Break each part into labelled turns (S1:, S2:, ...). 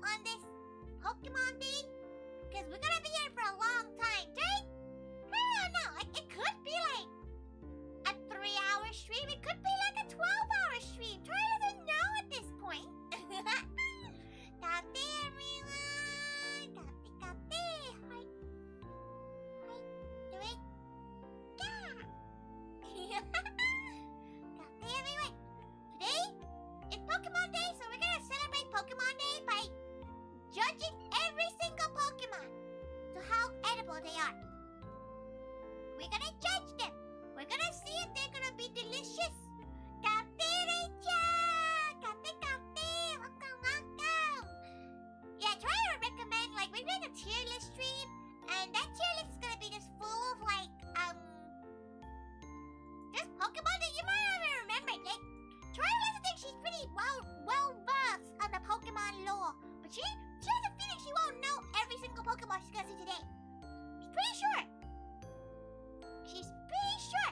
S1: on this Pokemon Day? Because we're gonna be here for a long time, right? I don't know. It could be like a 3-hour stream. It could be like a 12-hour stream. Tori doesn't know at this point. Copy, everyone. Copy. Hi. Do it. Yeah. Copy, everyone. Today is Pokemon Day, so we're gonna celebrate Pokemon Day by judging every single Pokemon to how edible they are. We're gonna judge them. We're gonna see if they're gonna be delicious. Yeah, try to recommend, like, we made a tier list stream, and that tier list is gonna be just full of, like, just Pokemon that you might not even remember. Like, Tori doesn't think she's pretty well-versed on the Pokemon lore, but she has a feeling she won't know every single Pokemon she's gonna see today. She's pretty sure. She's pretty sure.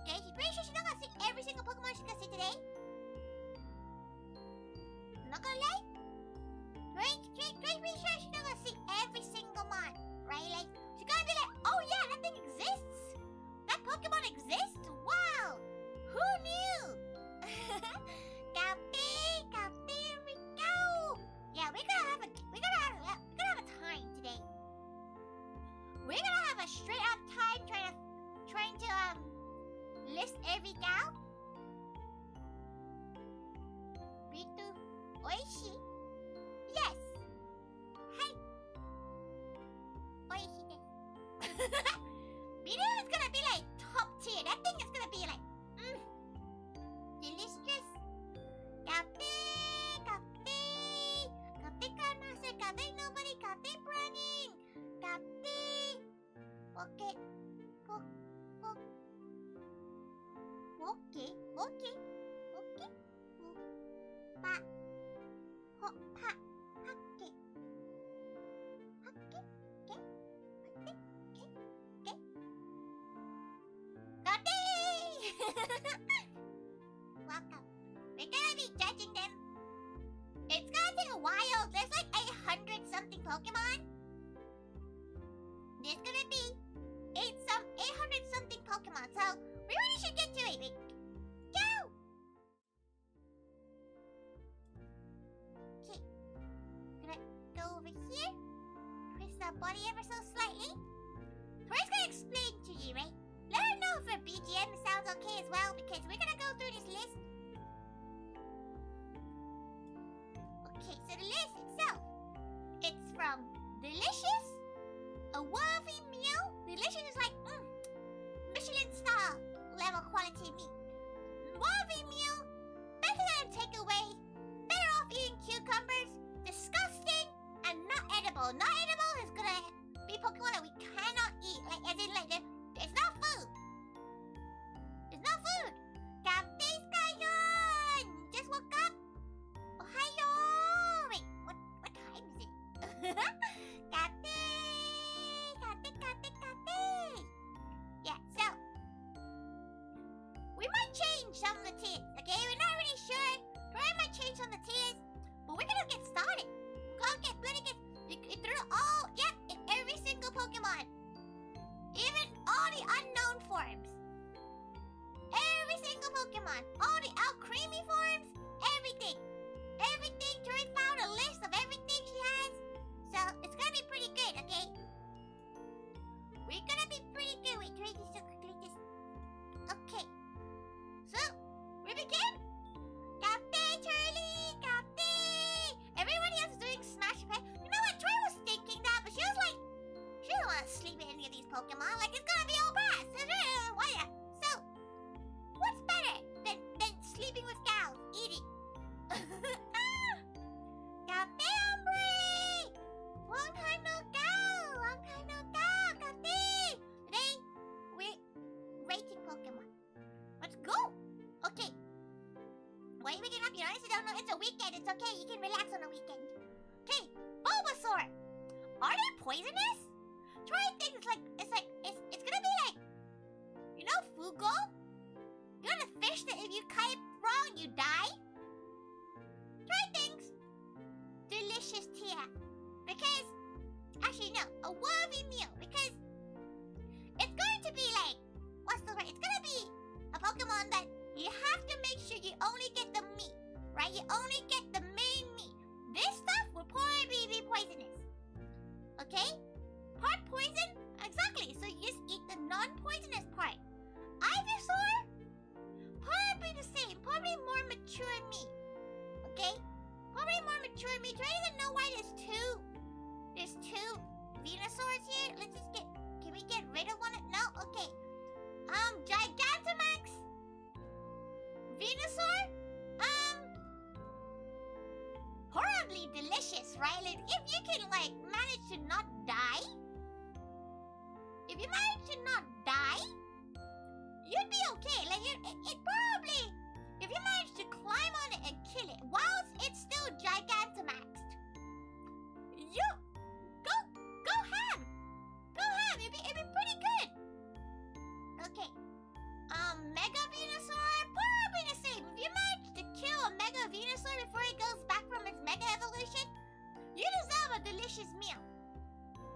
S1: Okay, she's pretty sure she's not gonna see every single Pokemon she's gonna see today. I'm not gonna lie. Tori's pretty sure she's not gonna see every single one, right? Like, she's gonna be like, oh yeah, that thing exists. That Pokemon exists? Wow! Who knew? Copy, here we go. Yeah, we're gonna have a time today. We're gonna have a straight up time trying to list every gal. Ritu Oishi. Yes. Hi. Oishi desu. Ritu is gonna be like top tier. That thing is gonna be like delicious. Copy. Cardmaster. Copy nobody. Copy running. Copy. Okay. Okay. Pa. Hake. Welcome. We're gonna be judging them. It's gonna take a while. There's like 800 something Pokemon. There's gonna be 800 something Pokemon. So we really should get to it. Go! Okay. Gonna go over here. Press the body ever so slightly. Tori's gonna explain to you, right? Let her know if her BGM sounds okay as well, because we're gonna go through this list. Okay, so the list itself. It's from delicious, a worthy meal. Delicious is like, Michelin star level quality meat. Worthy meal, better than takeaway, better off eating cucumbers, disgusting, and not edible. Not edible is gonna be Pokemon that we cannot eat. Like, as in, like, it's not food. It's not food. Captain Skygon! Just woke up. Ohio! Wait, what time is it? Captain! Yeah, so we might change some of the tiers, okay? We're not really sure. Tori might change some of the tiers, but we're gonna get started. In every single Pokemon. Even all the unknown forms. Every single Pokemon. All the Alcremie forms. Everything. Tori found a list of everything she has. So it's gonna be pretty good, okay? We're gonna be pretty good. Wait, Tori, so quickly just... Okay. So, we begin? Captain Charlie! Captain! Everybody else is doing Smash Pet. You know what? Tori was thinking that, but she was like, she don't want to sleep with any of these Pokemon. Like, it's gonna be all bad. So, what's better than sleeping with cows? Eating. Captain Ombre! Long time no go! Captain! Today, we're rating Pokemon. Let's go! Okay. Why are you waking up? You honestly don't know. It's a weekend. It's okay. You can relax on a weekend. Okay, Bulbasaur. Are they poisonous? Try things like it's gonna be like, you know, Fugo? You know the fish that if you type wrong you die? Try things. Delicious Yeah. Because, actually no, a worthy meal. Because it's going to be like, what's the word? It's going to be a Pokemon that you have to make sure you only get the meat, right? You only get the main meat. This stuff will probably be poisonous. Okay? Part poison? Exactly. So you just eat the non-poisonous part. Ivysaur? Probably the same. Probably more mature meat. Okay? Probably more mature meat. Do I even know why there's two Venusaurs here? Let's just get, can we get rid of one? No? Okay. Gigantamax? Venusaur? Horribly delicious, right? Like, if you can, like, manage to not die, you'd be okay. Like, it probably, if you manage to climb on it and kill it, whilst it's still Gigantamaxed, you go ham. Go ham. It'd be pretty good. Okay. Mega Venusaur, probably the same. If you manage to kill a Mega Venusaur before it goes back from its Mega Evolution, you deserve a delicious meal.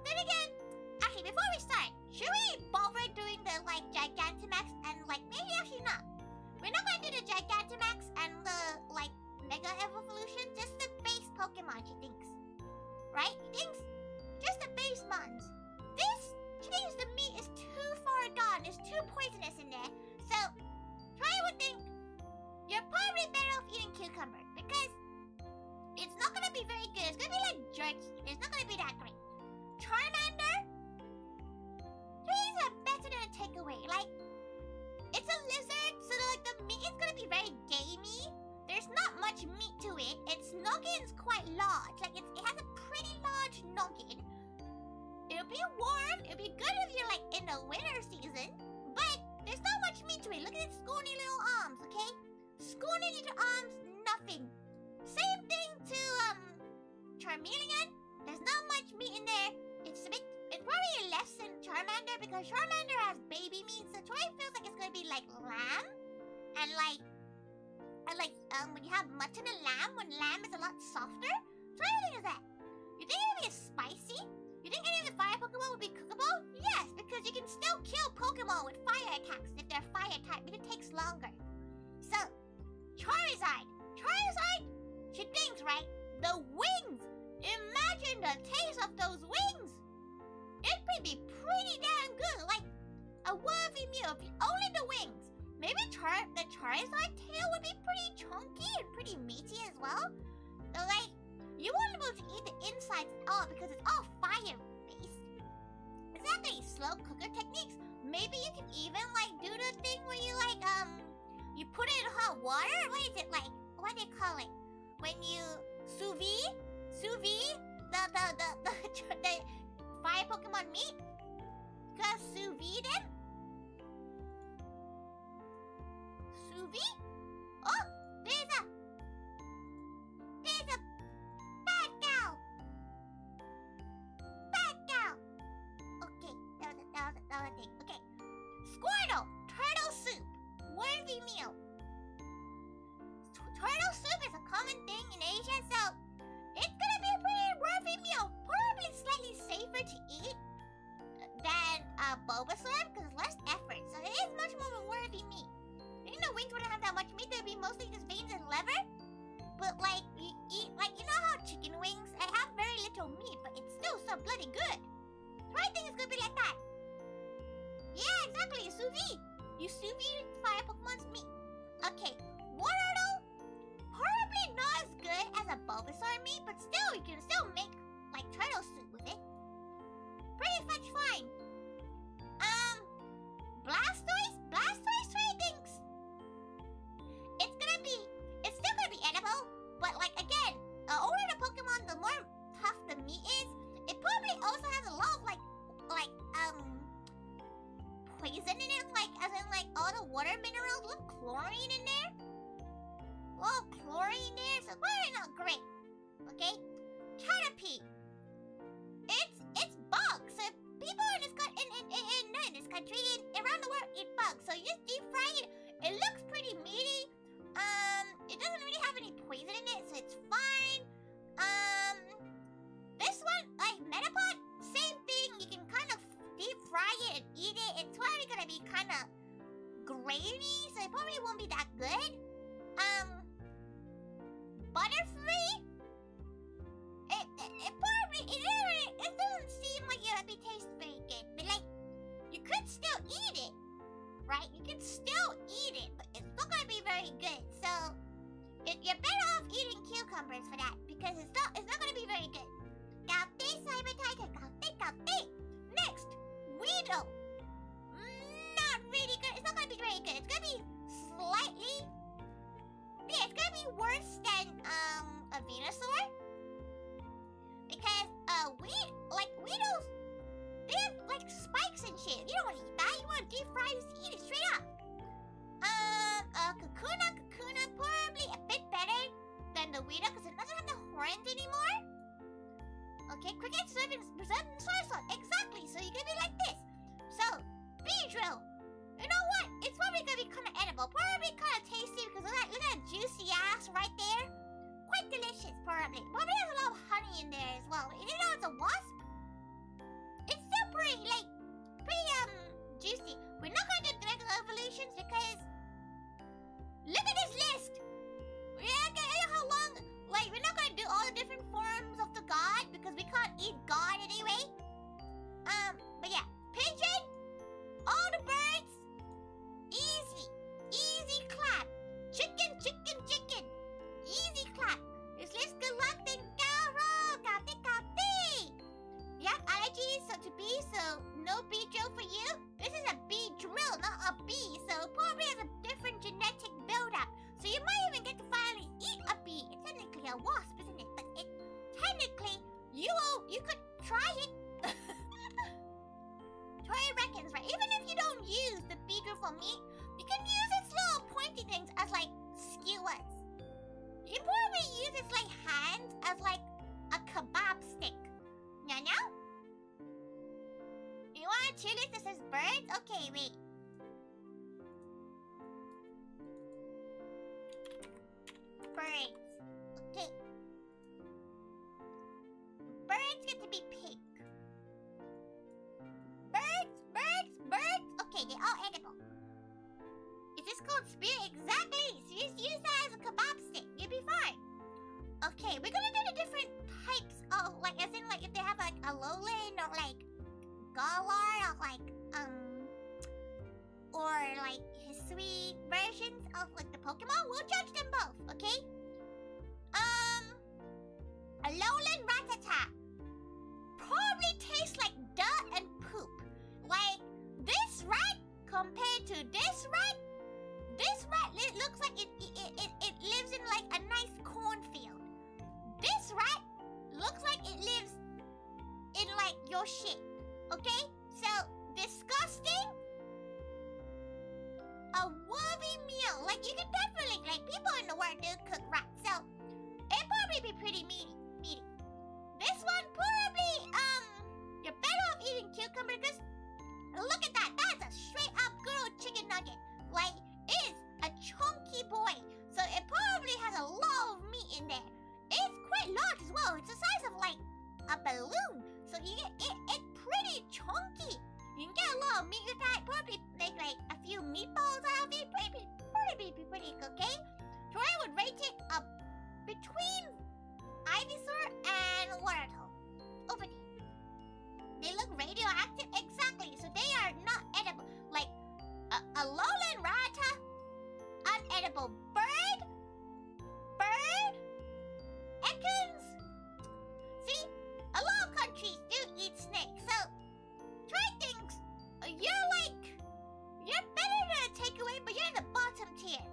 S1: Then again, actually, before we start, should we bother doing the, like, Gigantamax and, like, maybe actually not. We're not going to do the Gigantamax and the, like, Mega Evolution, just the base Pokemon, she thinks. Right? She thinks just the base mons. She thinks the meat is too far gone. There's too poisonous in there. So, Tori would think you're probably better off eating cucumber because it's not going to be very good. It's going to be like jerky. It's not going to be that great. Charmander? These are better than a takeaway. Like, it's a lizard, so like the meat is going to be very gamey. There's not much meat to it. Its noggin's quite large. Like, it has a pretty large noggin. It'll be warm. It'll be good if you're like in the winter season. But there's not much meat to it. Look at its scrawny little arms, okay? Scrawny little arms, nothing. Same thing to Charmeleon. There's not much meat in there. It's probably less than Charmander because Charmander has baby meat. So Tori feels like it's gonna be like lamb, and like when you have mutton and lamb, when lamb is a lot softer. Tori, what do you think of that? You think it'll be spicy? You think any of the fire Pokemon would be cookable? Yes, because you can still kill Pokemon with fire attacks if they're fire type, but it takes longer. So, Charizard, she thinks, right? The wings! Imagine the taste of those wings! It'd be pretty damn good, like a worthy meal, only the wings. Maybe the Charizard tail would be pretty chunky and pretty meaty as well. So, like, you won't be able to eat the insides at all because it's all fire-based. Exactly, slow cooker techniques. Maybe you can even, like, do the thing where you, like, you put it in hot water? What is it, like, what do they call it? When you sous vide the fire Pokemon meat? Because sous vide them? Sous vide? Oh, there's a bad cow. Okay, that was a thing. Okay, Squirtle, turtle soup, worthy meal. Turtle soup is a common thing in Asia, so it's gonna be a pretty worthy meal. Probably slightly safer to eat than Bulbasaur because less effort. So it is much more of a worthy meat. You know, wings wouldn't have that much meat. They'd be mostly just veins and liver. But like you eat, like you know how chicken wings have very little meat, but it's still so bloody good. So I think it's gonna be like that. Yeah, exactly. Sous vide. You sous vide fire Pokemon's meat. Okay, Wartortle, probably not as good as a Bulbasaur meat, but still, you can still make like turtle soup with it. Pretty much fine. Blastoise, Tori thinks it's still gonna be edible, but like again, the older the Pokemon, the more tough the meat is. It probably also has a lot of like poison in it, like as in like all the water minerals, a little chlorine in there. So probably not great. Okay? Caterpie. It's bugs. So people in this country and around the world eat bugs. So you just deep fry it. It looks pretty meaty. It doesn't really have any poison in it, so it's fine. probably won't be that good. Butterfree? It probably, it doesn't seem like it would taste very good. But like, you could still eat it, right? You could still eat it, but it's not gonna be very good. So, you're better off eating cucumbers for that, because it's not gonna be very good. Gaote, ToriThaiga, gaote. Next, Weedle. Not really good. It's not gonna be very good. It's gonna be slightly, yeah, it's gonna be worse than a Venusaur, because Weedles, they have like spikes and shit. You don't want to eat that. You want to deep fry this, eat it straight up. Kakuna probably a bit better than the Weedle because it doesn't have the horns anymore. Okay, Cricket, Servant, Sorsol. Exactly. So you're gonna be like this. So, Beedrill. You know what? It's probably gonna be kind of edible. Probably kind of tasty because look at that juicy ass right there. Quite delicious, probably. Probably has a lot of honey in there as well. You know it's a wasp? It's still pretty juicy. We're not gonna do direct evolutions because look at this list. How long? Like, we're not gonna do all the different forms of the god because we can't eat god anyway. But yeah, pigeon, all the birds, easy clap. Chicken, easy clap. This list good luck, then gaote. You have allergies, so no bee drill for you. This is a bee drill, not a bee, so it probably has a different genetic buildup. So you might even get to finally eat a bee. It's technically a wasp, isn't it? But technically, you could try it. Tori reckons, right? Even if you don't use the bee drill for meat, you can use its little pointy things as like skewers. You can probably use its like hands as like a kebab stick. No? You want a cheer list that says birds? Okay, wait. Birds. Okay. Birds get to be pink. Birds. Okay, they're all edible. Is this called spirit? Exactly. So you just use that as a kebab stick. You'll be fine. Okay, we're gonna do the different types of, like, as in, like, if they have, like, a lowland or, like, galar or, like, or, like, his sweet versions of, like, the Pokemon, we'll judge them both, okay? A lowland Rattata probably tastes like dirt and poop. Like, this rat compared to this rat looks like it lives in, like, a nice cornfield. This rat looks like it lives in, like, your shit, okay? So, disgusting. A worthy meal. Like, you can definitely, like, people in the world do cook rats, so it'd probably be pretty meaty. This one probably, you're better off eating cucumber because look at that. That's a straight up good old chicken nugget. Like, it is a chunky boy. So it probably has a lot of meat in there. It's quite large as well. It's the size of like a balloon. So you get it's pretty chunky. You can get a lot of meat with that. Probably make like a few meatballs out of it. Probably be pretty okay. Tori would rate it up between Ivysaur and Wartortle. Over there. They look radioactive. Exactly. So they are not edible. Like a lowland Rattata, unedible bird, Ekans. See, a lot of countries do eat snakes. So try things. You're better than a takeaway, but you're in the bottom tier.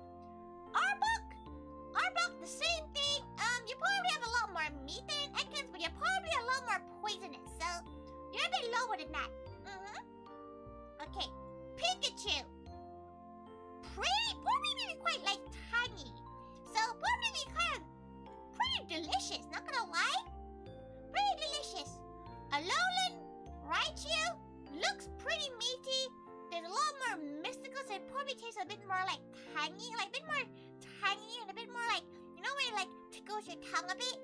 S1: Arbok, the same thing. You probably have a lot more meat than Ekans, but you're probably a lot more poisonous. So you're a bit lower than that. Okay, Pikachu. Probably maybe quite like tangy. So probably be kind of pretty delicious. Not gonna lie, pretty delicious. A lowland Raichu looks pretty meaty. There's a lot more mystical, so it probably tastes a bit more like tangy, like a bit more tangy and a bit more like, you know, when it like tickles your tongue a bit.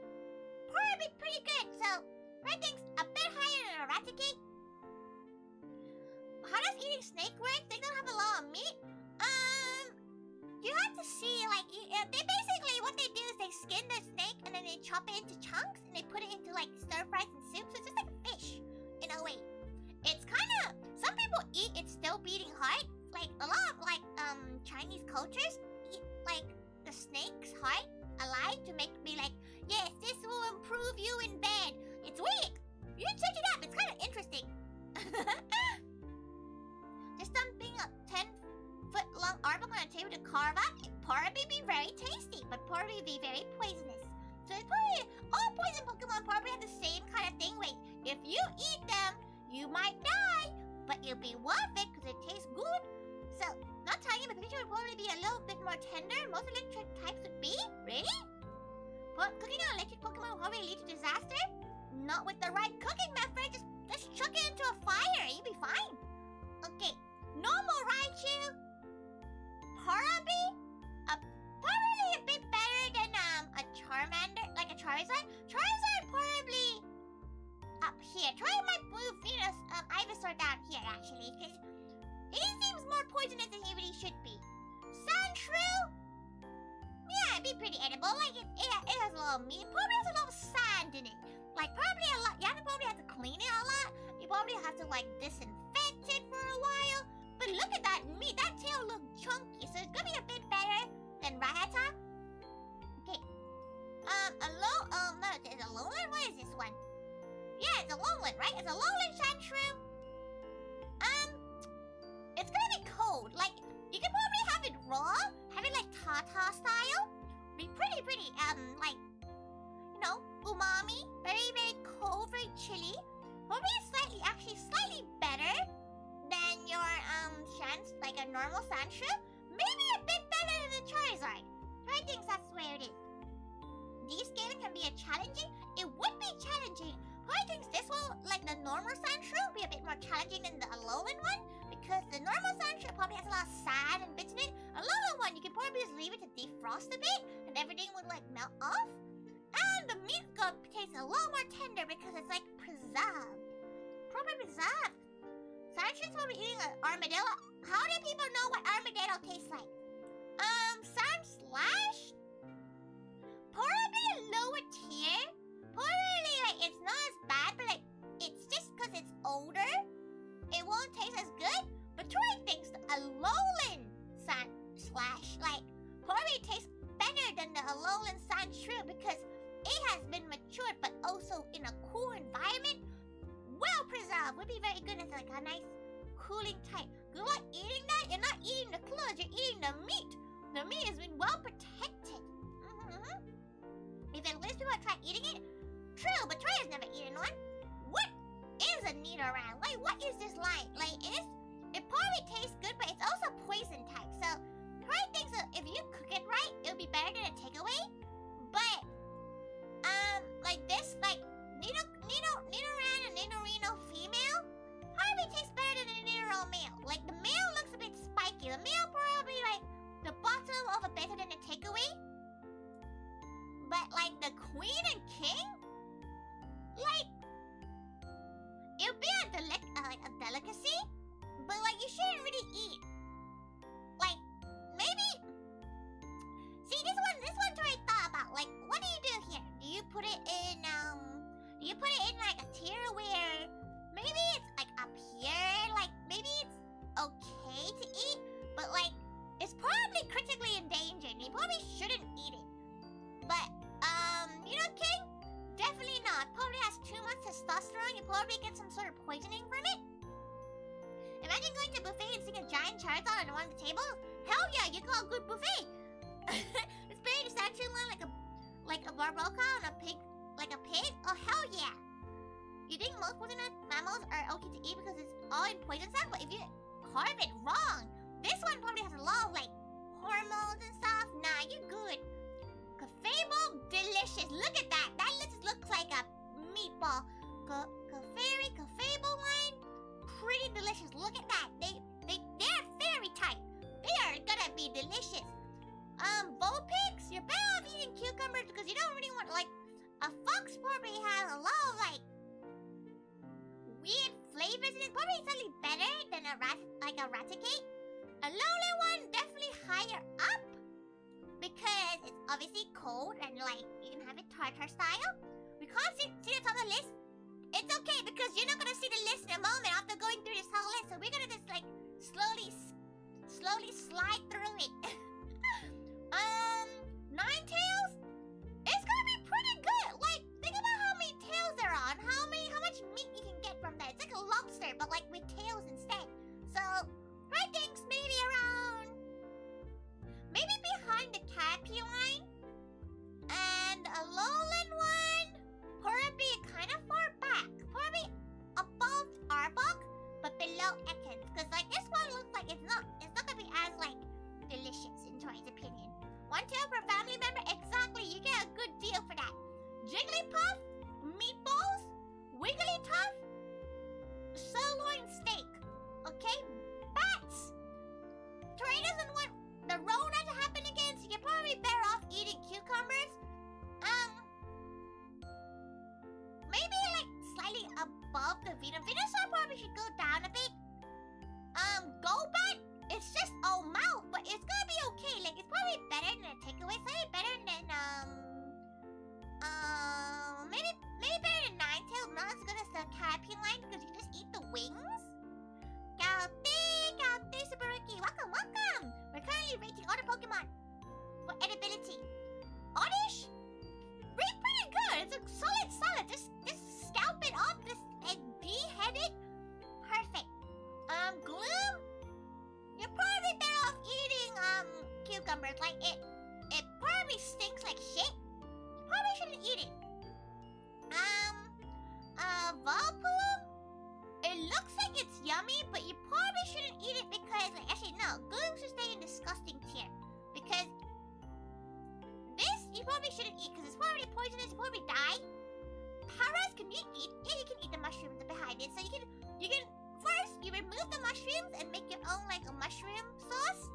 S1: Probably pretty good. So ratings a bit higher than a Raticate. How does eating snake work? They don't have a lot of meat. you have to see, like, they basically, what they do is they skin the snake and then they chop it into chunks and they put it into, like, stir fries and soup. So it's just like fish, in a way. It's kind of, some people eat it still beating heart. Like, a lot of, like, Chinese cultures eat, like, the snake's heart alive to make me like, yes, this will improve you in bed. It's weird. You should check it out. It's kind of interesting. Just dumping a 10-foot-long artwork on a table to carve out. It'd probably be very tasty, but probably be very poisonous. So it's probably, all poison Pokemon probably have the same kind of thing. Wait, if you eat them, you might die, but it'll be worth it because it tastes good. So, not tiny, but the creature would probably be a little bit more tender. Most electric types would be. Really? But cooking an electric Pokemon will probably lead to disaster. Not with the right cooking method. Just chuck it into a fire. You'll be fine. Okay. Normal Raichu. Probably a bit better than a Charmander, like a Charizard. Charizard probably up here. Try my blue Venus Ivysaur down here actually, because he seems more poisonous than he really should be. Sandshrew? Yeah, it'd be pretty edible. Like it has a lot of meat. Probably has a lot of sand in it. Like probably a lot. You probably have to clean it a lot. You probably have to like disinfect it for a while. But look at that meat. That tail looks chunky, so it's gonna be a bit better than Rattata. Okay. No, it's a lowland. What is this one? Yeah, it's a lowland, right? It's a lowland Sandshrew. It's gonna be cold. Like, you can probably have it raw, have it like Tata style. Be pretty, like, you know, umami. Very, very cold, very chilly. Probably actually slightly better than your, like a normal Sandshrew. Maybe a bit better than the Charizard. I think that's where it is. Descaling can be challenging. It would be challenging. I think this one, like the normal Sandshrew, will be a bit more challenging than the Alolan one. Because the normal Sandshrew probably has a lot of sand and bits in it. Alolan one, you can probably just leave it to defrost a bit and everything would like melt off. And the meat gum tastes a lot more tender because it's like preserved. Probably preserved. Sandshrew's probably eating an armadillo. How do people know what armadillo tastes like? Sandslash? Probably a lower tier. Probably like it's not as bad, but like it's just because it's older. It won't taste as good. But Tori thinks a Alolan Sandslash like probably tastes better than the Alolan Sandshrew because it has been matured, but also in a cool environment. Well preserved. Would be very good as like a nice cooling type. Good luck eating that. You're not eating the clothes. You're eating the meat. The meat has been well protected. If at least people try eating it. True, but Troy has never eaten one. What is a Nidoran? Like, what is this like? Like, it probably tastes good, but it's also poison type. So, Troy thinks that if you cook it right, it'll be better than a takeaway. But, like this, like, Nidoran and Nidorino female probably tastes better than a Nidorino male. Like, the male looks a bit spiky. The male probably, like, the bottom of a better than a takeaway. But, like, the queen and king? Like, it'll be like a delicacy, but, like, you shouldn't really eat. Like, maybe... See, this one Tori thought about. Like, what do you do here? Do you put it in, like, a tier where maybe it's, like, up here? Like, maybe it's okay to eat, but, like, it's probably critically endangered. You probably shouldn't eat it. But, you know, King? Definitely not. Probably has too much testosterone. You probably get some sort of poisoning from it. Imagine going to a buffet and seeing a giant Charizard on one of the tables. Hell yeah, you call a good buffet. It's better to statue line like a Barboca on a pig, like a pig? Oh, hell yeah. You think most poisonous mammals are okay to eat because it's all in poison stuff? But if you carve it wrong, this one probably has a lot of, like, hormones and stuff. Nah, you're good. Cafable, delicious. Look at that. That just looks like a meatball. Cafable line, pretty delicious. Look at that. They're fairy type. They are gonna be delicious. Vulpix, you're better off eating cucumbers because you don't really want, like, a fox probably has a lot of, like, weird flavors in it. Probably slightly better than a Raticate. A lowland one, definitely higher up. because it's obviously cold and like you can have it tartar style. We can't see it on the list. It's okay because you're not gonna see the list in a moment after going through this whole list. So we're gonna just like slowly slide through it. Ninetales. It's gonna be pretty good. Like think about how many tails there are and how much meat you can get from that. It's like a lobster but like with tails instead. So I think maybe around, maybe behind the Cappy line, and a lowland one, probably kind of far back, probably above Arbok, but below Ekans, because like this one looks like it's not gonna be as like delicious in Tori's opinion. One tail per family member, exactly. You get a good deal for that. Jigglypuff, meatballs, Wigglytuff, sirloin steak. Okay, bats. Tori doesn't want the Rona to happen again, so you're probably better off eating cucumbers. Maybe like slightly above the Venusaur probably should go down a bit. Golbat, it's just mouth, but it's gonna be okay. Like it's probably better than a takeaway, slightly better than maybe better than Ninetales, not as good as the Cappy line because you just eat the wings. Gauti, Sabaruki, welcome. We're currently rating all the Pokemon for edibility. Oddish, pretty good. It's a solid. Just scalp it off, and behead it. Perfect. Gloom, you're probably better off eating cucumbers. Like it probably stinks like shit. You probably shouldn't eat it. Volpoon, it looks like it's yummy, but you probably shouldn't eat it because, like, actually no, Gloom should stay in disgusting tier because this you probably shouldn't eat because it's probably poisonous. You probably die. Paras, can you eat? Yeah, you can eat the mushrooms behind it. So you can first you remove the mushrooms and make your own like a mushroom sauce,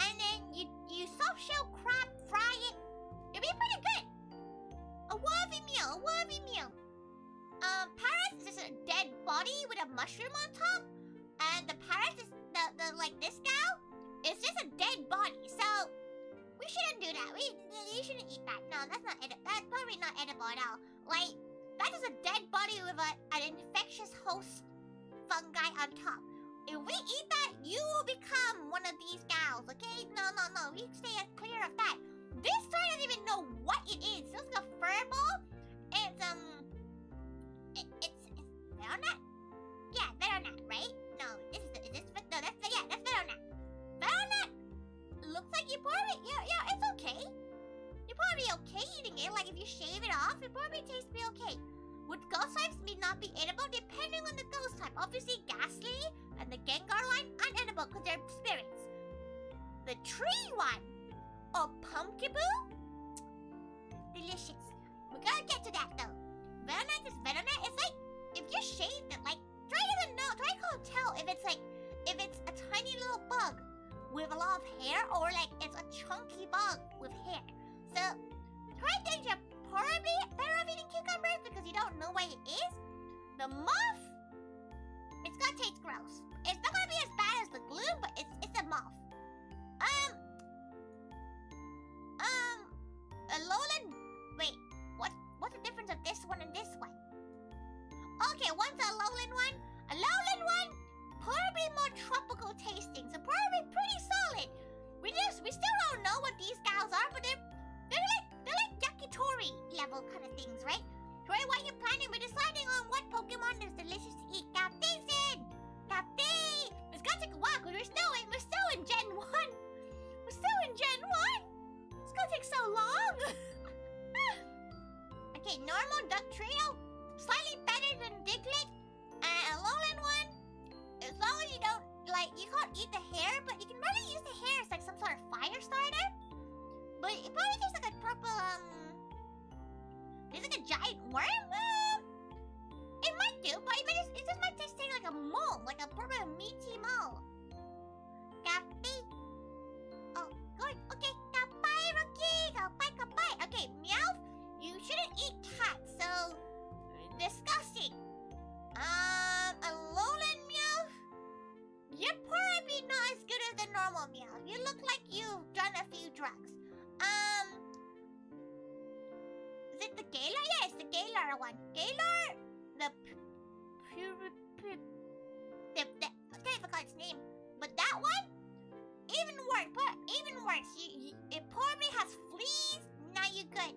S1: and then you soft shell crab fry it. It'll be pretty good. A worthy meal. Paras is just a dead body with a mushroom on top, and the Paras is the like this gal is just a dead body. So we shouldn't do that. You shouldn't eat that. No, that's probably not edible at all. Like that is a dead body with an infectious host fungi on top. If we eat that, you will become one of these gals. Okay? No. We stay clear of that. This toy doesn't even know what it is. It looks like a furball. It's Veronat? Yeah, Veronat, right? No, that's Veronat. Veronat looks like yeah, it's okay. You're probably okay eating it. Like if you shave it off, it probably tastes be okay. Would ghost types may not be edible depending on the ghost type. Obviously, Ghastly and the Gengar line unedible because they're spirits. The tree one or Pumpkaboo, delicious. We gotta get to that though. Venomite is Venomite. It's like if you shave it, like Tori doesn't know. Tori can't tell if it's a tiny little bug with a lot of hair or like it's a chunky bug with hair. So Tori thinks you're probably better off eating cucumbers because you don't know what it is. The moth, it's gonna taste gross. It's not gonna be as bad as the Gloom, but it's a moth. A lowland. Wait, what's the difference of this one and this one? Okay, one's a lowland one. A lowland one, probably more tropical tasting, so probably pretty solid. We still don't know what these gals are, but they're like yakitori level kind of things, right? Tori, while you're planning, we're deciding on what Pokemon is delicious to eat. Captain! It's gonna take a while because we're still in Gen 1. We're still in Gen 1. It's gonna take so long. Okay, normal duck trio, slightly better than Diglett. And a lowland one, as long as you don't, like, you can't eat the hair, but you can really use the hair as like some sort of fire starter. But it probably tastes like a proper, it's like a giant worm. It might do, but it just might taste like a mole, like a proper meaty mole. Kapi. Oh, good. Okay, kapai, Rocky. Kapai. Okay, Meowth, you shouldn't eat cats, so disgusting. A lowland Meowth, you're probably not as good as the normal Meowth. You look like you've done a few one. Galar, the I forgot its name. But that one, even worse. Even worse. It probably has fleas. Now you're good.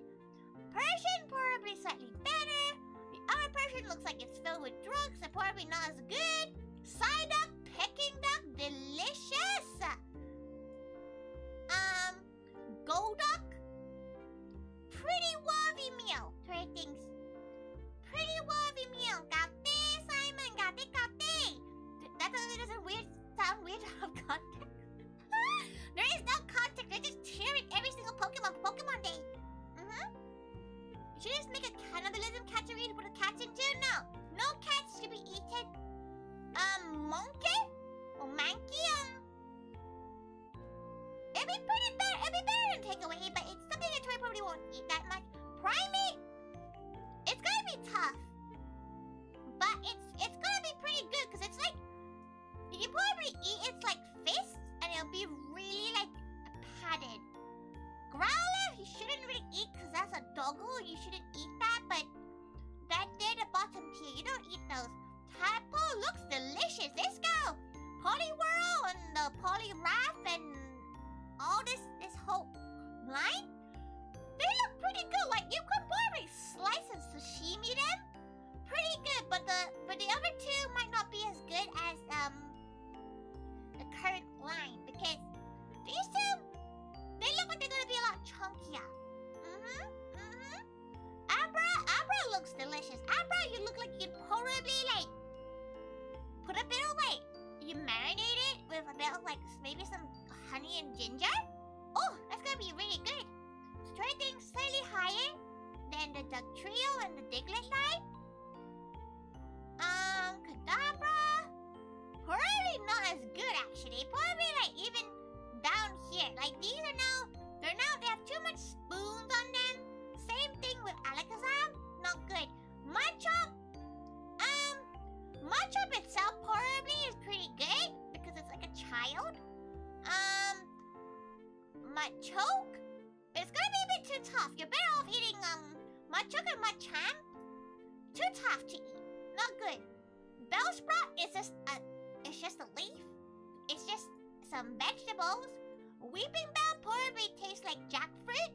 S1: Persian, probably slightly better. The other Persian looks like it's filled with drugs, so probably not as good. Psyduck, Peking duck, delicious. Golduck, pretty wavy meal. Tori thinks. Pretty wavy meal. Gate, Simon, gate. That doesn't sound weird out of context. There is no context. They're just cheering every single Pokemon for Pokemon Day. You should just make a cannibalism category to put the cats into. No cats should be eaten. Monkey or Mankey. It'd be better than takeaway, but it's something that Tori probably won't eat that much. Primate, it's gonna be tough, but it's gonna be pretty good because it's like you can probably eat its like fists and it'll be really like padded. Growler, you shouldn't really eat because that's a doggo. You shouldn't eat that, but they're the bottom tier. You don't eat those. Tadpole looks delicious. Let's go. Poliwhirl and the Poliwrath and all this whole line. They look pretty good. Like you could probably slice and sashimi them. Pretty good, but the other two might not be as good as the current line because these two, they look like they're gonna be a lot chunkier. Abra looks delicious. Abra, you look like you'd probably like put a bit of like you marinate it with a bit of like maybe some honey and ginger. Oh, that's gonna be really good. So try things slightly higher than the Duck Trio and the Diglett line. Kadabra, probably not as good actually. Probably like even down here. Like these are they have too much spoons on them. Same thing with Alakazam, not good. Machop itself probably is pretty good because it's like a child. Machoke, it's gonna be a bit too tough. You're better off eating Machoke and Machamp. Too tough to eat, not good. Bellsprout is just a leaf. It's just some vegetables. Weeping Bell probably tastes like jackfruit.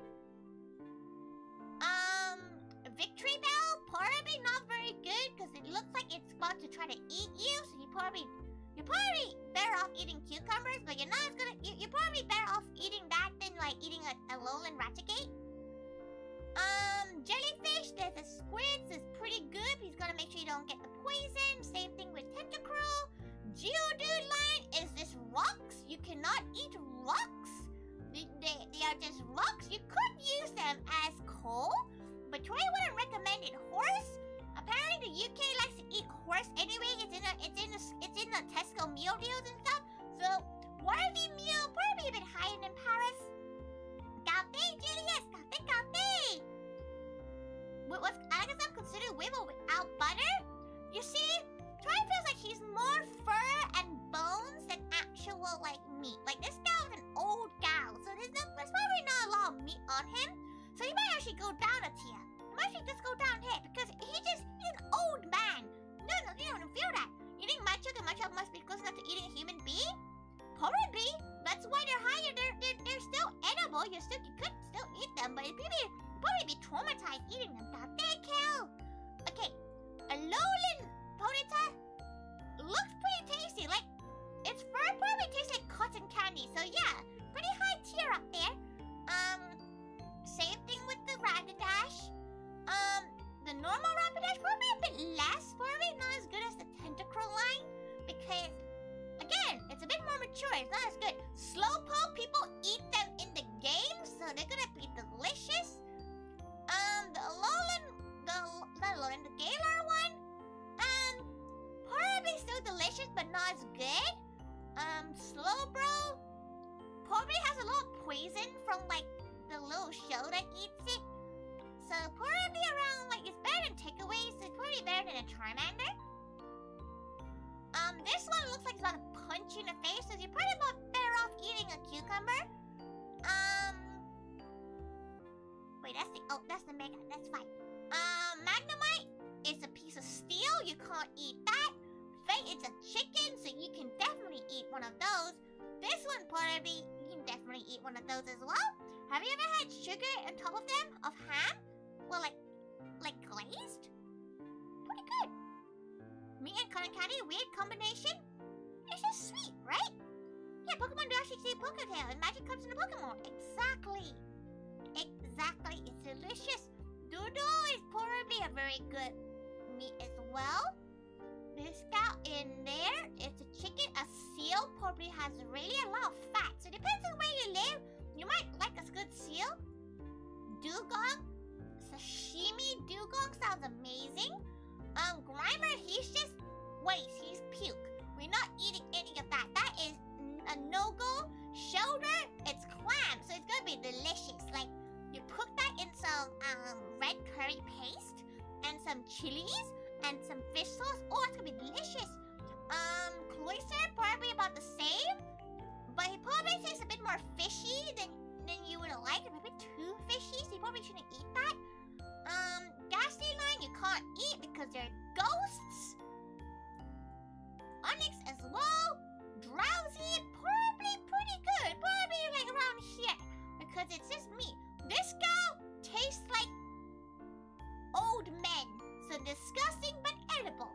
S1: Victory Bell probably not very good because it looks like it's about to try to eat you. So you're probably better off eating cucumbers, but you're not as good. You're probably better off eating that than like eating a lowland Raticate. Jellyfish, there's a Squids, is pretty good. He's gotta make sure you don't get the poison. Same thing with Tentacruel. Geodude line is this rocks. You cannot eat rocks. They are just rocks. You could use them as coal, but Tori wouldn't recommend it. Horse, apparently the UK likes to eat horse anyway. It's in the Tesco meal deals and stuff. So worthy meal probably a bit higher than Paris. Cafe, Julius, cafe. Was Alakazam considered with or without butter? You see, Tori feels like he's more fur and bones than actual like meat. Like this guy was an old gal, so there's probably not a lot of meat on him. So he might actually go down a tier. He might actually just go down here because he's an old man. No, you don't feel that. You think Machoke and Machop must be close enough to eating a human being? Probably. That's why they're higher. They're still edible. You could still eat them, but you'd probably be traumatized eating them. Thank you. Okay, a lowland Ponyta looks pretty tasty. Like its fur probably tastes like cotton candy. So yeah, pretty high tier up there. Same thing with the Rapidash. The normal Rapidash probably a bit less, probably not as good as the Tentacruel line because again, it's a bit more mature. It's not as good. Slowpoke, people eat them in the game, so they're gonna be delicious. The Galar one, probably still delicious, but not as good. Slowbro probably has a lot of poison from like the little shell that eats it. So probably around like it's better than takeaways. So it's probably better than a Charmander. This one looks like it's about to punch you in the face, so you're probably better off eating a cucumber. Wait, that's the mega. That's fine. Magnemite, can't eat that. Fate is a chicken, so you can definitely eat one of those. This one probably, you can definitely eat one of those as well. Have you ever had sugar on top of them, of ham? Well, like glazed? Pretty good. Meat and cotton candy, weird combination. It's just sweet, right? Yeah, Pokemon do actually say Poketail, and magic comes in the Pokemon. Exactly. Exactly, it's delicious. Doodle is probably a very good meat as well. This cow in there, it's a chicken. A seal probably has really a lot of fat. So it depends on where you live. You might like a good seal. Dugong, sashimi dugong sounds amazing. Grimer, he's just waste. He's puke. We're not eating any of that. That is a no-go. Shoulder, it's clam, so it's gonna be delicious. Like you cook that in some red curry paste and some chilies and some fish sauce. Oh, it's gonna be delicious. Cloyster, probably about the same, but he probably tastes a bit more fishy than you would like. Maybe too fishy, so you probably shouldn't eat that. Ghastly line you can't eat because they're ghosts. Onyx as well. Drowsy, probably pretty good. Probably like around here because it's just meat. This cow tastes like old men, so disgusting but edible.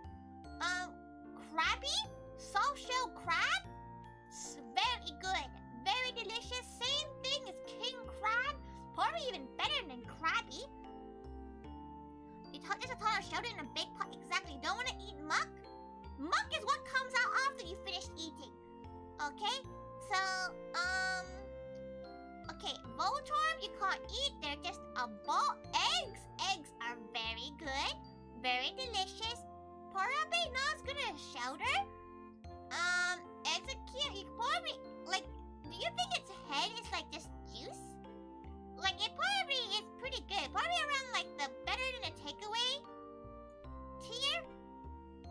S1: Crabby, soft shell crab, very good, very delicious. Same thing as king crab, probably even better than crabby. You touch this a ton of shoulder in a big pot. Exactly. Don't want to eat muck. Muck is what comes out after you finish eating. Okay, so okay, Voltorb you can't eat. They're just a ball. Eggs are very good, very delicious. Probably not as good as shoulder. Eggs are cute. You probably like. Do you think its head is like just juice? Like it probably is pretty good. Probably around like the better than a takeaway tier,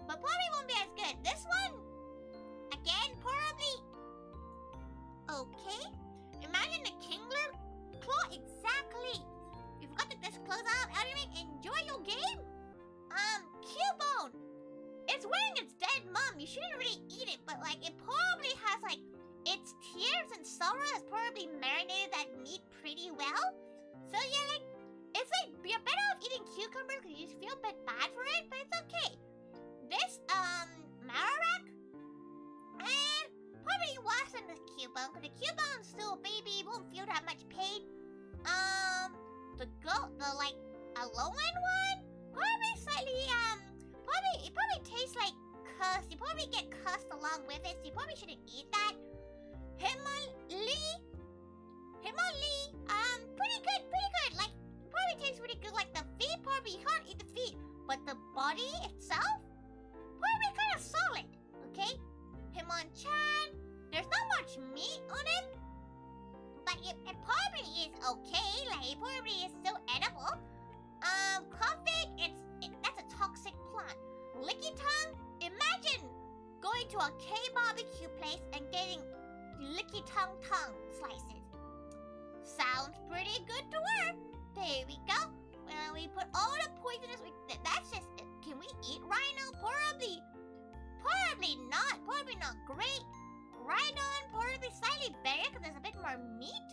S1: but probably won't be as good. This one, again, probably okay. Imagine the Kingler claw. Exactly. You forgot to disclose out. Anyway, enjoy your game. Cubone. It's wearing its dead mom. You shouldn't really eat it, but like it probably has like its tears and sorrow has probably marinated that meat pretty well. So yeah, like it's like you're better off eating cucumber because you feel a bit bad for it, but it's okay. This Marowak, and probably worse than the Cubone because the Cubone's still a baby, won't feel that much pain. The goat, the like Alolan one, probably slightly it probably tastes like cuss. You probably get cussed along with it, so you probably shouldn't eat that. Hitmonlee, pretty good. Like probably tastes pretty good. Like the feet, probably you can't eat the feet, but the body itself, probably kind of solid. Okay, Hitmonchan, there's not much meat on him, but it probably is okay. Like it probably is still edible. Comfig, that's a toxic plant. Lickitung, imagine going to a K-barbecue place and getting Lickitung tongue slices. Sounds pretty good to her. There we go. Well, we put all the poisonous. That's just it. Can we eat rhino? Probably not. Probably not great. Rhydon, probably slightly better because there's a bit more meat.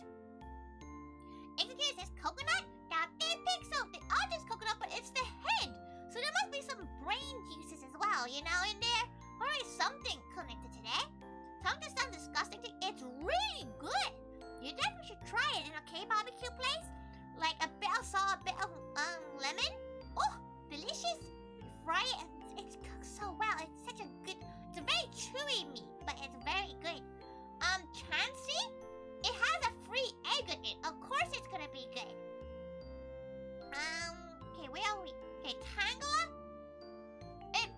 S1: Execute says coconut. Got big pixel. They are just coconut, but it's the head. So there must be some brain juices as well, you know, in there. Probably something connected to that. Something sounds disgusting. It's really good. You definitely should try it in a K-barbecue place. Like a bit of salt, a bit of lemon. Oh, delicious. You fry it and it's cooked so well. It's such a good. It's a very chewy meat, but it's very good. Chansey, it has a free egg in it. Of course, it's gonna be good. Okay, where are we? Okay, Tangela. It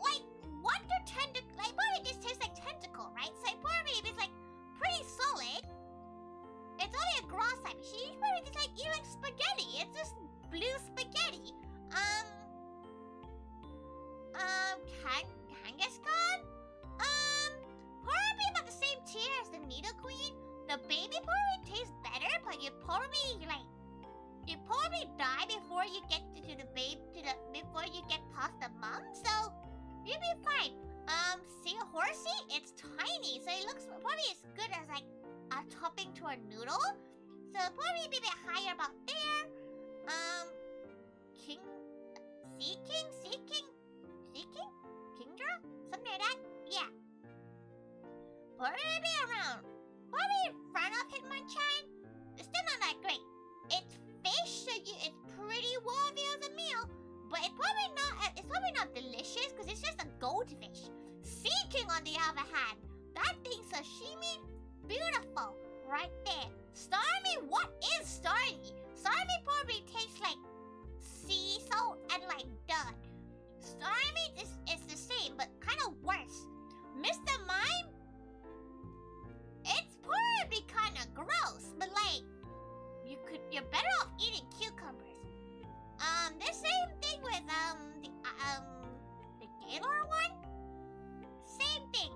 S1: like wonder tentacle. Like probably just tastes like tentacle, right? So probably it's like pretty solid. It's only a grass type. She probably just like eat like spaghetti. It's just blue spaghetti. Kangaskhan? Probably about the same tier as the Nidoqueen. The baby probably tastes better, but you probably die before you get to the babe before you get past the mom. So You'd be fine. See a horsey? It's tiny, so it looks probably as good as like a topping to a noodle. So probably be a bit higher about there. Kingdra? Something like that? Yeah. Probably be around. Probably in front of Hitmonchan. It's still not that great. It's fish, so it's pretty worthy as a meal. But it's probably not delicious because it's just a goldfish. Sea King on the other hand, that thing's sashimi, beautiful, right there. Starmie, what is Starmie? Starmie probably tastes like sea salt and like dirt. Starmie is the same, but kind of worse. Mr. Mime, it's probably kind of gross, but like you're better off eating cucumbers. The same thing with the Gaylor one. Same thing.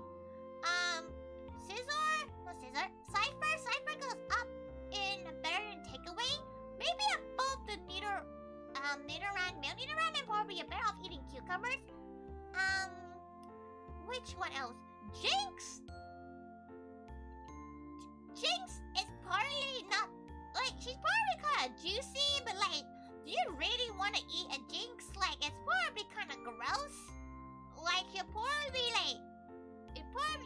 S1: Cypher goes up in better than takeaway. Maybe above the Nidoran, male Nidoran, and probably you're better off eating cucumbers. Which one else? Jinx. Jinx is probably not like she's probably kind of juicy, but like, do you really want to eat a Jinx? Like, it's probably kind of gross. Like, it probably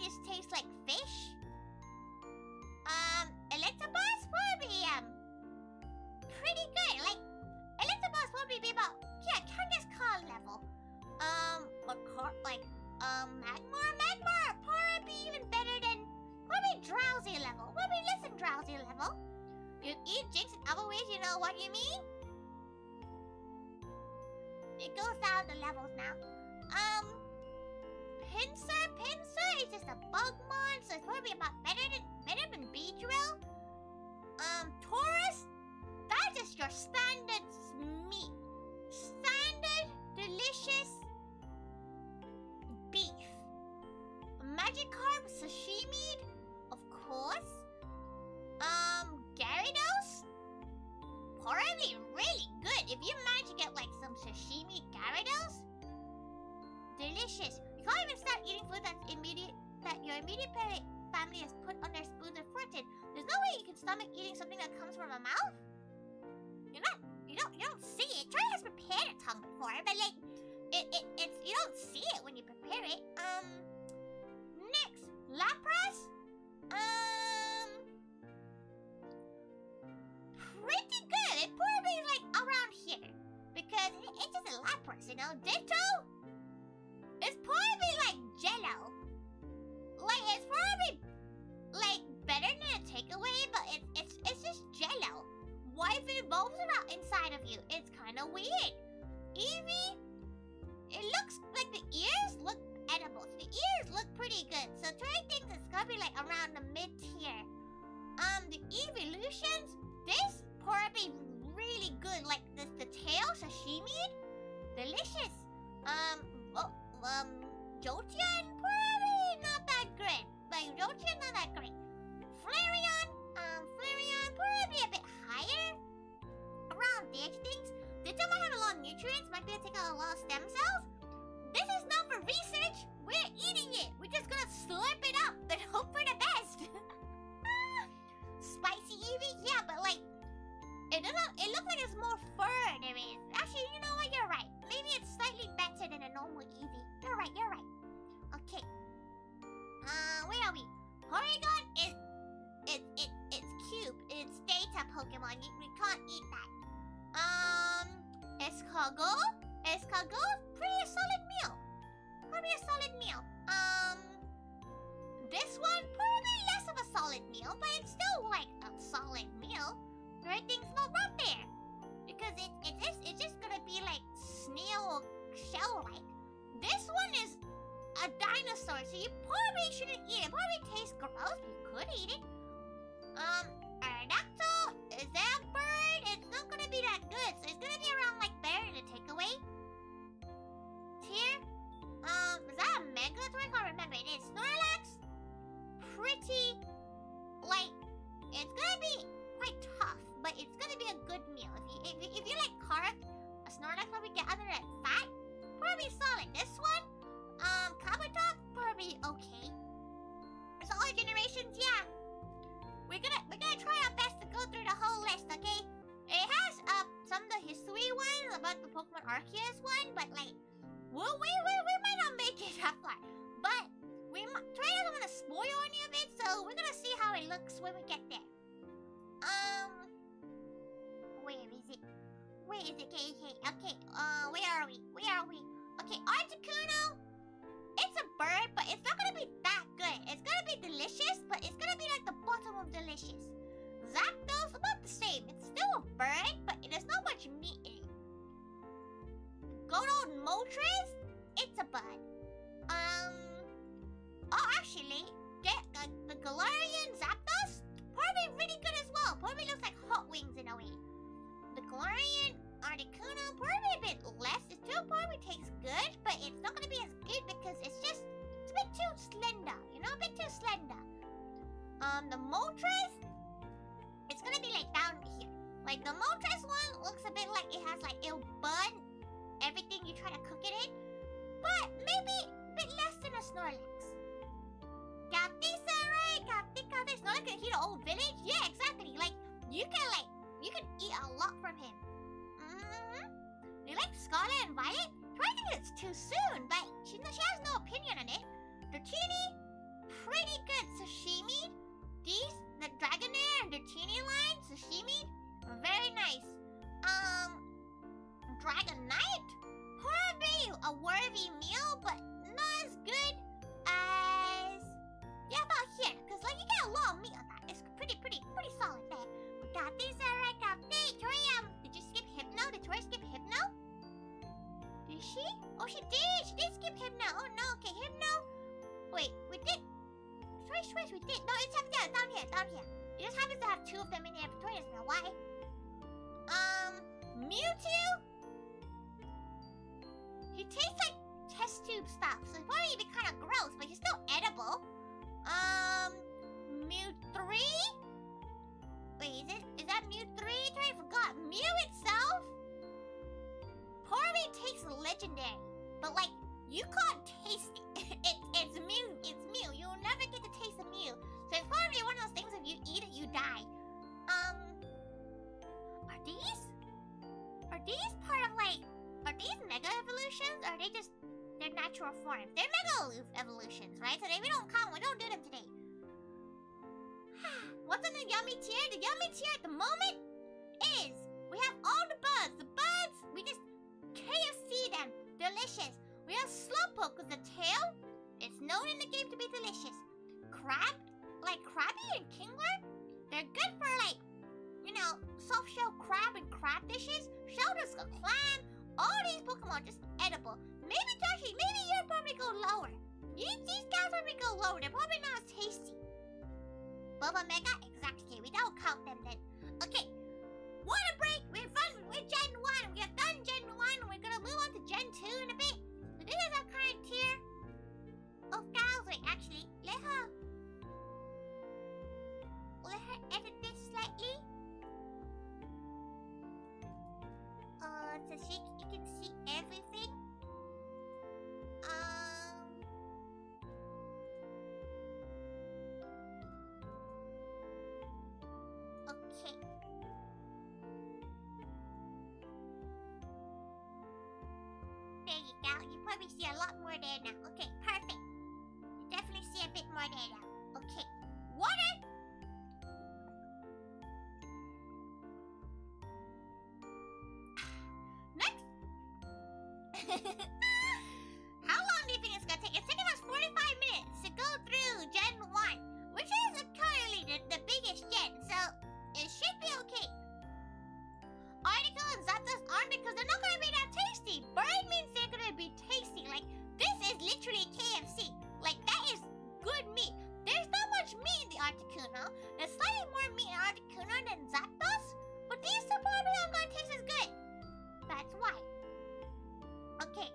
S1: just tastes like fish. Electabuzz probably pretty good. Like, Electabuzz probably be about Kangaskhan call level. Magmar probably even better than probably Drowsy level. Probably less than Drowsy level. You eat Jinx in other ways, you know what you mean? It goes down the levels now. Pinsir is just a Bugmon, so it's probably about better than Beedrill. Taurus, that's just your standard meat. Standard, delicious beef. Magikarp, sashimi, of course. Gyarados, probably really good. If you manage to get like some sashimi Gyarados, delicious. You can't even start eating food that your immediate family has put on their spoons and fortune. There's no way you can stomach eating something that comes from a mouth. You don't see it. Tori has prepared a tongue before, but like it's you don't see it when you prepare it. Next, Lapras. Pretty good. It probably like around here because it's just a Lapras, you know. Ditto. It's probably like Jello. Like it's probably like better than a takeaway, but it's just Jello. Why if it evolves around inside of you? It's kind of weird. Eevee, it looks like the ears look edible. So the ears look pretty good. So Tori thinks it's gonna be like around the mid tier. The evolutions, this probably really good. Like the tail sashimi, delicious. Jolteon probably not that great. Like Jolteon not that great. Flareon probably a bit higher. Around there things. Ditto might have a lot of nutrients, might be able to take out a lot of stem cells. This is not for research. We're eating it. We're just gonna slurp it up and hope for the best. Spicy Eevee, yeah, but like it looks like it's more fur there is. Actually, you know what? You're right. Maybe it's slightly better than a normal Eevee. You're right. Okay. Where are we? Porygon is it's cube. It's data Pokemon. We can't eat that. Escargot, pretty solid meal. Probably a solid meal. This one probably less of a solid meal, but it's still like a solid meal. The right thing's not right there because it's just gonna be like snail or shell-like. This one is a dinosaur, so you probably shouldn't eat it. Probably tastes gross, but you could eat it. Aerodactyl, is that a bird? It's not gonna be that good, so it's gonna be around like better than a takeaway. Tier, is that a mega? I can't remember. It is Snorlax. Pretty, like, it's gonna be quite tough, but it's gonna be a good meal. If you like carb, a Snorlax probably get under that fat. Probably solid. This one, through the whole list, okay? It has some of the history ones about the Pokemon Arceus one, but like, we might not make it that far. But Tori doesn't want to spoil any of it, so we're gonna see how it looks when we get there. Where is it? Where is it? Okay, where are we? Okay, Articuno. It's a bird, but it's not gonna be that good. It's gonna be delicious, but it's gonna be like the bottom of delicious. Zapdos, about the same. It's still a bird, but there's not much meat in it. Good old Moltres, it's a bud. Oh, actually, the Galarian Zapdos, probably really good as well. Probably looks like hot wings in a way. The Galarian Articuno, probably a bit less. It still probably tastes good, but it's not gonna be as good because it's a bit too slender. You know, a bit too slender. The Moltres, it's gonna be like down here. Like the Moltres one looks a bit like it has like it'll burn everything you try to cook it in, but maybe a bit less than a Snorlax. Gautisa, right? Gautisa, Snorlax can heat the whole village. Yeah, exactly. Like you can eat a lot from him. You like Scarlet and Violet? I think it's too soon, but she has no opinion on it. Dratini, pretty good sashimi. The Dragonair and Dratini line, sashimi, very nice. Dragonite, probably a worthy meal, but not as good as about here, because like you get a lot of meat on that. It's pretty solid there. We got these right, got these. Tori, did you skip Hypno? Did Tori skip Hypno? Did she? Oh, she did. She did skip Hypno. Oh no. Okay, Hypno. Wait, we did. Tori swears we did. No, it's down here. It just happens to have two of them in there, but Tori doesn't know why. Mewtwo. He tastes like test tube stuff, so it's probably even kind of gross, but he's still edible. Mew3? Wait, is that Mew3? I forgot. Mew itself probably tastes legendary, but like you can't taste it. It's Mew. You'll never get to taste a Mew, so it's probably one of those things. If you eat it, you die. Are these part of like? Are these mega evolutions, or are they just their natural forms? They're mega evolutions, right? So we don't count. We don't do them today. What's in the yummy tier? The yummy tier at the moment is we have all the buds. The buds, we just KFC them. Delicious. We have Slowpoke with the tail. It's known in the game to be delicious. Crab, like Krabby and Kingler, they're good for like, you know, soft shell crab and crab dishes. Sheldon's a clam. All these Pokemon just edible. Maybe Tashi, maybe you'll probably go lower. These guys probably go lower. They're probably not as tasty. Bubba Mega? Exactly. We don't count them then. Okay. Water break. We're Gen 1. We have done Gen 1. We're gonna move on to Gen 2 in a bit. So this is our current tier of cows. Wait, actually, let her edit this slightly. So you can see everything. Okay. There you go. You probably see a lot more there now. Okay, perfect. You definitely see a bit more there now. Okay. Water. Next. How long do you think it's gonna take? It's taking us 45 minutes to go through Gen 1, which is currently the biggest gen, so it should be okay. Article and Zapdos aren't because they're not gonna be that tasty. Bird means they're gonna be tasty. Like, this is literally KFC. Like, that is good meat. There's not much meat in the Articuno. There's slightly more meat in Articuno than Zapdos, but these two probably aren't gonna taste as good. That's why. Okay,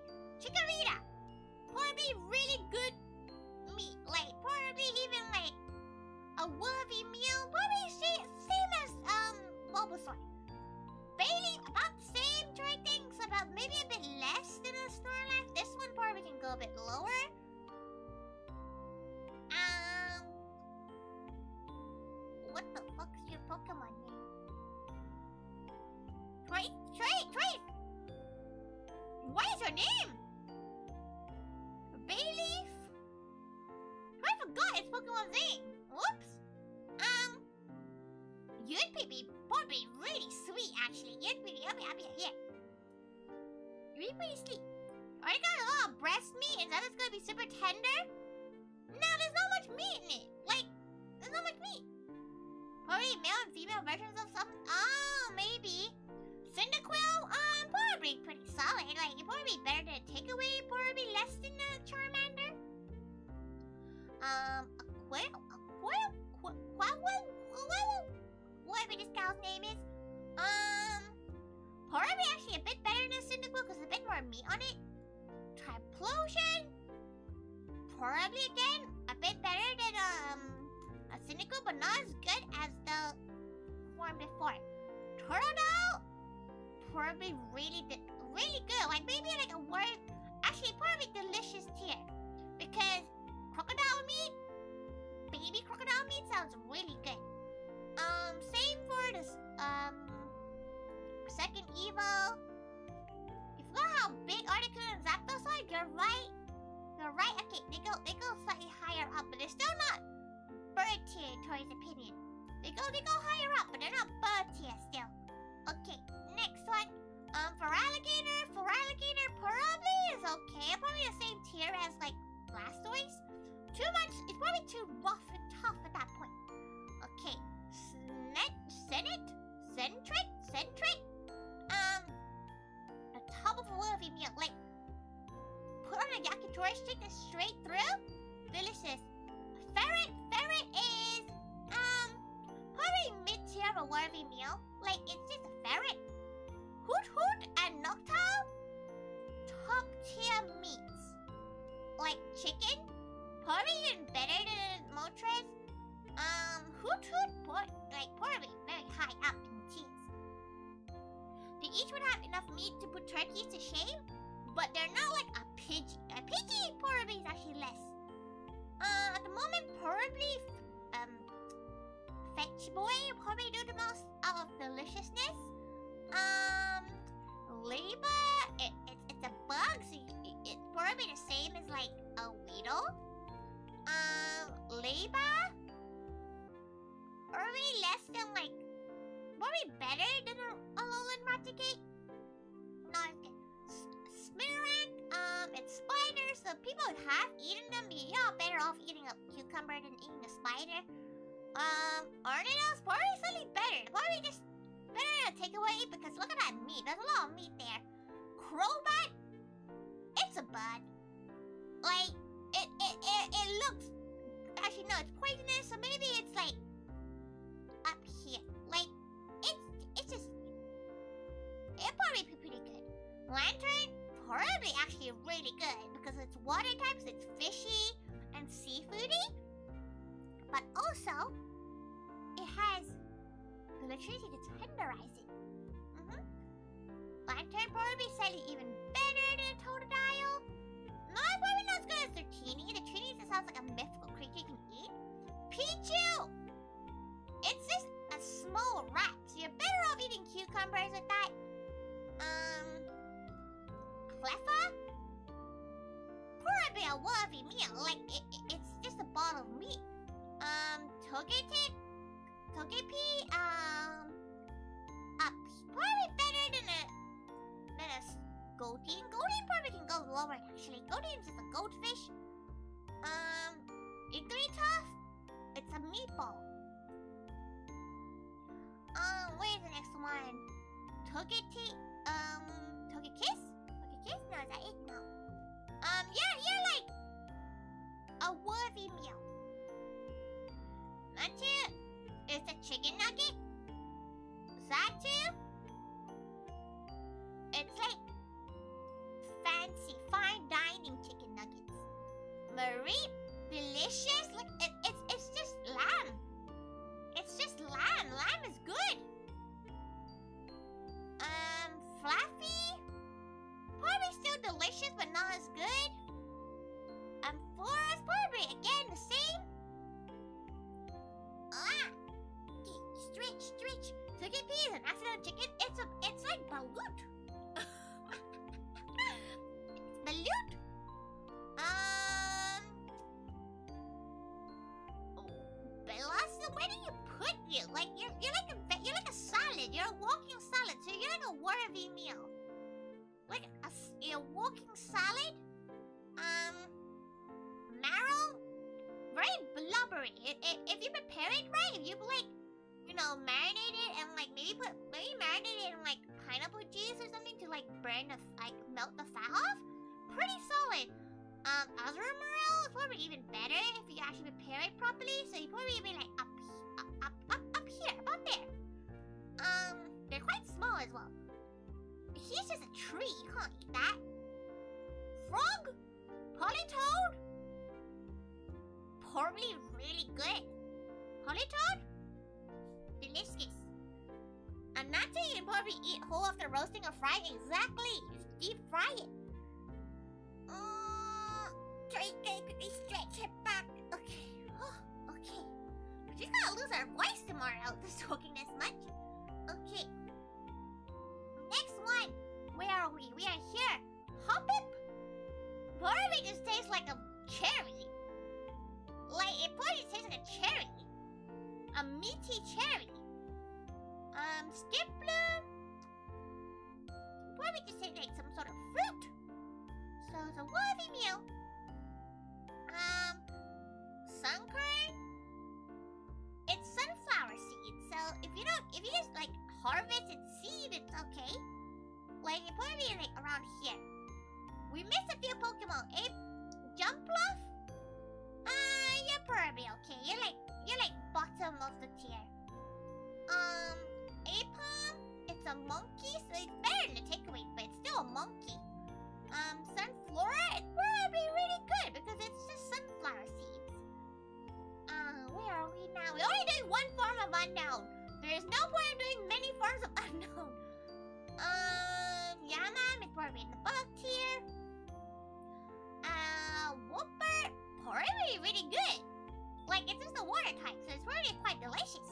S1: forgot its Pokemon's name. Whoops. You'd be probably really sweet, actually. You'd be, yeah. You'd be pretty sweet. Are you got a lot of breast meat? Is that it's gonna be super tender? No, there's not much meat in it. Like, there's not much meat. Probably male and female versions of something. Oh, maybe. Cyndaquil, probably pretty solid. Like, it'd probably be better than a takeaway, probably less than a Charmander. Whatever this gal's name is. Probably actually a bit better than a Cyndaquil because there's a bit more meat on it. Triplosion, probably again a bit better than a Cyndaquil, but not as good as the form before. Totodile, probably really good. Like maybe like a word, actually probably delicious tier because crocodile meat, baby crocodile meat sounds really good. Same for this second Evo. You forgot how big Articuno and Zapdos are? You're right. Okay, they go slightly higher up, but they're still not bird tier in Tori's opinion. They go higher up, but they're not bird tier still. Okay, next one. For alligator probably is okay. Probably the same tier as like Blastoise. Too much. It's probably too rough and tough at that point. Okay, Sentret. The top of a wolfy meal, like put on a yakitori stick that's straight through. Delicious. Ferret is probably mid-tier of a worthy meal. Like it's just a ferret. Hoot and Noctowl, top tier meats. Like chicken, probably even better than Moltres. Hoot, like probably very high up in tiers. They each would have enough meat to put turkeys to shame, but they're not like a Pidgey. A Pidgey probably is actually less. At the moment, probably Fetch Boy probably do the most out of deliciousness. Labor, it's a bug, so it's probably the same as like a Weedle. Labor, probably less than like, probably better than a Alolan Raticate. Not as good. Spinarak, it's spiders, so people have eaten them, but you're better off eating a cucumber than eating a spider. Arnidals, probably slightly better. Probably just better to take away because look at that meat. There's a lot of meat there. Crobat, it's a bud. Like, it looks, actually no, it's poisonous, so maybe it's like up here. Like, it's just, it'll probably be pretty good. Lantern, probably actually really good because it's water types, it's fishy and seafoody, but also it has electricity to tenderize it. Lantern probably slightly even better than Totodile. No, probably not as good as Dratini. Dratini just sounds like a mythical creature you can eat. Pichu, it's just a small rat, so you're better off eating cucumbers with that. Cleffa, probably a worthy meal. Like it's just a ball of meat. Togepi, probably better than a Goldeen. Goldeen probably can go lower actually. Goldeen's just a goldfish. Igglytuff, it's a meatball. Where's the next one? Togekiss? No, is that it? No. You're like a worthy meal. Manchu, it's a chicken nugget. Zatu, it's like fancy, fine dining chicken nuggets. Marie, delicious. Look, it's just lamb. It's just lamb. Lamb is good. Fluffy, probably still delicious, but not as good. Flores, probably again the same. Stretch. Togepi is an accidental chicken. It's like balut. It's balut. worthy meal. Like a walking salad. Marrow. Very blubbery. If you prepare it right, if you like, you know, marinate it and like maybe marinate it in like pineapple juice or something to like melt the fat off. Pretty solid. Other morel is probably even better if you actually prepare it properly. So you probably be like up here, about there. They're quite small as well. He's just a tree. You can't eat that. Frog, polytoad. Probably really good. Polytoad, delicious. And that's it. You can probably eat whole after roasting or frying. Exactly. Just deep fry it. Quickly stretch it back. Okay. Okay. We're just gonna lose our voice tomorrow after talking this much. Okay. Next one. Where are we? We are here. Hoppip. Probably just tastes like a cherry. Like, it probably tastes like a cherry. A meaty cherry. Skiploom. Probably just tastes like some sort of fruit. So it's a worthy meal. Sunkern. It's sunflower seed. So if you just like harvest its seed, it's okay. Like it probably is like around here. We missed a few Pokemon. Jumpluff. You're probably okay. You're like bottom of the tier. Apom. It's a monkey, so it's better than a takeaway, but it's still a monkey. Sunflora, it's probably really good because it's just sunflower seeds. Where are we now? We're only doing one form of unknown. There is no point in doing many forms of unknown. Yamam is probably in the bug tier. Whooper, probably really good. Like, it's just a water type, so it's probably quite delicious.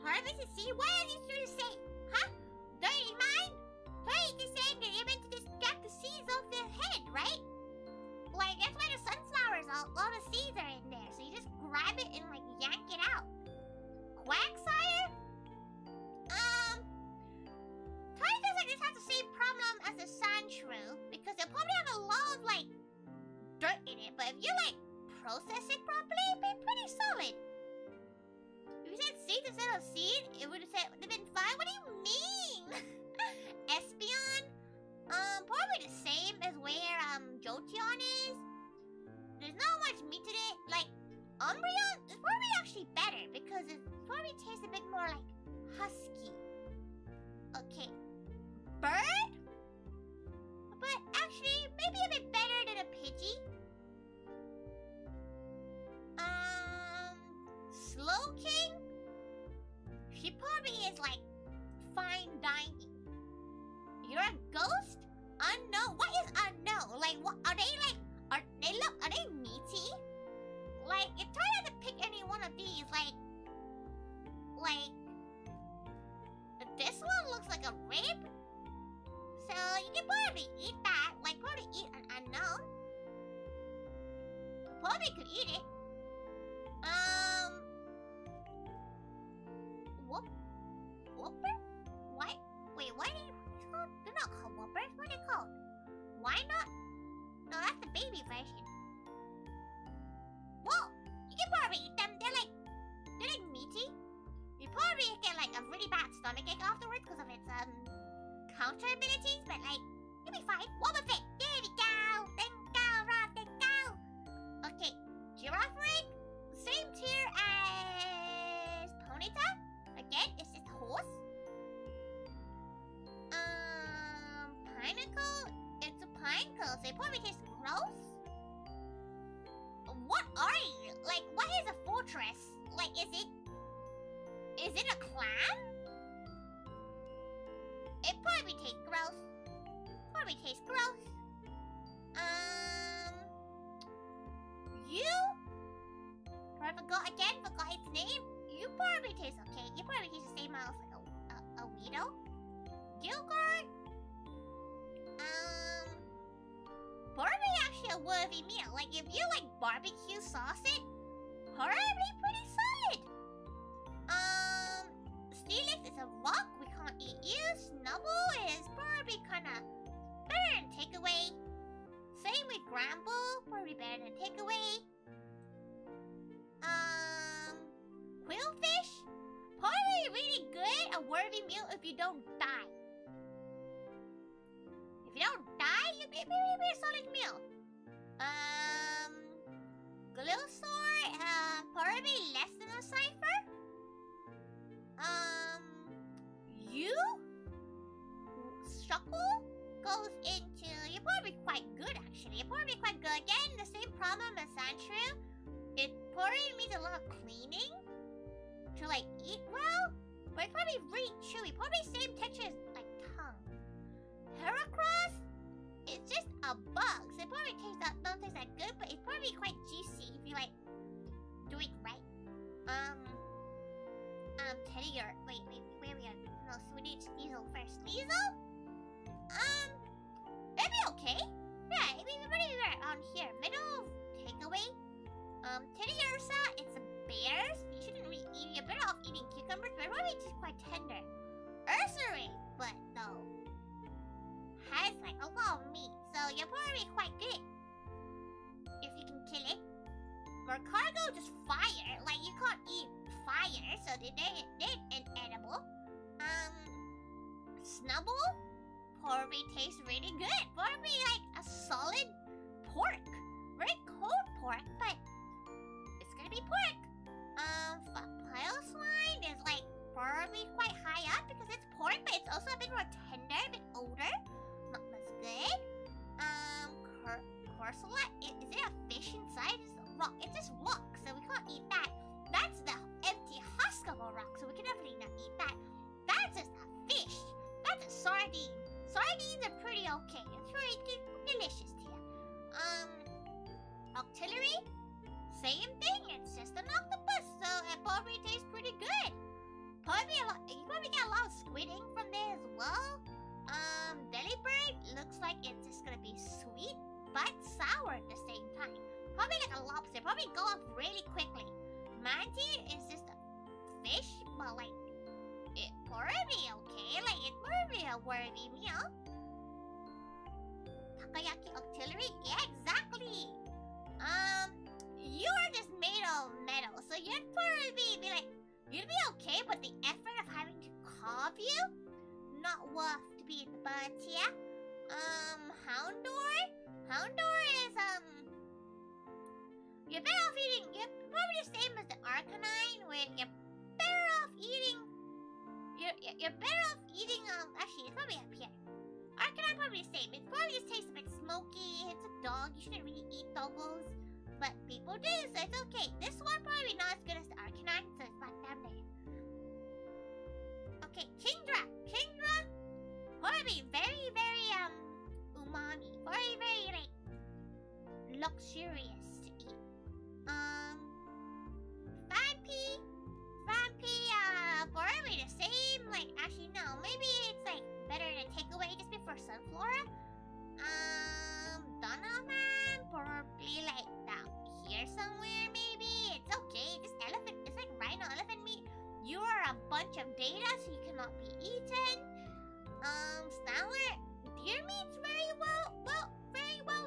S1: Harvest the seed? What are you trying to say? Huh? Dirty mind? Tori just saying that you're meant to just get the seeds off their head, right? Like, that's why the sunflowers, all the seeds are in there. So you just grab it and, like, yank it out. Quagsire? Tori feels like this has the same problem as the Sandshrew, because they'll probably have a lot of, like, dirt in it. But if you, like, process it properly, it'd be pretty solid. If you said seed instead of seed, it would have been fine. What do you mean? Espeon? Probably the same as where Jolteon is. There's not much meat in it. Like, Umbreon is probably actually better because it probably tastes a bit more like husky. Okay. Bird? But actually, maybe a bit better than a Pidgey. Slowking? She probably is like fine dining. You're a ghost? Unknown? What is unknown? Like, what are they like? Are they meaty? Like, if I had to pick any one of these, like, this one looks like a rib. So you can probably eat that. Like, probably eat an unknown. Probably could eat it. Whooper? What? Wait, what are these called? They're not called whoopers. What are they called? Why not? No, that's the baby version. Well, you can probably eat them. They're like meaty. You probably get like a really bad stomachache afterwards because of its counter abilities, but like you'll be fine. Wobbuffet. There we go. Then go, Rob. Then go. Okay, Giraffe Rig. Same tier as Ponyta. Again, it's just horse. Pineapple. It's a pineapple. So it probably tastes gross. What are you? Like, what is a fortress? Like, is it a clam? It probably tastes gross. Probably tastes gross. You? I forgot its name. You probably taste okay. You probably taste the same as like a Weedle. Gilgard? Probably actually a worthy meal. Like, if you like barbecue sauce it, probably pretty solid. Steelix is a wanna better than takeaway. Same with Gramble, probably better than takeaway. Quillfish, probably really good. A worthy meal if you don't die. If you don't die, you'd be a solid meal. Glowsaur, probably less than a cipher. You? Shuckle goes into... You're probably quite good, actually. You're probably quite good. Again, the same problem as Sandshrew. It probably needs a lot of cleaning to, like, eat well. But it's probably really chewy. Probably same texture as, like, tongue. Heracross? It's just a bug. So it probably don't taste that good, but it's probably quite juicy if you, like, do it right. Teddy, wait, where we are? No, so we need Sneasel first. Sneasel? It'd be okay. Yeah, it'd be pretty right on here. Middle takeaway. Teddy Ursa, it's a bears. You shouldn't really eat. You're better off eating cucumbers, but probably just quite tender. Ursaring, but though, has like a lot of meat, so you're probably quite good if you can kill it. Mercargo, just fire. Like, you can't eat fire, so they're inedible. Snubble probably tastes really good. Probably like a solid pork. Very cold pork, but it's gonna be pork. Pileswine is like probably quite high up because it's pork, but it's also a bit more tender, a bit older. Not as good. Corsola, is it a fish inside? It's a rock. It's just rock, so we can't eat that. That's the empty husk of a rock, so we can definitely not eat that. That's just a fish. That's a sardine. Sardines are pretty okay. It's pretty delicious here. Octillery, same thing. It's just an octopus, so it probably tastes pretty good. You probably get a lot of squid ink from there as well. Delibird looks like it's just gonna be sweet but sour at the same time. Probably like a lobster. Probably go off really quickly. Mantis is just a fish, but like it probably okay. Like it's probably a worthy meal. Takoyaki Octillery, yeah, exactly. You are just made of metal, so you'd probably be like, you'd be okay, but the effort of having to carve you, not worth to be in the bird here. Houndor is, you're better off eating, you're probably the same as the Arcanine, where you're better off eating, you're better off eating, actually, it's probably up here. Arcanine probably the same, it probably just tastes a bit smoky, it's a dog, you shouldn't really eat doggos, but people do, so it's okay. This one probably not as good as the Arcanine, so it's not down there. Okay, Kingdra, probably very, very, umami, very, like, luxurious to eat. Vampy, probably the same, like, actually, no, maybe it's, like, better than takeaway just before Sunflora. Donovan, probably, like, down here somewhere, maybe. It's okay, this elephant, it's like rhino elephant meat. You are a bunch of data, so you cannot be eaten. Snowler, deer meat's very well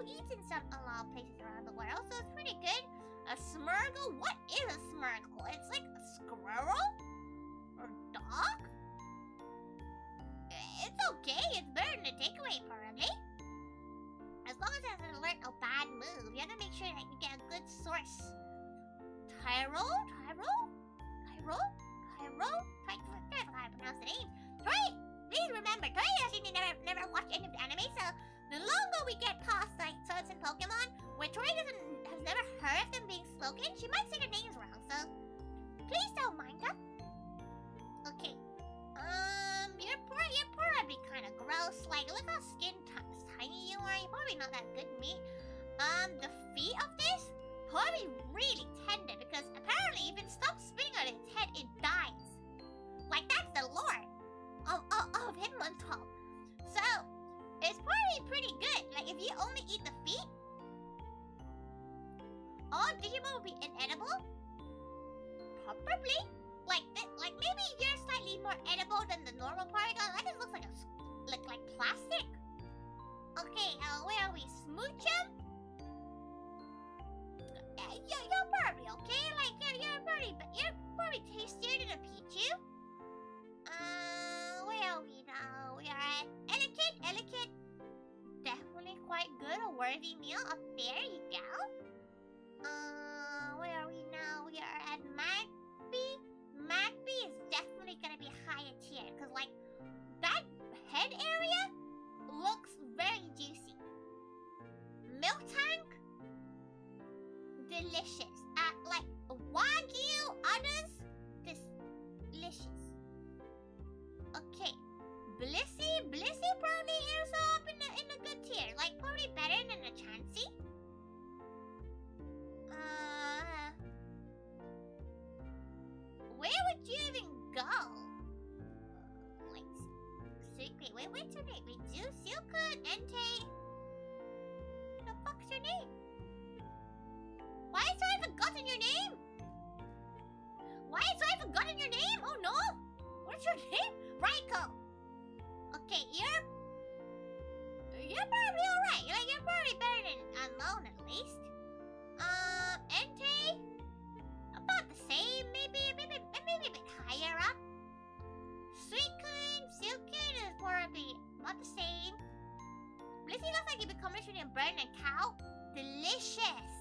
S1: eaten a lot of places around the world, so it's pretty good. A Smurgle, what is a Smurgle? It's like a squirrel? Or dog? It's okay, it's better than a takeaway, probably. As long as it hasn't learned a bad move, you have to make sure that you get a good source. Tyro? Try to pronounce the name. Tori, please remember, Tori actually never watched any of the anime, so the longer we get past like certain Pokemon, where Tori has never heard of them being spoken, she might say their names wrong, so please don't mind her. Okay. You're probably kind of gross. Like, look how tiny you are. You're probably not that good meat. The feet of this probably really tender because apparently if it stops spinning on its head, it dies. Like, that's the lore of Hitmonchan. So it's probably pretty good. Like, if you only eat the feet, all Digimon will be inedible. Probably. Like maybe you're slightly more edible than the normal Porygon. That just looks like like plastic. Okay, where are we? Smoochum? You're probably okay. Like, you're probably tastier than a Pichu. Where are we now? We are at Elegant. Definitely quite good. A worthy meal. Up there you go. Where are we now? We are at Magby. Magby is definitely gonna be higher tier because, like, that head area looks very juicy. Milk tank, delicious. Like Wagyu udders, delicious. Okay, Blissey probably is up in a good tier. Like, probably better than a Chansey. Where would you even go? Like, what's your name? Wait, Silka, Entei. What the fuck's your name? Why is I forgotten your name? Oh no! What's your name? Raiko. Okay, you're probably alright. Like, you're probably better than Unknown at least. Entei, about the same, maybe a bit higher up. Silken is probably about the same. Blissey looks like you'd be combination between a bird and a cow. Delicious.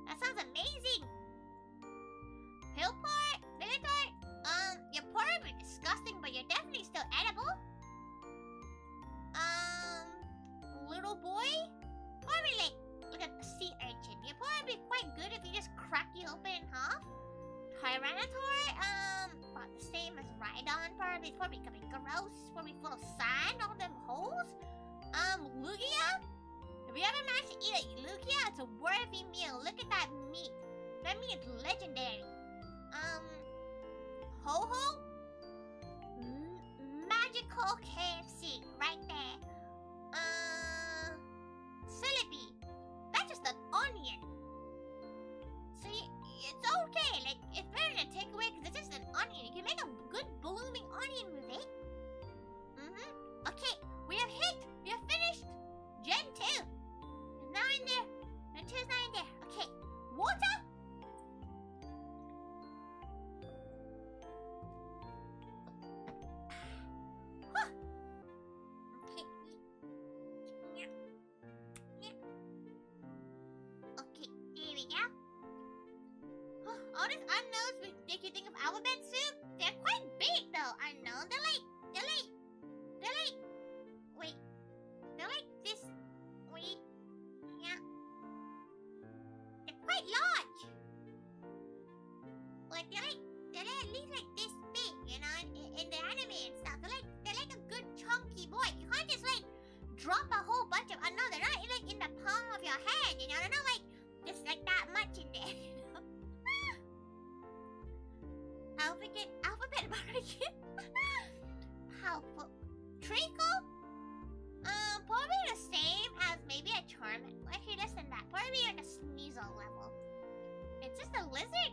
S1: That sounds amazing. Pillport, Militart, you're probably disgusting, but you're definitely still edible. Little boy, probably like a sea urchin. You're probably quite good if you just crack you open in half. Tyranitar, about the same as Rhydon, probably. It's probably gonna be gross. It's probably full of sand, all them holes. Lugia, if you ever managed to eat a Lugia, it's a worthy meal. Look at that meat. That meat is legendary. Ho-Ho, magical KFC, right there. Celebi, that's just an onion. So it's okay, like, it's better than a takeaway because it's just an onion. You can make a good blooming onion with it. Okay, we have finished Gen 2. It's now in there. Gen 2 is now in there. Okay, water. Okay, here we go. All these unknowns make you think of alphabet soup. They're quite big though, unknown. They're like this. Wait, yeah. They're quite large. Like they're at least like this big, you know, in the anime and stuff. They're like a good chunky boy. You can't just like drop a whole bunch of unknown. They're not like in the palm of your hand, you know. They're not like just like that much in there, you know. Alphabet market. Powerful. Treacle? Probably the same as maybe a Charmander. Actually, less than that. Probably like a Sneasel level. It's just a lizard.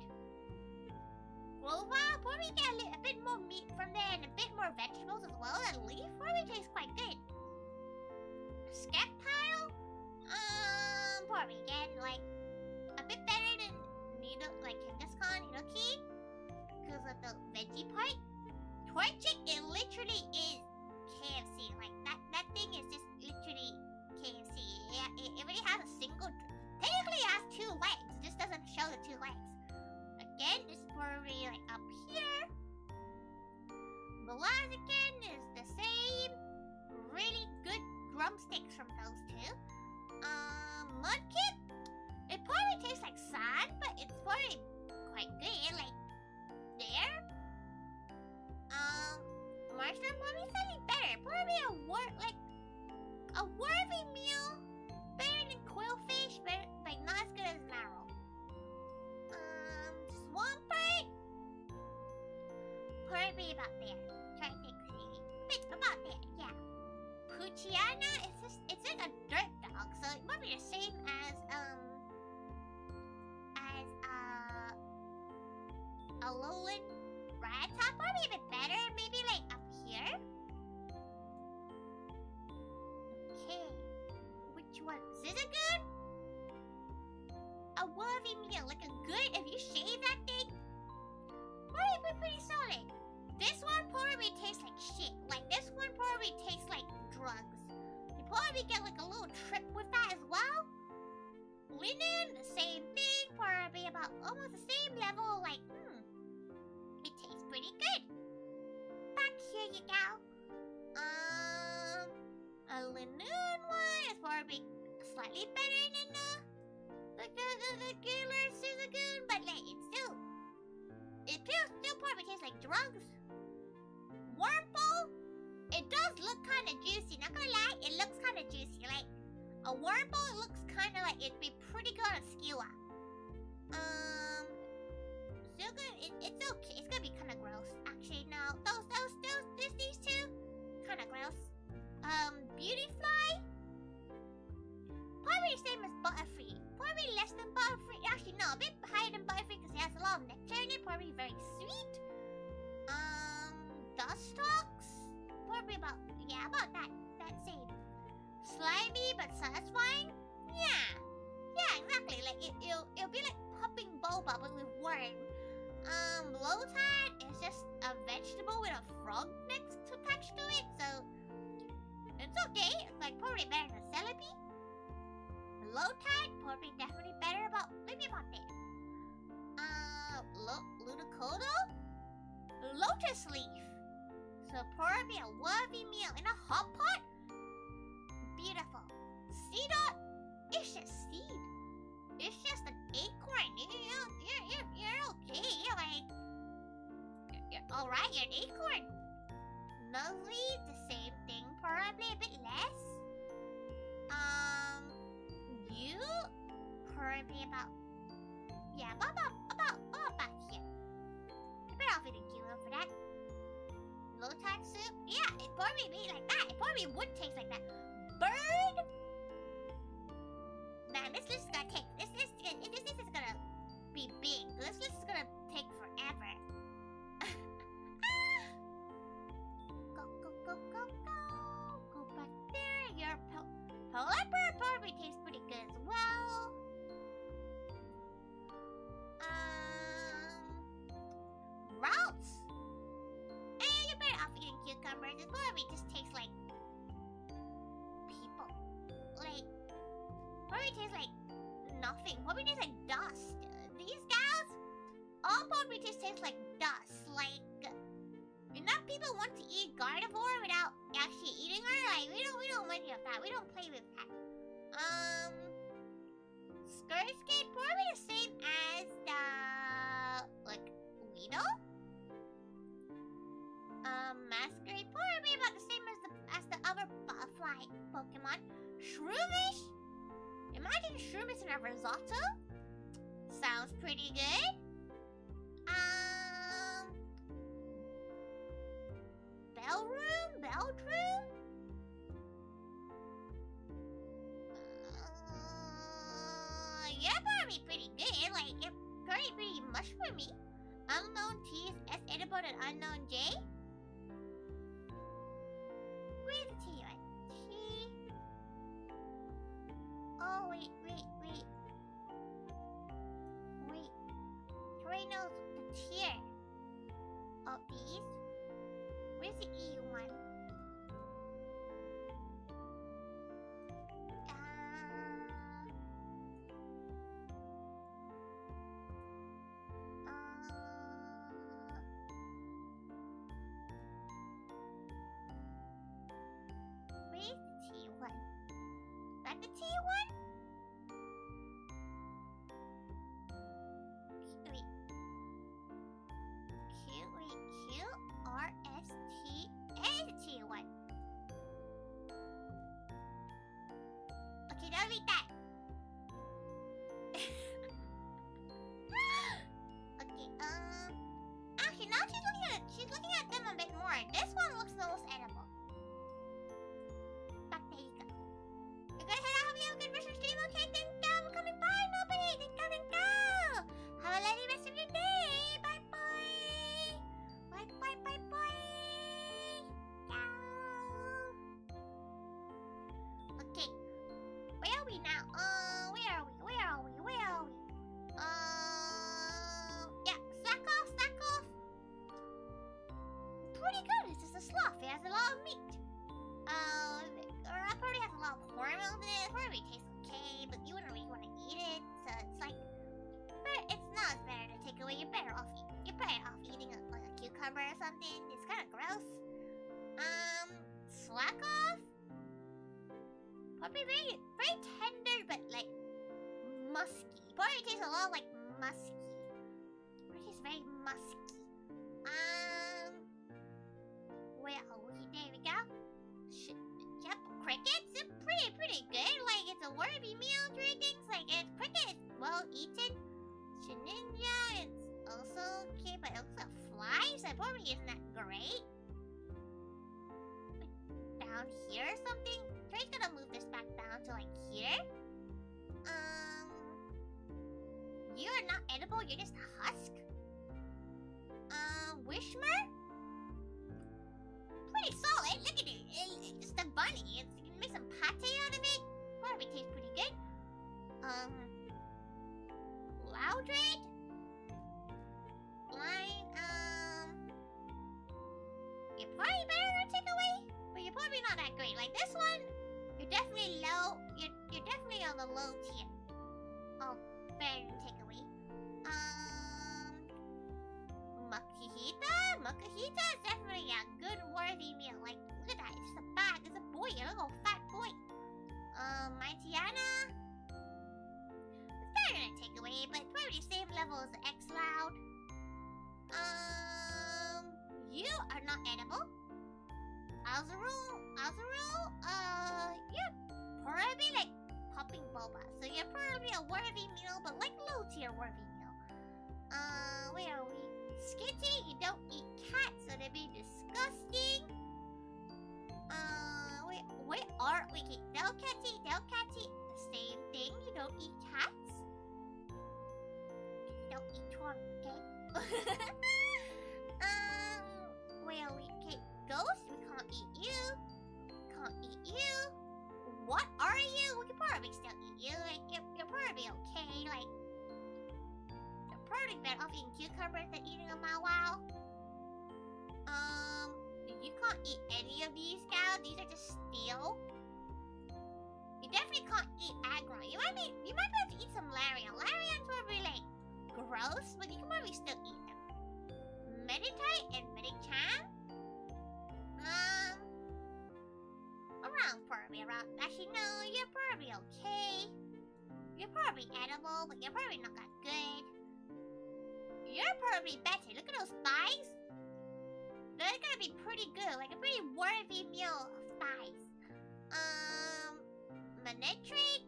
S1: Grova? Probably get a bit more meat from there and a bit more vegetables as well. And Leaf probably tastes quite good. Skeptile? Probably again like a bit better than Kangaskhan, Nidoking, because of the veggie part. Torchic, it literally is KFC. Like that thing is just literally KFC. Yeah, it really has a single. Technically, it has 2 legs. It just doesn't show the 2 legs. Again, it's probably like up here. Blaziken is the same. Really good drumsticks from those 2. Mudkip, it probably tastes like sand, but it's probably quite good. Like there. Mushroom probably slightly better. Probably a worthy meal. Better than Quillfish, but like not as good as Marrow. Swampert, probably about there. Try to think about there, yeah. Puchiana, it's like a dirt dog, so it might be the same as a lowland Rattata, probably a bit better, maybe like up here. Okay. Sizzagoo? A worthy meal, like a good, if you shave that thing, probably pretty solid. This one probably tastes like shit. Like, this one probably tastes like drugs. You probably get like a little trip with that as well. Linen, the same thing, probably about almost the same level. Like, it tastes pretty good. Back here you go. A linen one is probably slightly better than the regular Sizzagoo, but like it still probably tastes like drugs. Wurmple, it does look kind of juicy. Not gonna lie, it looks kind of juicy. Like a Wurmple, it looks kind of like it'd be pretty good on skewer. Still good. It's okay. It's gonna be kind of gross. Actually, no. These two, kind of gross. Beautyfly, probably the same as Butterfree. Probably less than Butterfree. Actually, no, a bit higher than Butterfree because it has a lot of nectar in it. Probably very sweet. Dustox, probably about that same. Slimy but satisfying. Yeah, exactly. Like it'll be like popping boba but with worm. Lowtide is just a vegetable with a frog attached to it, so it's okay. It's like probably better than Celebi. Lowtide, probably definitely better maybe about there. Ludicodo? Lotus leaf. So probably a worthy meal in a hot pot. Beautiful. Seedot, it's just seed. It's just an acorn. You're okay. You're alright, you're an acorn. Nuzzly, the same thing, probably a bit less. You probably about back here. You're better off eating kilo for that. Low tide soup, yeah, it probably be like that. It probably would taste like that. Bird, man, this list is gonna take this is gonna be big. This list is gonna take forever. Go back there. Your Lapras probably tastes pretty good as well. Routes. You're better off eating cucumbers. It probably just tastes like people. Like, probably tastes like nothing. Probably tastes like dust. These guys all probably just taste like dust. Like, enough people want to eat carnivore without actually eating her. Like, we don't want any of that. We don't play with that. Skirskate probably the same as the like Weedle. Masquerade probably about the same as the other butterfly Pokemon. Shroomish. Imagine Shroomish in a risotto. Sounds pretty good. Beldroom? Yeah, probably pretty good. Like, you're probably pretty mushroomy. Unknown T is as edible as unknown J. Where's the T at? T. Oh, wait. Tori knows the tier of these. Where's the E one? Where's the T one? Is that the T one? Q-R-S-T-A-T-1. Okay, now read that. Okay, actually now she's looking at them a bit more. This one looks the most edible. Back there you go. You're gonna head out, hope you have a good rest of your stream, okay? Then go, I'm coming by, nobody. Then go. Have a lovely rest of your day. Bye. Okay, where are we now? Probably very, very tender, but like musky. Probably tastes a lot like musky. Probably tastes very musky. Where are we? There we go. Yep, crickets are pretty good. Like it's a worthy meal to things. Like it's cricket, it's well eaten. Ninja, it's also okay, but it looks like flies. That probably isn't that great. Down here or something? Tori's gonna move this back down to like here. You are not edible, you're just a husk. Wishmer? Pretty solid, look at it. It's just a bunny. You can make some pate out of it. Probably tastes pretty good. Loudred? Blind, you're probably better to take away, but you're probably not that great. Like this one, you're definitely low. You're definitely on the low tier. Oh, better to take away. Makahita is definitely a good worthy meal. Like, look at that, it's just a bag. It's a boy, a little fat boy. Mightyana. It's better to take away, but probably the same level as the X-Loud. You are not edible. Azurul, you're probably like popping boba. So you're probably a worthy meal, but like low tier worthy meal. Where are we? Skitty, you don't eat cats, so that'd be disgusting. Where are we? Delcatty, same thing. You don't eat cats. You don't eat Tori, okay? Where are we? Okay, ghost, we can't eat you. What are you? We can probably still eat you. Like you're probably okay. Like you're probably better off eating cucumbers than eating a Mawau. You can't eat any of these cows. These are just steel. You definitely can't eat Aggron. You might be able to eat some Larian. Larian's probably like gross, but you can probably still eat them. Meditite and Medichan. Actually, no, you're probably okay. You're probably edible, but you're probably not that good. You're probably better. Look at those thighs. They're gonna be pretty good, like a pretty worthy meal of thighs. Manetric?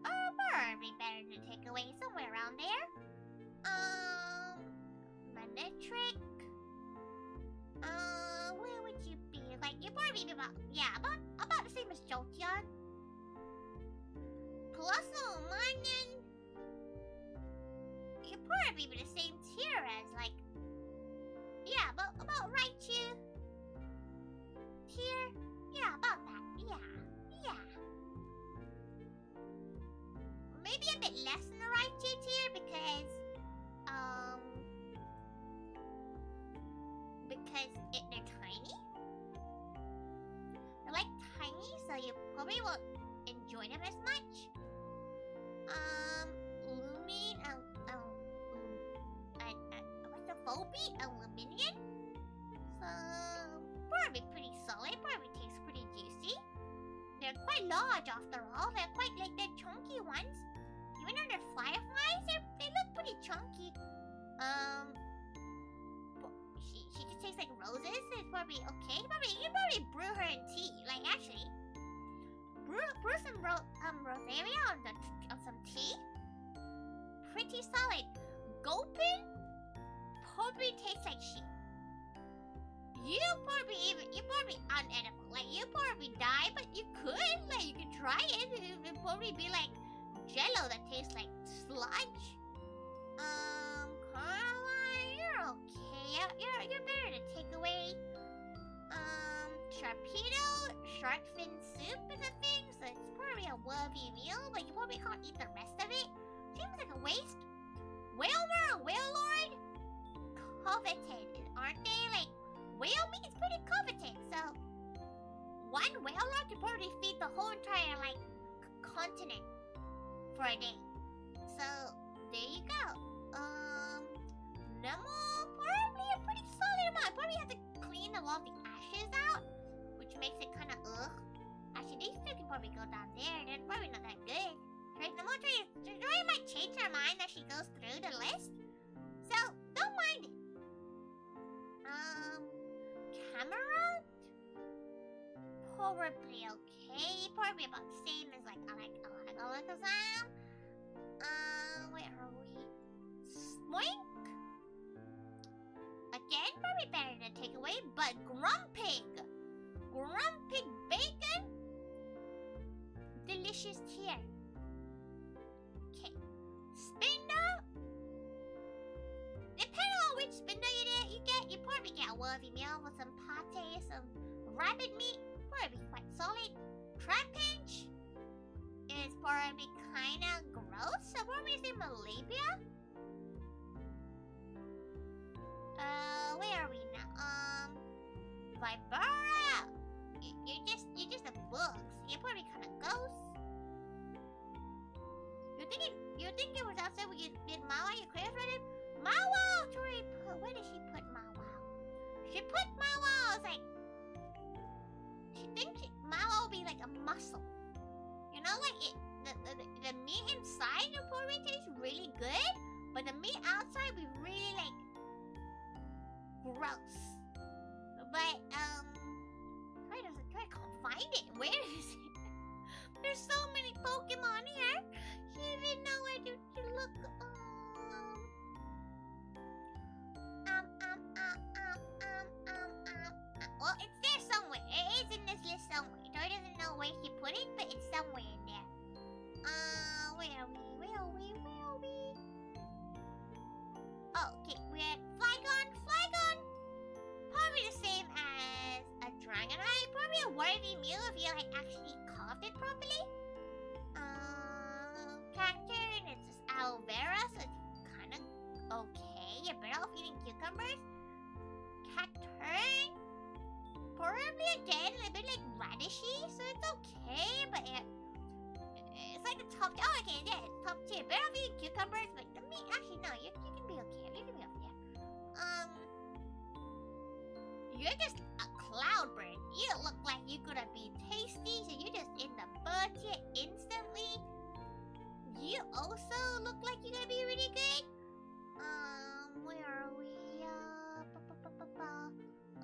S1: Probably better to take away somewhere around there. Manetric? Where would you be? Like, you'd probably be about the same as Jolteon. Colossal Manion? You'd probably be the same tier as, like, yeah, about Raichu. Tier? Yeah, about that. Yeah. Maybe a bit less than the Raichu tier because they're tiny. They're like tiny, so you probably won't enjoy them as much. Lumine, what's the Volbeat? Luminion? So, probably pretty solid, probably tastes pretty juicy. They're quite large after all, they're chunky ones. Even though they're fireflies, they look pretty chunky. She just tastes like roses, so it's probably okay. You can probably brew her in tea, like actually. Brew some rosaria on some tea. Pretty solid. Gulpin probably tastes like sheep. You're probably unedible. Like you probably die, but you could try it. It'd probably be like Jello that tastes like sludge. Caroline, you're okay. You're better to take away. Sharpedo, shark fin soup is a thing, so it's probably a worthy meal, but you probably can't eat the rest of it. Seems like a waste. Whalmer, Whalelord, coveted, aren't they? Like, whale meat is pretty coveted, so one Whalelord could probably feed the whole entire, like, continent for a day. So, there you go. Nemo, probably a pretty solid amount. Probably have to clean a lot of the ashes out, which makes it kind of ugh. actually, these two can probably go down there. They're probably not that good. Right, the Moltres, Tori might change her mind as she goes through the list. So, don't mind it. Camera? Probably okay. Probably about the same as like Alakazam. Where are we? Smoink? Again, probably better than Takeaway, but Grumpig Bacon? Delicious tier. Okay. Spinda? Depending on which Spinda you get, you probably get a worthy meal with some pate, some rabbit meat. Probably quite solid. Trapinch is probably kinda gross, so probably say Malabia. Where are we now? Vibara. You're just a bug, so you're probably kinda ghost. You're thinking was outside when you did Mawa, you clear for him? Mawa! Tori put, where did she put Mawa? She put Mawa, I was like, she thinks Mawa will be like a muscle. You know, like the meat inside will probably taste really good, but the meat outside will be really like gross. But I can't find it. Where is it? There's so many Pokemon here. You don't even know where to look. Well, it's there somewhere. It is in this list somewhere. Tori doesn't know where she put it, but it's somewhere in there. Where are we? Oh, okay, we're at Flygon. Probably the same as a Dragonite. Probably a worthy meal if you like actually carved it properly. Cacturn, it's just aloe vera, so it's kind of okay. You're better off eating cucumbers. Cacturn, probably again a bit like radishy, so it's okay, but it's like the top. Oh, okay, yeah, top tier. Better off eating cucumbers, but the meat actually no, you can be okay. You can be okay. You're just a cloud bird. You look like you're gonna be tasty, so you're just in the bird tier instantly. You also look like you're gonna be really good. Where are we?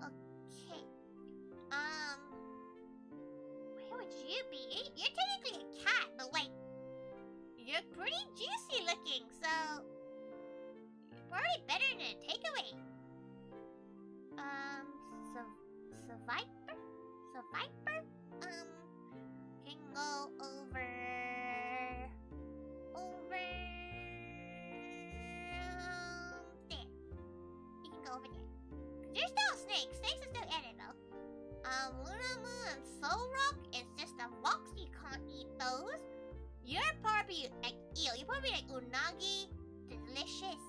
S1: Okay. Where would you be? You're technically a cat, but like, you're pretty juicy looking, so you're probably better than a takeaway. Viper? Can go over there. You can go over there. There's still snakes. Snakes are still in it though. Lunamu and Solrock, it's just the rocks, you can't eat those. You're probably like eel. You're probably like unagi, delicious.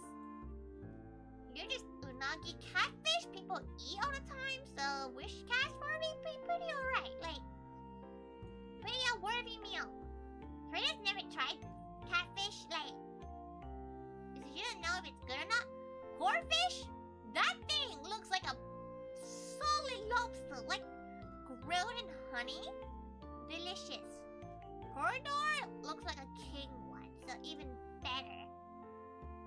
S1: You're just unagi catfish people eat all the time, so wish cat's probably pretty alright. Like, pretty a worthy meal. Freda's never tried catfish, like, she doesn't know if it's good or not. Corfish? That thing looks like a solid lobster, like grilled in honey. Delicious. Corridor looks like a king one, so even better.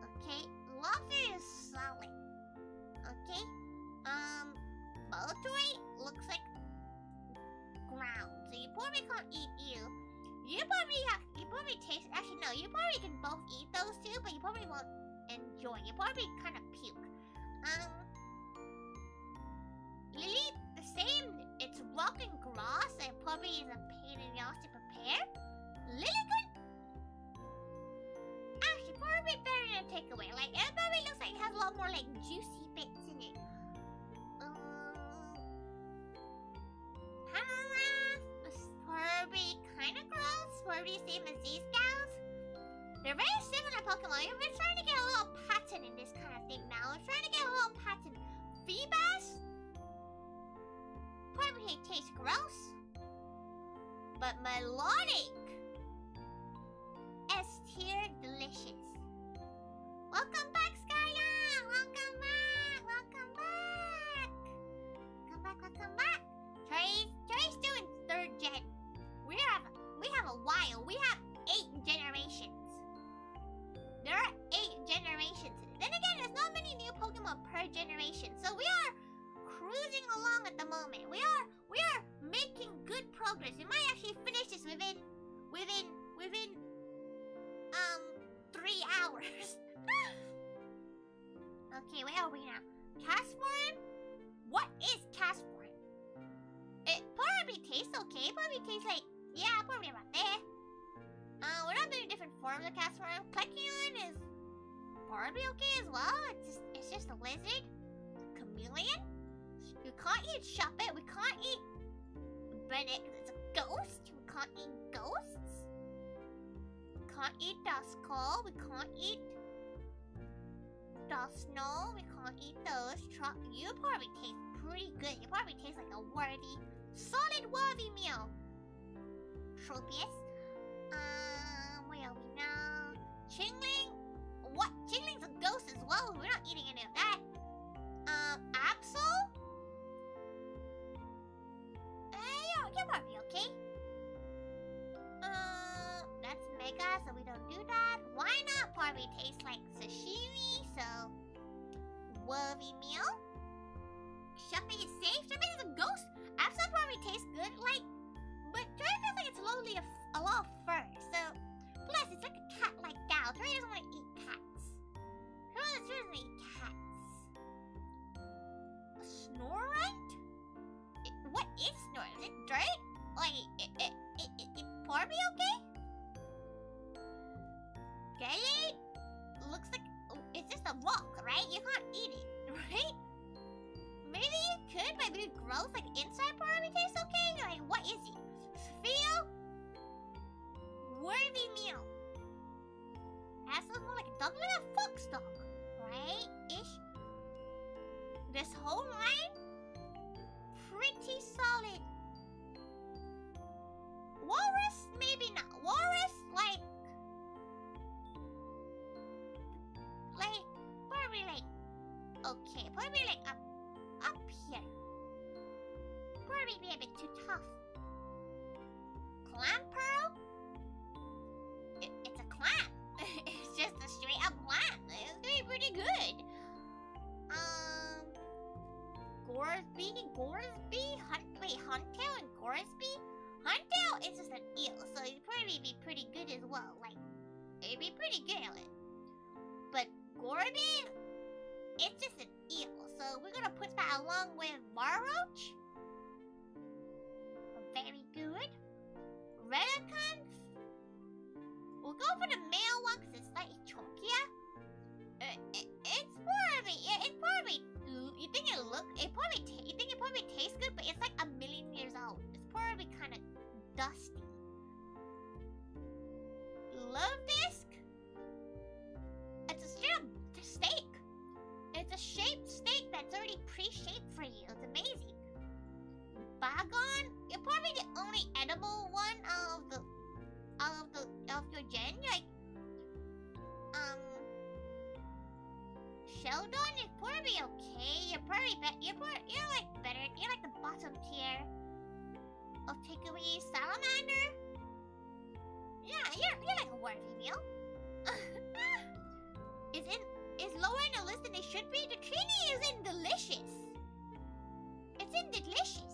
S1: Okay, lobster is solid. Okay, Moltres looks like ground, so you probably can't eat you. You probably taste. Actually, no, you probably can both eat those two, but you probably won't enjoy. You probably kind of puke. Lily, the same. It's rock and grass, and probably is a pain in the ass to prepare. Lilligant, actually, probably better than a takeaway. Like, it probably looks like it has a lot more like juicy bits in it. Hammerwrath is probably kind of gross. Probably the same as these gals. They're very similar Pokemon. We're trying to get a little pattern in this kind of thing now. We're trying to get a little pattern. Feebas probably tastes gross, but melodic. S tier, delicious. Welcome back, Skyla! Welcome back! Welcome back! Welcome back! Tori's doing 3rd gen. Okay, where are we now? Castform? What is Castform? It probably tastes okay. Probably tastes like, yeah, probably about there. We're not doing different forms of Castform. Klekion is probably okay as well. It's just a lizard. Chameleon. We can't eat Shuppet. We can't eat Bennett because it's a ghost. We can't eat ghosts. We can't eat Duskull. We can't eat Dusno. We can't eat those. You probably taste pretty good. You probably taste like a worthy, solid worthy meal. Tropius. Where are we now? Chingling? What? Chingling's a ghost as well. We're not eating any of that. Absol? Yeah, you're probably okay. That's mega, so we don't do that. Why not? Probably tastes like sashimi, so worthy meal. Shuppet is safe. Shuppet is a ghost. Absol probably tastes good, like, but Tori feels like it's lonely a lot of fur, so plus it's like a cat-like gal. Tori doesn't want to eat cats. Tori doesn't eat cats. A Snorunt? What is Snorunt? Is it dirt? Like, it probably okay? Gallade? Looks like it's just a rock, right? You can't eat it, right? Maybe you could, but maybe growth, like inside probably tastes okay? Like, what is it? Feel worthy meal. That sounds more like a dog, like a fox dog, right? Ish. This whole line, pretty solid. Walrus, maybe not. Walrus, like probably like okay, probably like up here. Probably be a bit too tough. Clam Pearl? It's a clam. It's just a straight up clam. It's doing pretty good. Gorsby? Huntail and Gorsby? Huntail is just an eel, so it'd probably be pretty good as well. Like, it'd be pretty good. But Gorsby, it's just an eel, so we're gonna put that along with Varroach. Very good. Relicant? We'll go for the male one because it's slightly chunkier. It's probably, you think it probably tastes good, but it's like a million years old. It's probably kind of dusty. Love disc? It's a straight up steak. It's a shaped steak that's already pre-shaped for you. It's amazing. Bagon? You're probably the only edible one of your gen. Like, Sheldon is probably okay. You're like better. You're like the bottom tier of takeaways. Salamander? Yeah, you're like a worthy meal. Is lower in the list than it should be. The Trini is in delicious. It's in delicious.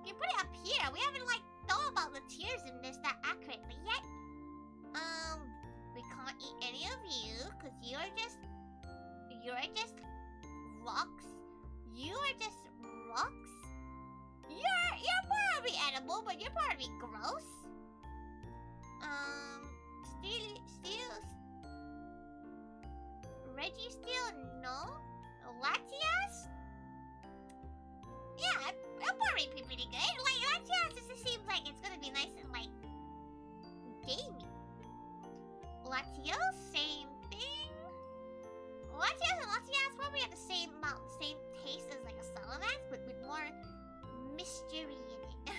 S1: You put it up here. We haven't like thought about the tiers in this that accurately yet. We can't eat any of you because you're just rocks. You are just rocks. You're probably edible, but you're probably gross. Reggie still no. Latias? Yeah, it'll probably be pretty good. Like, Latias just seems like it's gonna be nice and, like, gamey. Latios, same thing. Latios and Latias probably have the same taste as, like, a Salamax, but with more mystery in it.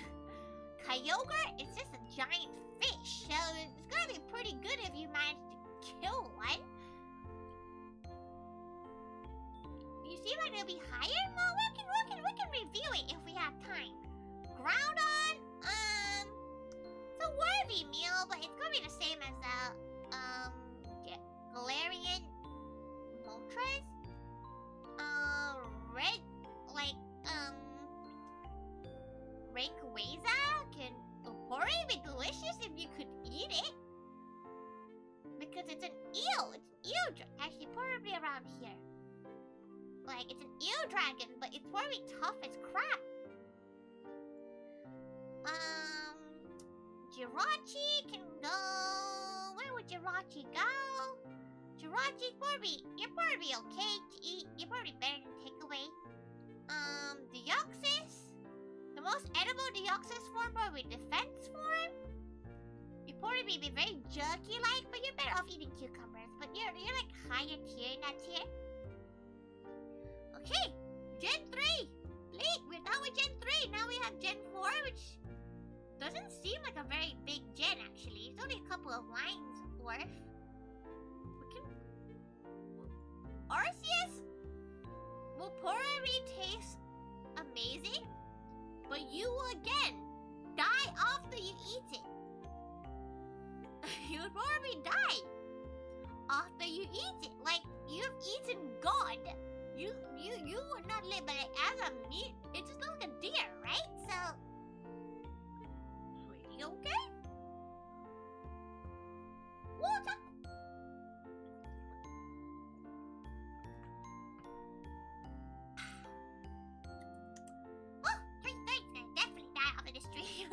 S1: Kyogre, it's just a giant fish, so it's gonna be pretty good if you manage to kill one. You seem like it'll be higher? Well, we can review it if we have time. Groudon, it's a worthy meal, but it's gonna be the same as Galarian Moltres. Rayquaza can probably be delicious if you could eat it. Because it's an eel. It's an eel drug. Actually, probably around here. Like, it's an eel dragon, but it's very tough as crap. Jirachi can go... Where would Jirachi go? Jirachi, you're probably okay to eat. You're probably better than takeaway. Deoxys? The most edible Deoxys form, probably defense form? You'd probably be very jerky-like, but you're better off eating cucumbers. But you're like higher tier in that tier. Okay, Gen 3. We're done with Gen 3. Now we have Gen 4, which doesn't seem like a very big gen, actually. It's only a couple of lines worth. Arceus will probably taste amazing, but you will again die after you eat it. You would probably die after you eat it. Like, you've eaten God. You would not live, but as a meat, it's just like a deer, right? So, pretty okay. Water. Oh, ToriThaiga's gonna definitely die after this stream.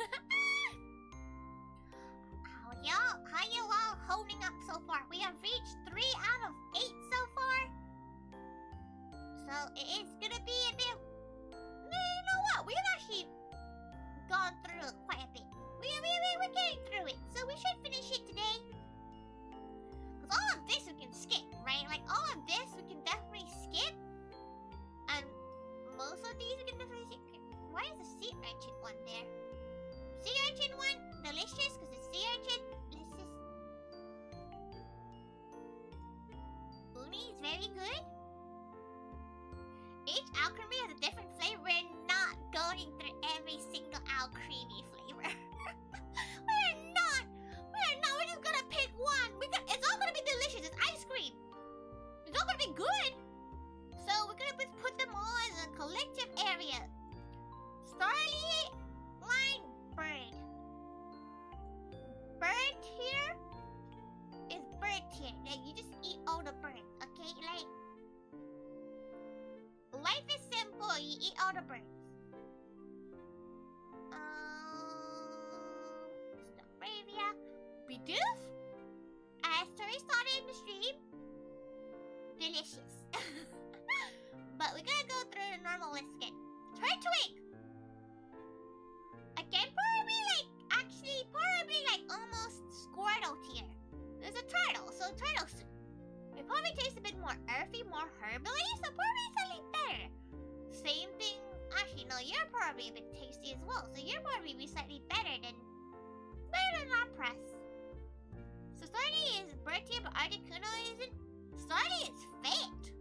S1: How you all holding up so far? We have reached 3 out of 8 so far. So it is gonna be a bit. You know what? We've actually gone through quite a bit. We're getting through it, so we should finish it today. Cause all of this we can skip, right? Like all of this we can definitely skip, and most of these we can definitely skip. Why is the sea urchin one there? Sea urchin one delicious because it's sea urchin. Uni is very good. Each alchemy has a different flavor. We're not going through every single alchemy flavor. We're not. We're just gonna pick one. It's all gonna be delicious. It's ice cream. It's all gonna be good. So we're gonna just put them all in a collective area. Starly line bird. Bird here is bird tier. Like, you just eat all the birds, okay? Like, life is simple. You eat all the birds. Bravia. Bidoof? As Tori started in the stream, delicious. But we're gonna go through the normal list again. Turtwig! Again, probably like almost Squirtle tier. There's a turtle, so turtle soup. It probably tastes a bit more earthy, more herbally, so probably slightly better. Same thing, actually no, you're probably a bit tasty as well, so you're probably be slightly better than Lapras. So Starly is bird tier, but Articuno isn't. Starly is fate.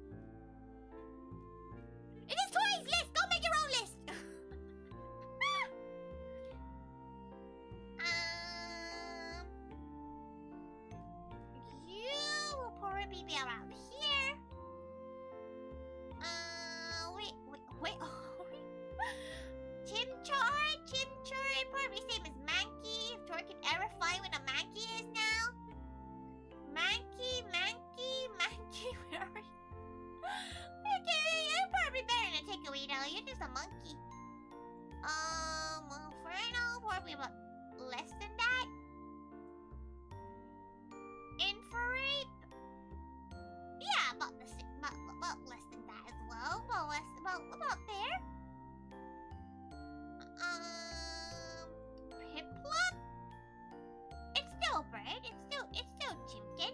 S1: It is Tori's list. Go make your own list. You will probably be around here. Wait. Oh, Chimchar, probably same as Mankey. If Tori can ever find what a Mankey is now. Mankey, where are you? Okay, you're probably better than a takeaway though. You're just a monkey. Inferno, probably about less than that. Infrared, yeah, about the same, about less than that as well. About there. Piplup, it's still a bird. It's still chimkin.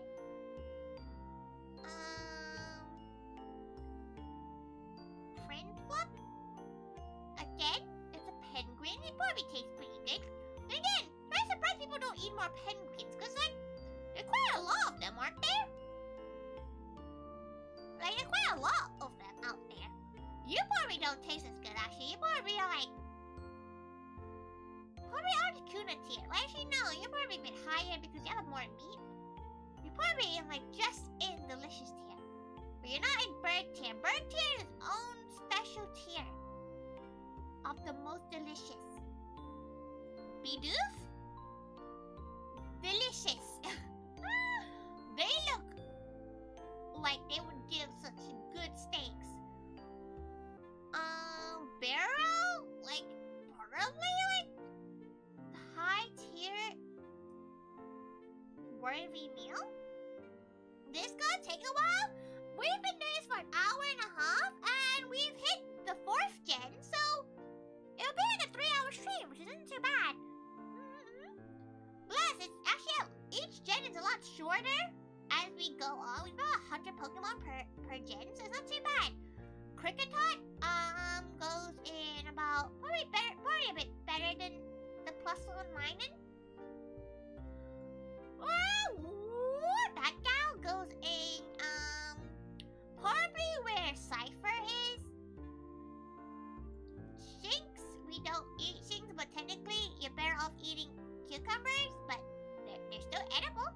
S1: Friendplup, again, it's a penguin. It probably tastes pretty good. Then again, very surprised people don't eat more penguins, cause like there's quite a lot of them, aren't there? Like there's quite a lot of them out there. You probably don't taste as good, actually. You probably like Articuno tier. Well, actually, no, you're probably a bit higher because you have more meat. You're probably like just in delicious tier. But you're not in bird tier. Bird tier is its own special tier of the most delicious. Bidoof? Delicious. They look like they would give such good steaks. worthy meal. This gonna take a while. We've been doing this for an hour and a half, and we've hit the 4th gen, so it'll be like a 3-hour stream, which isn't too bad. Plus, it's actually each gen is a lot shorter as we go on. We've got 100 Pokemon per gen, so it's not too bad. Cricketot goes in about probably a bit better than the +1 mining. That gal goes in probably where Cypher is. Shinx, we don't eat Shinx, but technically you're better off eating cucumbers, but they're still edible.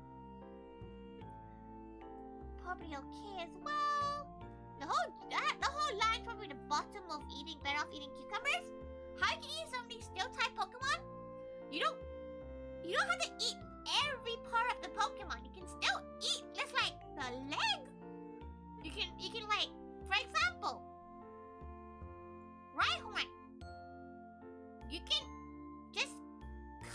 S1: Probably okay as well. The whole line's probably the bottom of better off eating cucumbers. How you can eat some of these steel type Pokemon? You don't have to eat every part of the Pokemon. You can still eat just like the leg. You can like, for example, Rhyhorn. You can just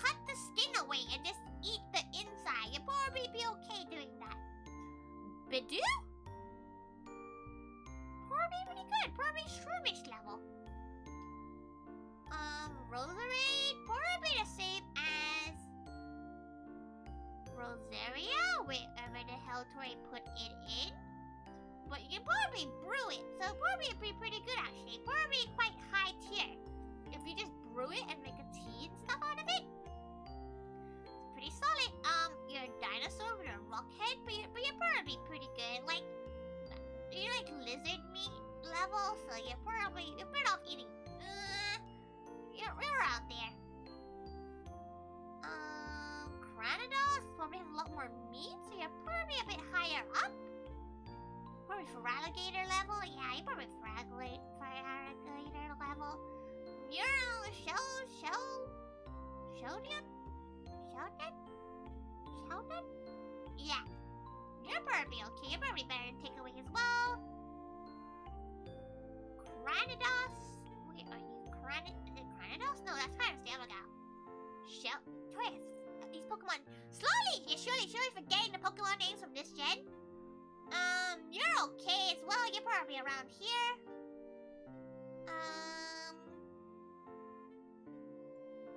S1: cut the skin away and just eat the inside. You'll probably be okay doing that. Bidoo? Probably pretty good. Probably Shroomish level. Roserade, probably the same as Rosaria, wherever the hell Tori put it in. But you can probably brew it, so probably be pretty good actually. Probably quite high tier. If you just brew it and make a tea and stuff out of it. It's pretty solid. You're a dinosaur with a rock head, but you're probably pretty good. Like, you're like lizard meat level, so you're better off eating. You're around there. Cranidos probably have a lot more meat, so you're probably a bit higher up. Probably Feraligatr level, yeah, you're probably Feraligatr level. You're Sheldon? Yeah. You're probably okay. You're probably better than Takeaway as well. Cranidos. Wait, are you Is it Cranidos? No, that's kind of Stamagao. Tori, these Pokemon. You're surely forgetting the Pokemon names from this gen. You're okay as well. You're probably around here.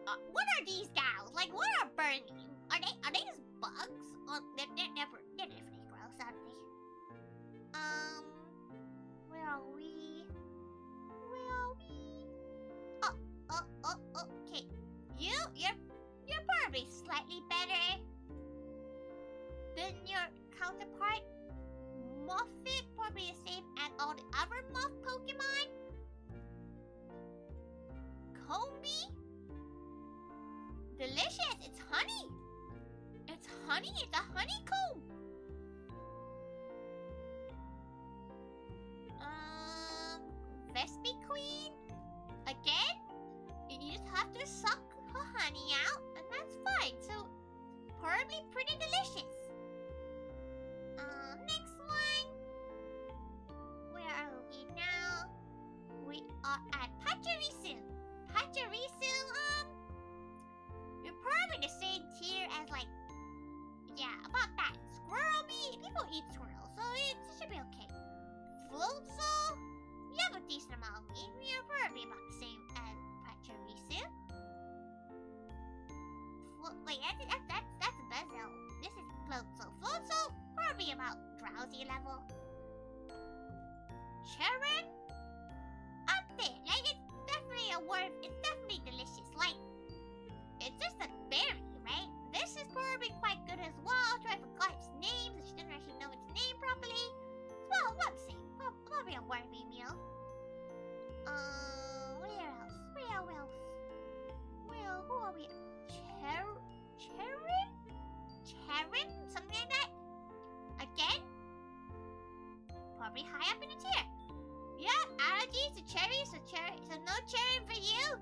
S1: What are these gals? Like, what are burning? Are they just bugs? Oh, they're definitely gross, aren't they? Where are we? Okay. You're probably slightly better than your counterpart. Muffet, probably the same as all the other Muff Pokemon. Combi, delicious. It's honey. It's a honeycomb. Vespiquen, again, you just have to suck her honey out, and that's fine. So, probably pretty delicious. Next one. Where are we now? We are at Pachirisu. You're probably the same tier as like, yeah, about that. Squirrel meat. People eat squirrels, so it should be okay. Floatzel, you have a decent amount of meat. You're probably about the same as Pachirisu. Wait, that's Buzzle. This is Floatzel. Floatzel, probably about Drowsy level. Charon, up there. Like, it's definitely it's definitely delicious. Like, it's just a berry, right? This is probably quite good as well. I forgot its name, so she didn't actually know its name properly. Well, about the same. Probably a worthy meal. Where else? Well, who are we? Charon? Something like that? Again? Probably high up in the tier. Yeah, allergies to cherries, so no cherry for you.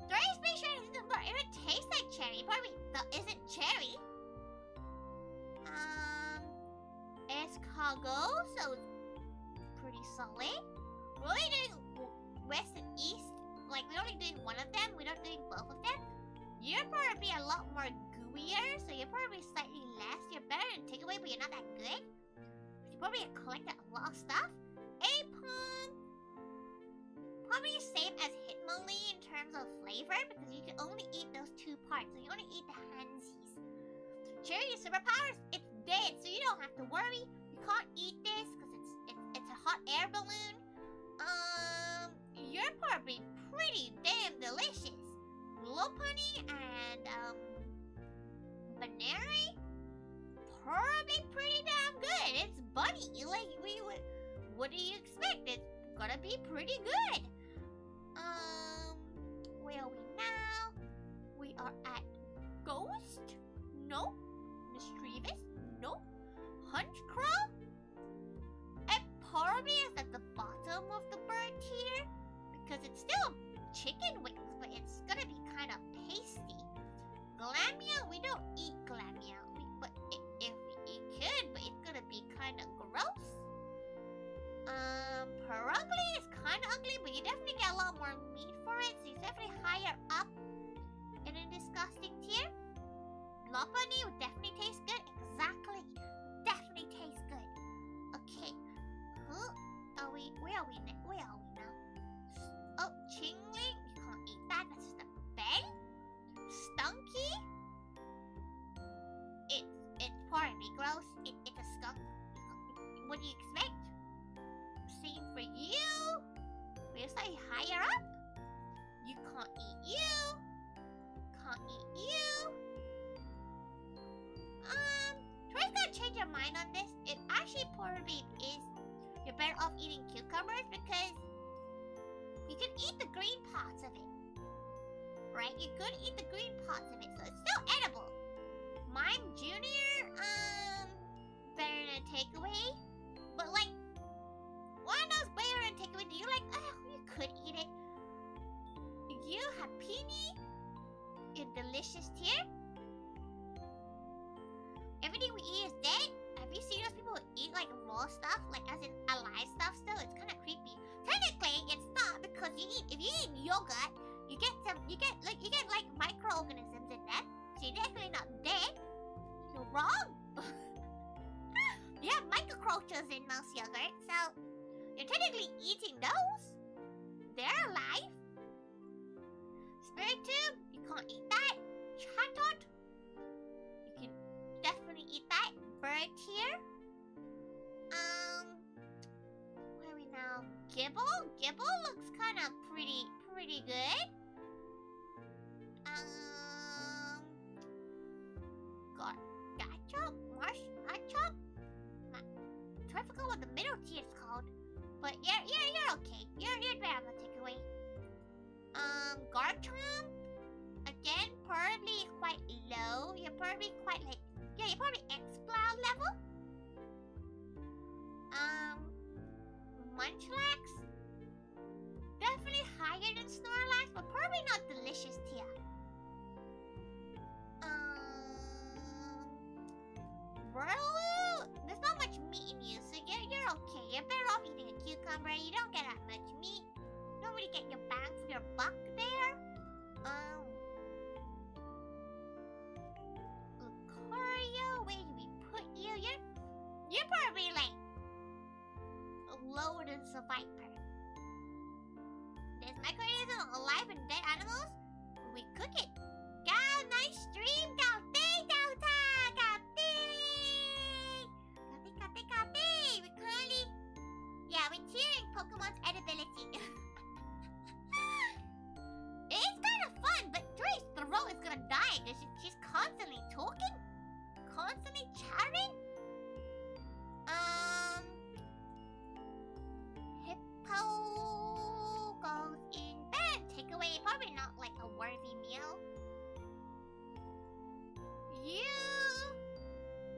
S1: Tori's pretty sure it even tastes like cherry. Probably isn't cherry. Escargot, so pretty solid. We're only doing west and east. Like, we're only doing one of them. We're not doing both of them. You're probably a lot more gooier, so you're probably slightly less you're not that good. You probably collected a lot of stuff. Apom, probably the same as Hitmonlee in terms of flavor because you can only eat those two parts. So you only eat the handsies. Cherry superpowers, it's dead, so you don't have to worry. You can't eat this because it's a hot air balloon. You're probably pretty damn delicious. Lopunny and Baneri, probably pretty damn good. It's Bunny. Like what do you expect? It's gonna be pretty good. Where are we now? We are at Ghost? No. Mischievous? No. Hunchcrawl? It probably is at the bottom of the bird tier because it's still chicken wings, but it's gonna be kind of pasty. Glamia, we don't eat Glamia. If we could, but it's gonna be kind of gross. Perugly is kind of ugly, but you definitely get a lot more meat for it, so it's definitely higher up in a disgusting tier. Lopunny would definitely taste good. Exactly. Definitely tastes good. Okay. Huh? Where are we now? Oh, Chingling. You can't eat that. That's just a bed. Stunky. It's probably gross. It's a skunk. What do you expect? Same for you. We're slightly higher up. You can't eat you. Can't eat you. Tori's gonna change your mind on this. It actually probably is. You're better off eating cucumbers because you can eat the green parts of it. Right? You could eat the green parts of it, so it's still edible. Mime Junior, better than a takeaway. But like, one of those better than a takeaway, do you like, oh, you could eat it. You have Peony in delicious tier. Everything we eat is dead. Have you seen those people who eat like raw stuff, like as in alive stuff still? It's kind of creepy. Technically, it's not because if you eat yogurt, you get like microorganisms in that. So you're definitely not dead. You're wrong. You have microcultures in most yogurt, so you're technically eating those. They're alive. Spiritomb, you can't eat that. Chatot, you can definitely eat that. Bird here. Where are we now? Gibble? Gibble looks kind of pretty good. Gachop? Marchop? I forgot what the middle tier is called. But you're okay. You're better than a takeaway. Garchomp? Again, probably quite low. You're probably quite like, yeah, you're probably X-Plow level. Munchlax? Definitely higher than Snorlax, but probably not delicious tier. Whirloo? There's not much meat in you, so you're okay. You're better off eating a cucumber. You don't get that much meat. You don't really get your bang for your buck there. Lucario, where do we put you? You're probably like lower than the Viper. There's microorganisms alive and dead animals. We cook it. Gao, nice stream. Gao Ting, Gao Ta, Gao Ting. Gao Ting. We currently, we're tiering Pokemon's edibility. It's kind of fun, but Tori's throat is gonna die because she's constantly talking, constantly chatting. Hippo goes in bed. Takeaway, probably not like a worthy meal.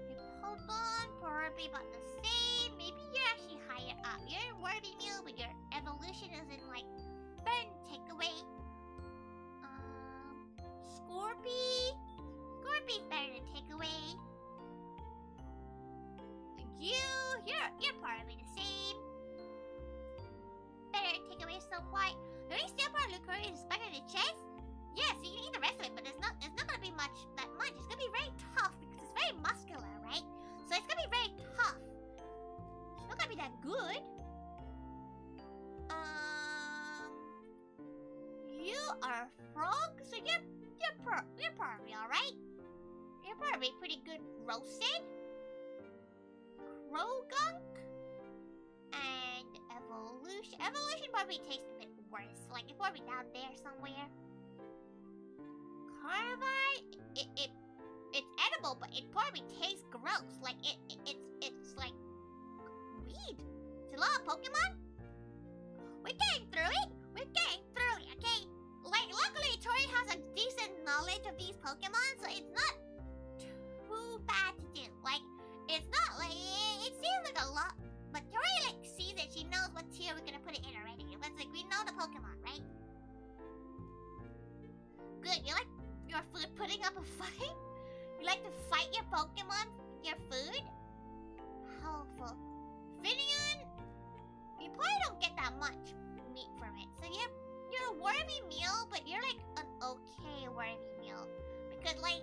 S1: Hippodon, probably about the same. Maybe you're actually higher up. You're a worthy meal, but your evolution isn't like burn takeaway. Scorpy's better than takeaway. You're probably the same. Better takeaway somewhat. The only steel part of Lucario is back in the chest. Yeah, so you can eat the rest of it, but it's not gonna be that much. It's gonna be very tough because it's very muscular, right? So it's gonna be are a frog, so you're probably alright. You're probably pretty good roasted. Krogunk and evolution. Evolution probably tastes a bit worse. Like it's probably down there somewhere. Carvi, it's edible, but it probably tastes gross. Like it's like weed. It's a lot of Pokemon. We're getting through it. Okay. Like luckily Tori has a decent knowledge of these Pokemon, so it's not too bad to do. Like it's not like it seems like a lot, but Tori like sees it. She knows what tier we're gonna put it in already. It's like we know the Pokemon, right? Good. You like your food putting up a fight? You like to fight your Pokemon? Your food? Helpful. Finion, you probably don't get that much meat from it. So you're a worthy meal, but you're like an okay worthy meal. Because like,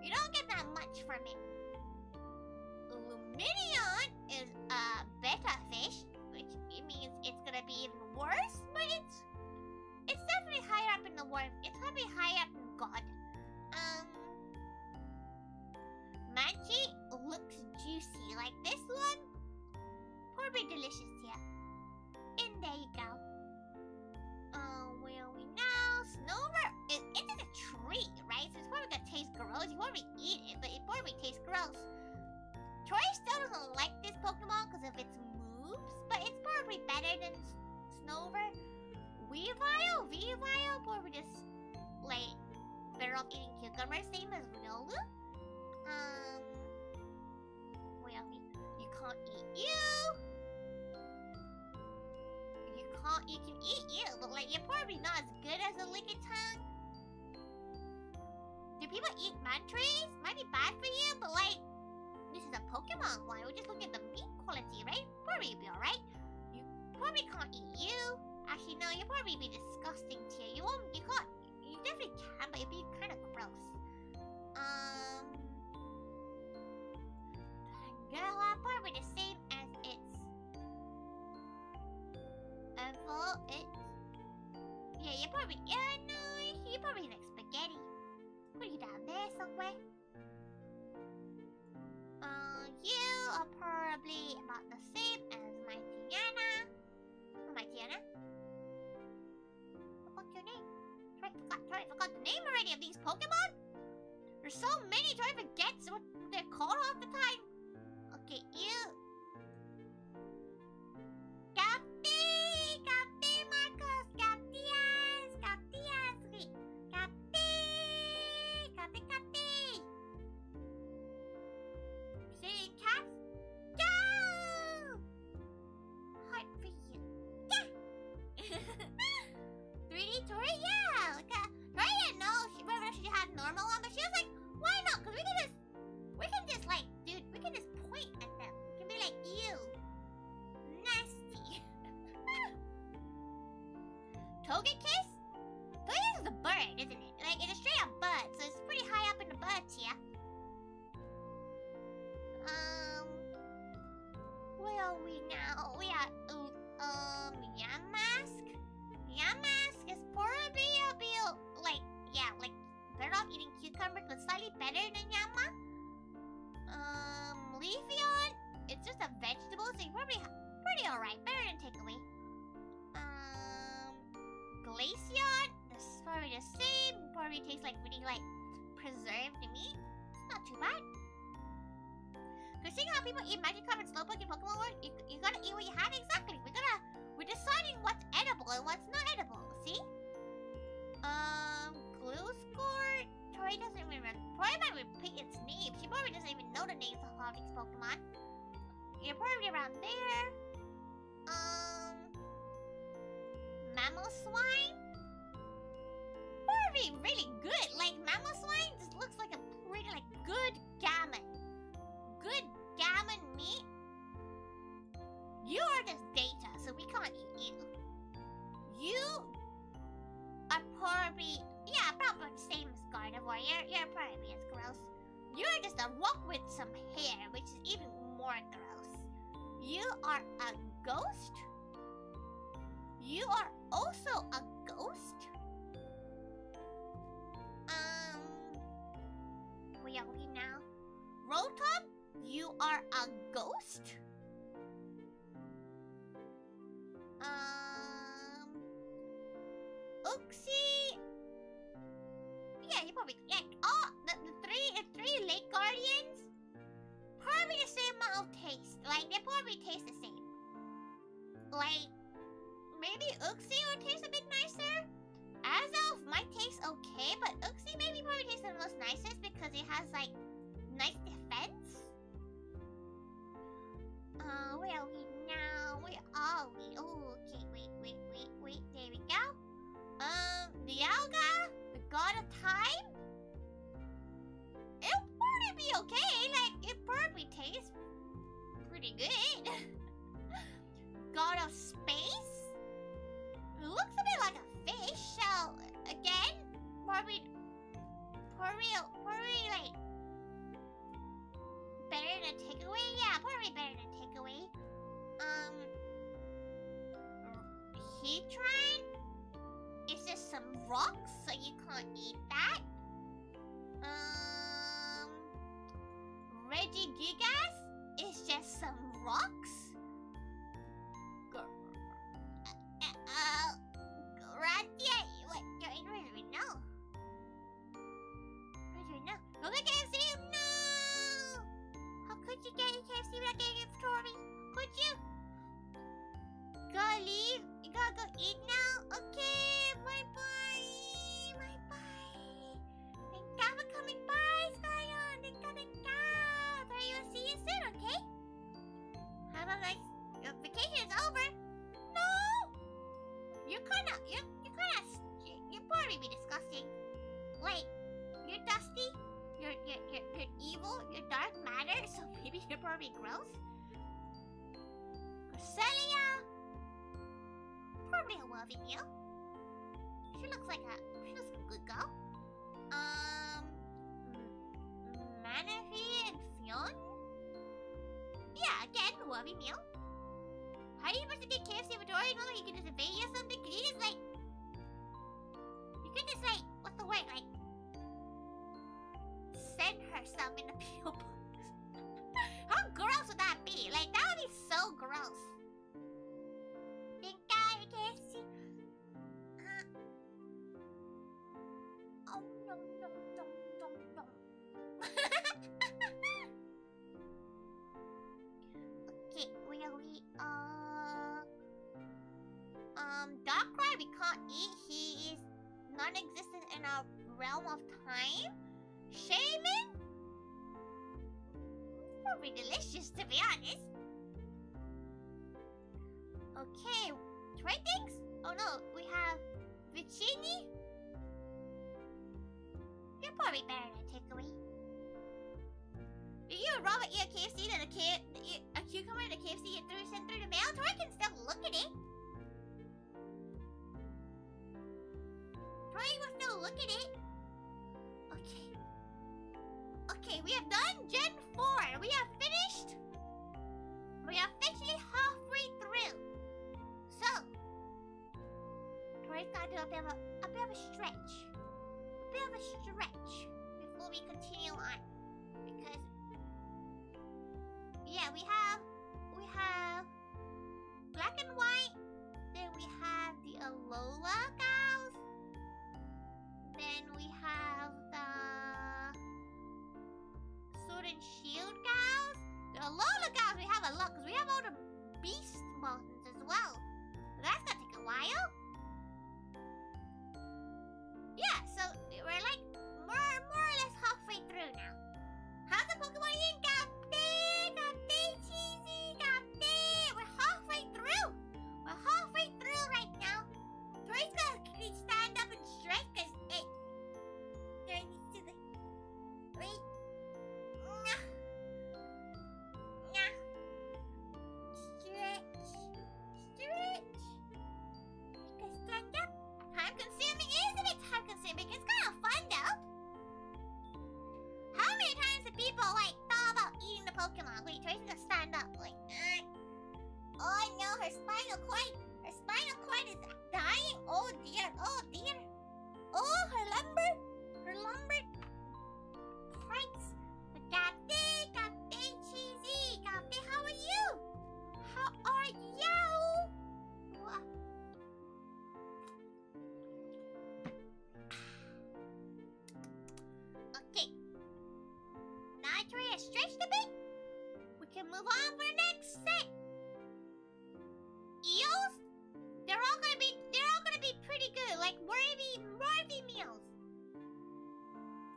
S1: you don't get that much from it. Luminion is a beta fish, which means it's gonna be even worse, but it's definitely higher up in the world. It's probably higher up in God. Manchi looks juicy. Like this one, probably delicious, yeah. And there you go. Where are we now? Snover, it's in a tree, right? So it's probably gonna taste gross. You probably eat it, but it probably tastes gross. Tori still doesn't like this Pokemon because of its moves, but it's probably better than Snover. Weavile probably just like better off eating cucumbers, same as Riolu. Where are we? You can't eat you. You can eat you, but like you're probably not as good as a Lickitung. Do people eat Moltres? Might be bad for you, but like this is a Pokemon one. We're just looking at the meat quality, right? Probably be alright. You probably can't eat you. Actually, no, you'll probably be disgusting to you. You can't. You definitely can, but it'd be kind of gross. Tangela, probably the same as its. Yeah, you're probably. Yeah, no, you're probably like spaghetti. Put you down there somewhere. You are probably about the same as my Tiana. Oh, my Tiana. What's your name? Tori forgot the name already of these Pokemon. There's so many. Tori forgets what they're called half the time. Okay, you. Captain Marcos, Captain. Saying cats, go! Heart for you. Yeah. 3D Tori, yeah. Tori didn't know whether she had normal one, but she was like, why not? Because we can just like, dude, we can just point at them. We can be like, ew. Nasty. Togekiss? Togekiss is a bird, isn't it? Like, it's a straight up bird, so it's pretty high up in the bird tier. Where are we now? We are, Yamask? Yamask is probably a bit, like, yeah, like, better off eating cucumber, but slightly better than Yama. Leafeon, it's just a vegetable, so you're probably pretty alright, better than takeaway. Glaceon, this is probably the same, probably tastes like really, like, preserved meat. It's not too bad. Cause seeing how people eat Magikarp and Slowpoke in Pokemon World, you gotta eat what you have exactly. We're deciding what's edible and what's not edible. See? Glue Score. Tori doesn't remember. Tori might repeat its name. She probably doesn't even know the names of all these Pokemon. You're probably around there. Mamoswine. Probably really good. Like Mamoswine just looks like a pretty like good gammon. Good gammon meat. You are just data, so we can't eat you. You are probably, yeah, probably the same as Gardevoir. You're probably as gross. You're just a rock with some hair, which is even more gross. You are a ghost? You are also a ghost? are a ghost. Uxie. Yeah, you probably the three lake guardians. Probably the same amount of taste. Like they probably taste the same. Like maybe Uxie would taste a bit nicer. Azelf might taste okay, but Uxie maybe probably tastes the most nicest because it has like nice defense. Where are we now? Where are we? Oh, okay, wait. There we go. Dialga, the god of time. It'll probably be okay. Like, it probably tastes pretty good. God of space. It looks a bit like a fish, so again, probably like better than takeaway. Yeah, probably better than takeaway. Heatran is just some rocks, so you can't eat that. Regigigas is just some rocks. Grandia, what? You're in Rizzo, no. Rizzo, no. Look at KFC, no! How could you get a KFC without getting it for Tori? Could you? Gotta leave. You gotta go eat now. Okay, bye-bye. Bye-bye. Thank God for coming by, Skyon. Thank God. Tori, we'll see you soon, okay? Have a nice... Your vacation is over. No! You're probably be disgusting. Like, you're dusty. You're evil. You're dark matter. So maybe you're probably gross. Cresselia. Probably a Wolvie meal. She looks like a good girl. Manaphy and Fionn. Yeah, again, Wolvie meal. How are you supposed to get KFC with Tori? Not like you can just evade or something? Could you just like... You could just like... What's the word? Like... Send her some in the P.O. box. How gross would that be? Like, that would be so gross. Thank God, KFC. Oh, no. Okay, where are we? Darkrai we can't eat. He is non-existent in our realm of time. Shaman? Probably delicious, to be honest. Okay, try things? Oh no, we have Vicini. You're probably better than takeaway. If you would rather eat a KFC than a cucumber and a KFC sent through the mail, Tori can still look at it. Tori will still look at it. Okay, we have done Gen 4. We have finished. We are officially halfway through. So, Tori's got to do a bit of a stretch. A bit of a stretch before we continue on. Because, yeah, we have black and white. Then we have the Alola cows. Then we have the Sword and Shield cows. The Alola cows we have a lot because we have all the beast mountains as well. So that's gonna take a while. Yeah, so we're like more or less halfway through now. How's the Pokemon eating? Got cheesy, we're halfway through. We're halfway through right now. Tori's gonna stand up and stretch because Tori needs to wait. Stretch. Make us stand up. Time consuming, isn't it? Time consuming. It's kind of fun though. How many times have people like thought about eating the Pokemon? Wait, Tori's gonna stand up. Like, oh no, her spinal cord is dying. Oh dear. Oh, her lumbar parts. Got cheesy. of stretched a bit, we can move on for the next set. Eels? They're all gonna be pretty good, like worthy meals.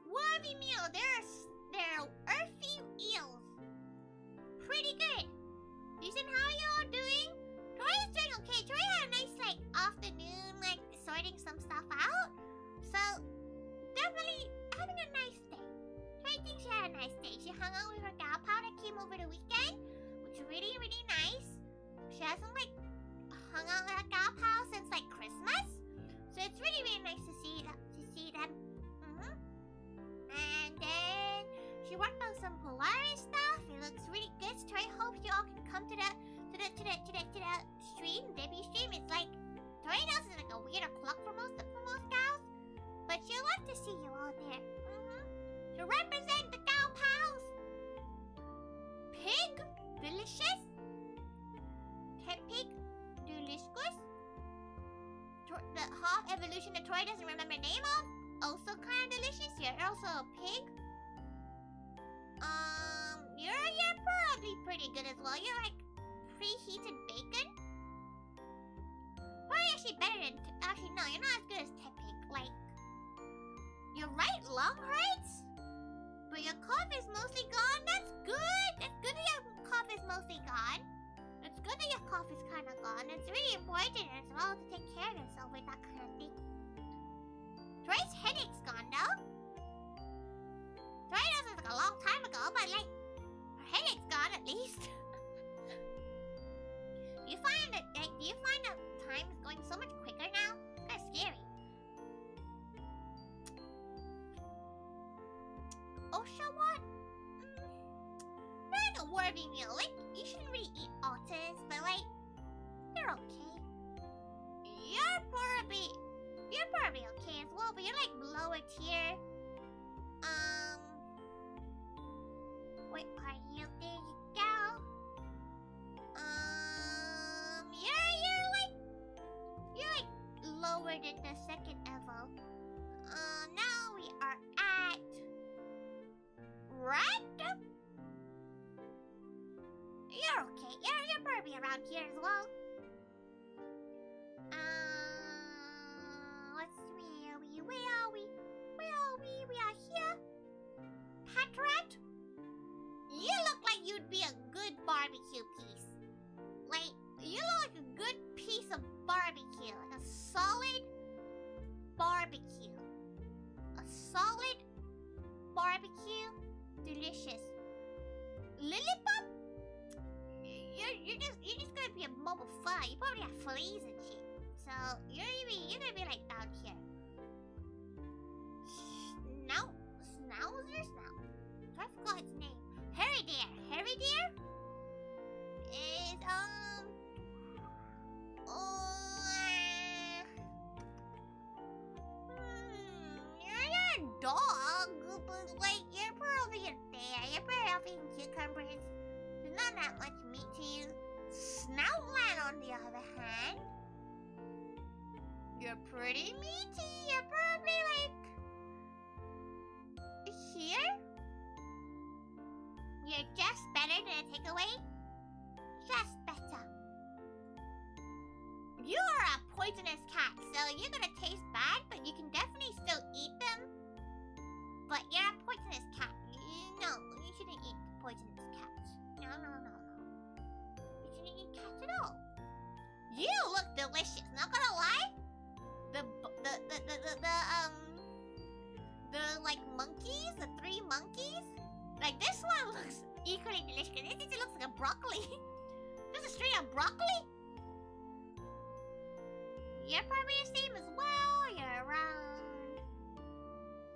S1: Worthy meal. They're earthy eels. Pretty good. Decent. How you all doing? Tori's doing okay. Tori had a nice afternoon, sorting some stuff out. So definitely having a nice day. Tori thinks she had a nice day. She hung out with her gal pal that came over the weekend, which is really, really nice. She hasn't hung out with her gal pal since Christmas, so it's really, really nice to see them. And then she worked on some Polaris stuff. It looks really good. So Tori hopes you all can come to the stream, debut stream. It's Tori knows it's a weird o'clock for most gals, but she'll love to see you all there. To represent the gal pals. Pig, delicious. Pig, delicious. The half evolution that Tori doesn't remember the name of. Also kind of delicious. You're also a pig. You're probably pretty good as well. You're preheated bacon. Probably actually better than. Actually, no, you're not as good as Tepig. Your right lung hurts, but your cough is mostly gone. That's good. That's good that your cough is mostly gone. It's good that your cough is kind of gone. It's really important as well to take care of yourself with that kind of thing. Tori's headache's gone though. Tori knows it's a long time ago, but her headache's gone at least. Do you find that time is going so much quicker now? It's kind of scary. Oshawott? They're a worthy meal. You shouldn't really eat otters, but they're okay. You're probably okay as well, but you're lower tier. Where are you? There you go. You're lower than the second evo. Now we are at red. You're okay. You're probably around here as well. Where are we? We are here. Patrat? You look like you'd be a good barbecue piece. You look like a good piece of barbecue. A solid barbecue. A solid barbecue. Delicious. Lillipop? You're just gonna be a mobile fly. You probably have fleas and shit. So you're gonna be down here. Schnauzer? I forgot its name. Harry Deer is you're a dog, but you're probably a bear. You're probably off eating cucumbers. There's not that much meat to you. Snoutland, on the other hand, you're pretty meaty. You're probably here. You're just better than a takeaway. Just better. You are a poisonous cat, so you're gonna taste bad, but you can definitely still eat them. But you're a poisonous cat. No, you shouldn't eat poisonous cats. No. You shouldn't eat cats at all. You look delicious. Not gonna lie. The monkeys, the 3 monkeys. This one looks equally delicious. This looks like a broccoli. This is straight up broccoli. You're probably the same as well.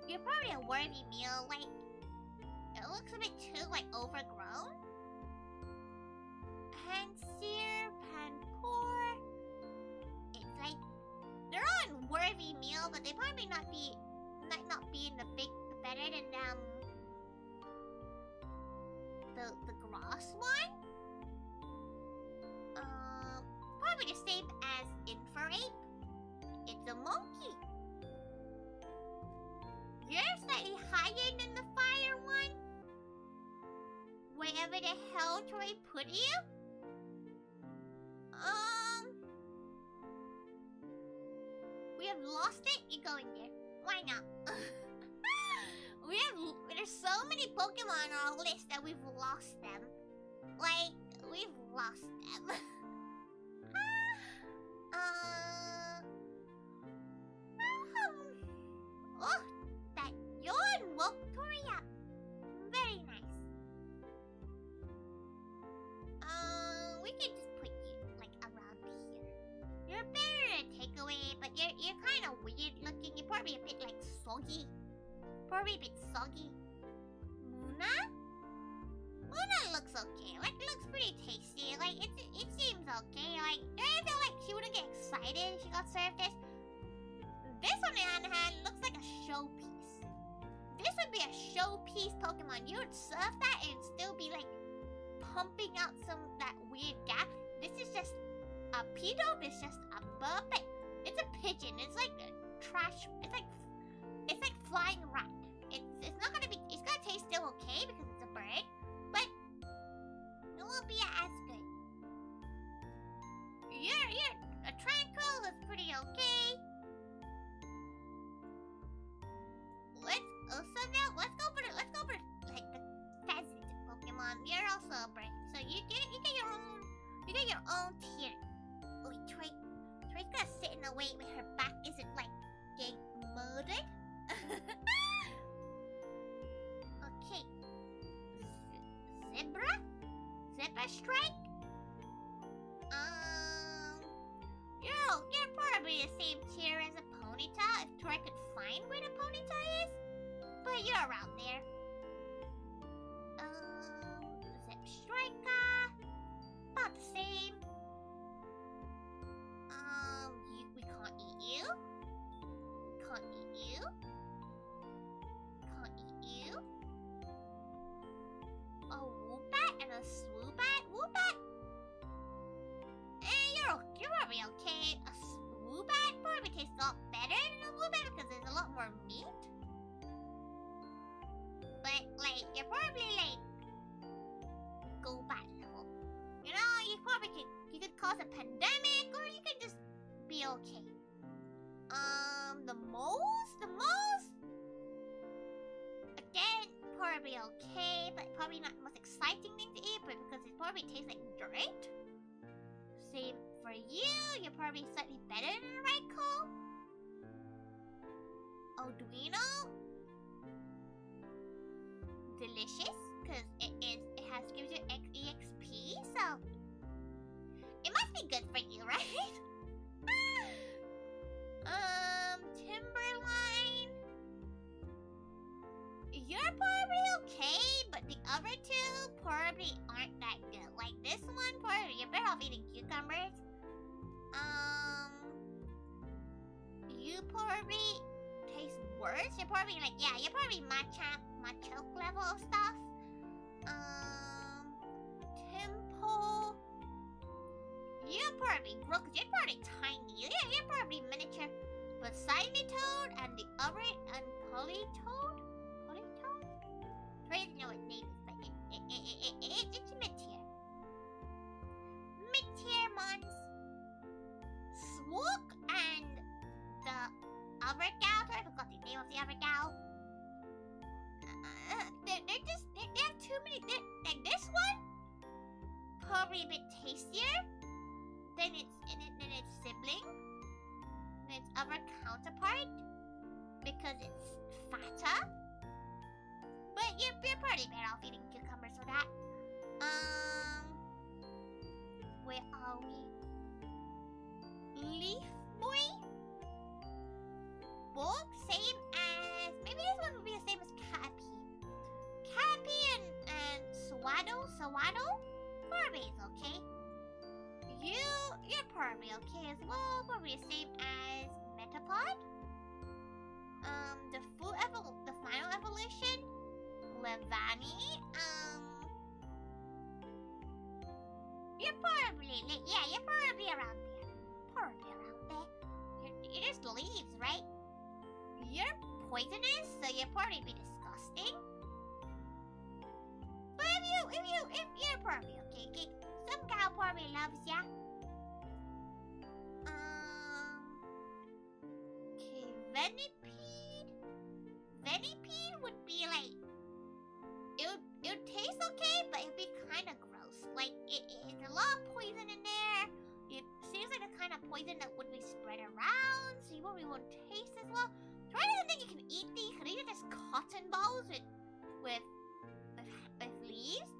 S1: You're probably a worthy meal. It looks a bit too overgrown. Handseer, Panpour. It's they're all in worthy meal, but they probably might not be in the better than the grass one. Probably the same as Inferape. It's a monkey. You're slightly higher than the fire one. wherever the hell Tori put you? We have lost it? You go in there. Why not? There's so many Pokemon on our list that we've lost them. Like, we've lost them. Oh, that yawn woke Tori up. Very nice. We can just put you, like, around here. You're better than Takeaway, but you're kind of weird looking. You're probably a bit, like, soggy. Probably a bit soggy. Muna? Muna looks okay. Like, looks pretty tasty. Like, it seems okay. Like, I feel like she wouldn't get excited if she got served this. This, on the other hand, looks like a showpiece. This would be a showpiece Pokemon. You would serve that and it'd still be, like, pumping out that weird gas. This is just a P-Dope. It's just a burp. It's a pigeon. It's like a trash. It's like flying rat. It's not gonna be. It's gonna taste still okay because it's a bird, but it won't be as good. A Tranquil is pretty okay. Let's go for like the pheasant Pokemon. You're also a bird, so you get your own. You get your own tier. Oh, Tori's gonna sit in the way with her back isn't like getting murdered. Okay. Zebra Strike? You're probably the same tier as a Ponyta if Tori could find where the Ponyta is. But you're around there. Zeb Striker. About the same. We can't eat you. Can't eat you. Can't eat you. A Woobat and a Swoobat? Woobat? You're probably okay. A Swoobat probably tastes a lot better than a Woobat because there's a lot more meat. But, like, you're probably, like, Golbat level. You know, you could cause a pandemic or you could just be okay. The moles? Again, probably okay, but probably not the most exciting thing to eat, but because it probably tastes like dirt. Same for you, you're probably slightly better than a Raikou. Arduino? Delicious, because it gives you EXP, so it must be good for you, right? Timberline. You're probably okay, but the other two probably aren't that good. Like this one, probably you're better off eating cucumbers. You probably taste worse. You're probably like, yeah, you're probably Machoke level of stuff. Temple. You're probably you're probably tiny. Yeah, you're probably miniature. But Toad and the other and Polytoad? Polytoad? I don't know what name is, but it's mid-tier. Mid-tier mons. Swook and the everygao. I forgot the name of the everygao. They have too many. Like this one, probably a bit tastier than its sibling, than its other counterpart, because it's fatter. But you're probably better off eating cucumbers for that. Where are we? Leaf Boy? Bulk, same as... Maybe this one would be the same as Cappy. Cappy and Swaddle? Probably is okay. You're probably okay as well. Probably the same as Metapod. The final evolution, Levani. You're probably around there. You're just leaves, right? You're poisonous, so you'll probably be disgusting. But if if you're probably okay. Some gal probably loves ya. Okay, Venipede would be like, it would taste okay, but it'd be kind of gross. Like it's a lot of poison in there. It seems like the kind of poison that would be spread around, so you probably won't taste as well. Tori doesn't think you can eat these, because these are just cotton balls with leaves.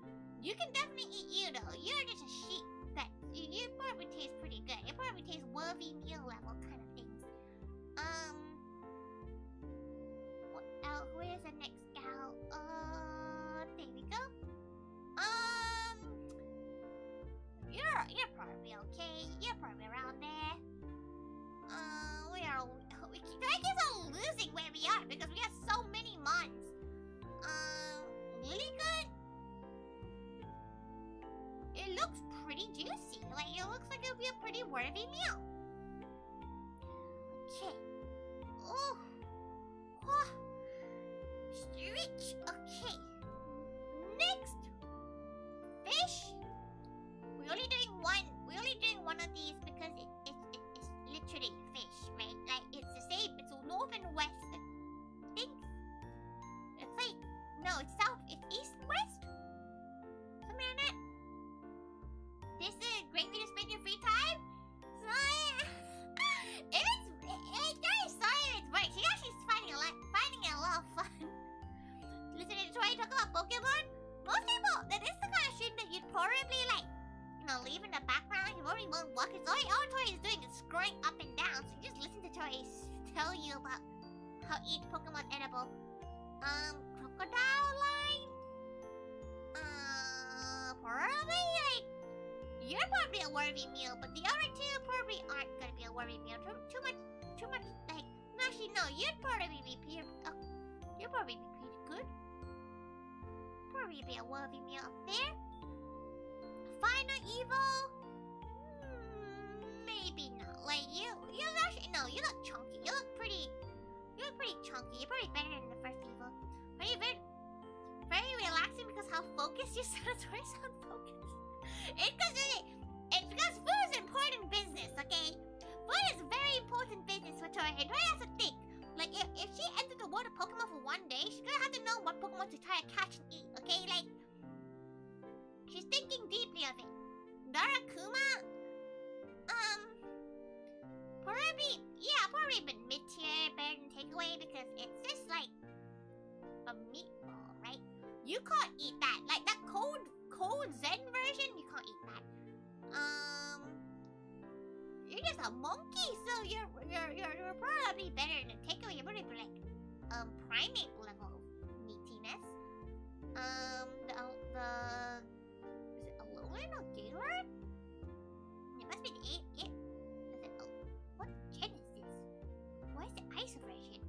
S1: You can definitely eat you though. You're just a sheep that you probably taste pretty good. It probably tastes worthy meal level kind of things. What else? Where's the next gal? There we go. You're probably okay. You're probably around there. Where are we? I guess I'm losing where we are because we have so many mons. Really good. It looks pretty juicy. Like it looks like it'll be a pretty worthy meal. Okay. Oh. Rich. Okay. Next. Fish. We're only doing one of these because it's literally fish, right? Like it's the same. It's north and west. I think it's like no, it's south. It's east and west. Something like that. This is a great way to spend your free time. So it's very sorry if it's boring. She's actually finding it a lot of fun. Listening to Tori talk about Pokemon. Most people, that is the kind of stream that you'd probably like, leave in the background. You probably won't watch it. All Tori is doing is scrolling up and down. So you just listen to Tori tell you about how each Pokemon edible. ToriThaiga.online. Probably like you're probably a worthy meal, but the other two probably aren't gonna be a worthy meal. Too much. Like actually no, you'd probably be pretty good. Probably be a worthy meal up there. Final evil? Maybe not. Like you actually no, you look chunky. You look pretty chunky. You're probably better than the first evil. Very relaxing because how focused you sound. Tori sound focused. It's because food is important business, okay? Food is very important business for Tori. And Tori has to think. Like if she entered the world of Pokemon for one day, she's gonna have to know what Pokemon to try to catch and eat, okay? Like she's thinking deeply of it. Darakuma? Probably been mid-tier, better than takeaway because it's just like a meatball, right? You can't eat that. Like that cold Zen version, you can't eat that. You're just a monkey, so you're probably better than takeaway. You're probably like primate level meatiness. Is it Alolan or Gaylord? It must be the what gen is this? Where's the ice version?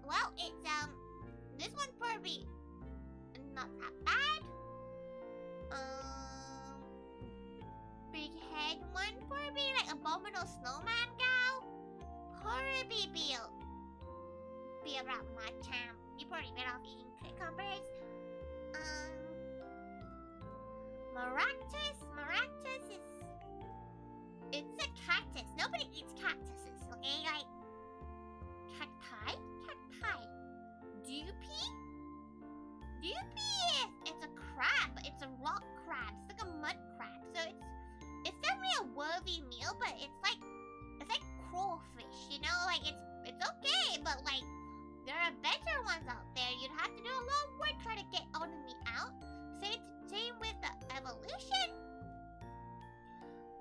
S1: Well, it's this one's probably not that bad. Big head one probably like Abominable Snowman gal. Probably be around Machamp. You probably better off eating cucumbers. Maractus is it's a cactus. Nobody eats cactuses, okay? Like cacti. Dupey it's a crab, but it's a rock crab. It's like a mud crab. So it's definitely a worthy meal, but it's like crawfish, like it's okay, but like there are better ones out there. You'd have to do a lot of work trying to get all the meat out. Same with the evolution.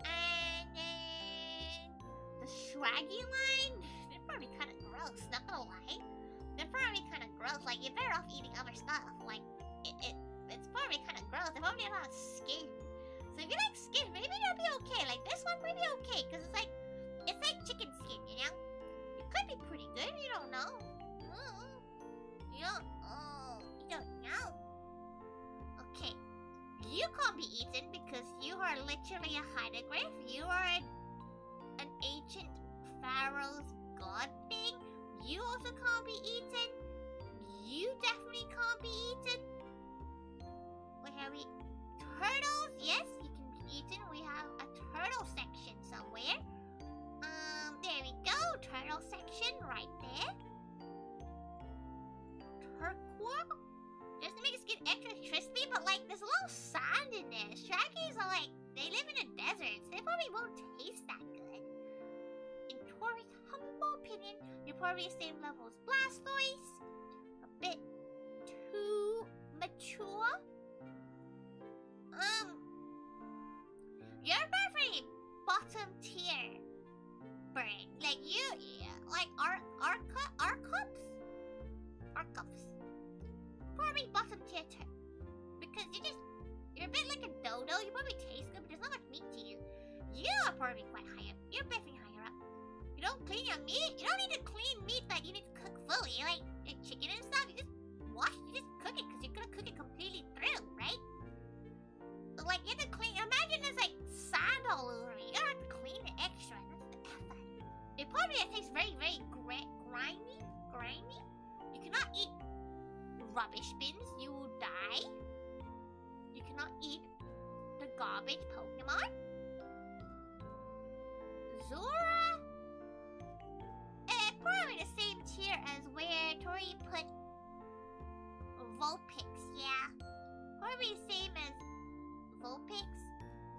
S1: And then the Shraggy line, they're probably kind of gross, not gonna lie. They're probably kind of gross. Like you're better off eating other stuff. Like it's probably kind of gross. They probably have a lot of skin. So if you like skin, maybe that'll be okay. Like this one might be okay because it's like chicken skin, It could be pretty good. You don't know. You don't know. Okay, you can't be eaten because you are literally a hydroglyph. You are an ancient pharaoh's god thing. You also can't be eaten. You definitely can't be eaten. turtles, yes, you can be eaten. We have a turtle section somewhere. There we go, turtle section right there. Turquoise, just to make skin extra crispy, but like there's a little sand in there. Shaggies are like, they live in the desert, so they probably won't taste that good. In Tori's humble opinion, you're probably the same level as Blastoise. A bit too mature. You're probably bottom tier bird. Like you, yeah, like Arcups? Probably bottom tier because you're a bit like a dodo. You probably taste good, but there's not much meat to you. You are probably quite high up. You're definitely higher up. You don't clean your meat. You don't need to clean meat that you need to cook fully. Like chicken and stuff. You just cook it because you're gonna cook it completely through, right? So like you have to clean. Imagine there's like sand all over it. You don't have to clean it extra. That's the effort. It probably tastes very, very grimy. You cannot eat rubbish bins. You will die. You cannot eat the garbage Pokemon. Zora? Probably the same tier as where Tori put Vulpix, yeah. Probably the same as Vulpix.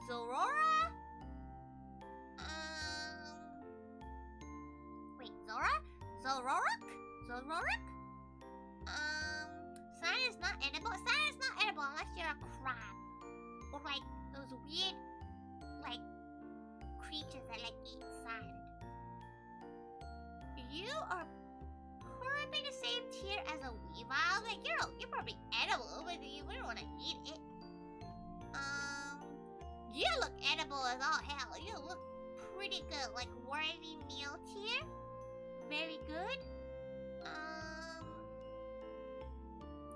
S1: Zorora? Wait, Zora? Zoroark? Sand is not edible. Sand is not edible unless you're a crab. Or like those weird, like, creatures that like eat sand. You are probably the same tier as a Weavile. Like you're probably edible, but you wouldn't want to eat it. You look edible as all hell. You look pretty good, like worthy meal tier. Very good.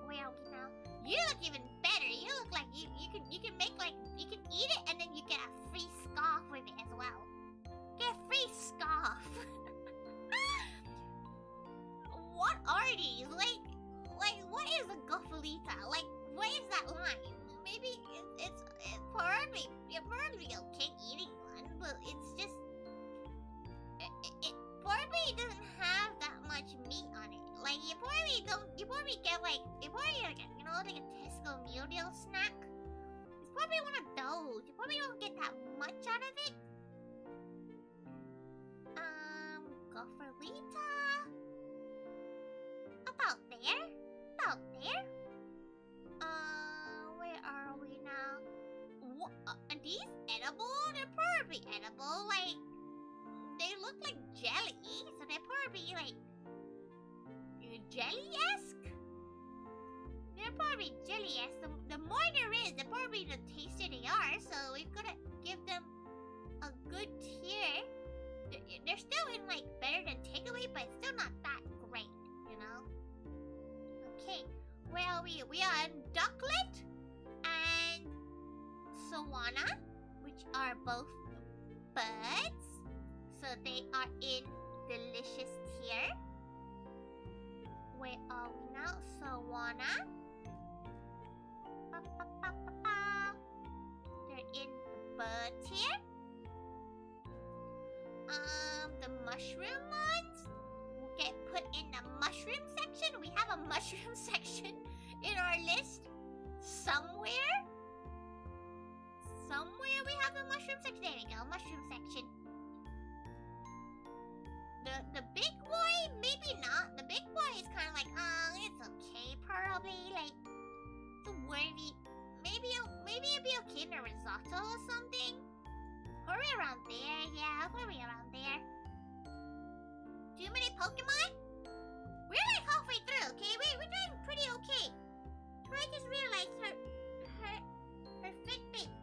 S1: Where are we now? You look even better. You look like you can make like you can eat it and then you get a free scarf with it as well. Get a free scarf. What are these? Like what is a Goffalita? Like what is that line? Maybe it's probably you're probably okay eating one, but it's just it probably doesn't have that much meat on it. Like you probably get like like a Tesco meal deal snack. It's probably one of those. You probably don't get that much out of it. Goffalita. About there. Where are we now? What, are these edible? They're probably edible. Like, they look like jelly, so they're probably like jelly-esque. They're probably jelly-esque. The more there is, the probably the tastier they are. So we've got to give them a good tier. They're still in like better than takeaway, but it's still not that great, you know. Okay, where are we? We are in Ducklet and Sawana, which are both birds. So they are in delicious tier. Where are we now? Sawana. They're in the bird tier. The mushroom ones will get put in the mushroom section. We have a mushroom section in our list somewhere. Somewhere we have the mushroom section. There we go, mushroom section. The big boy, maybe not. The big boy is kind of like, it's okay, probably. Like, it's worthy. Maybe it'll be okay in a risotto or something. Probably around there, yeah, probably around there. Too many Pokemon? We're like halfway through, okay? We're doing pretty okay. Tori just realized her Fitbit.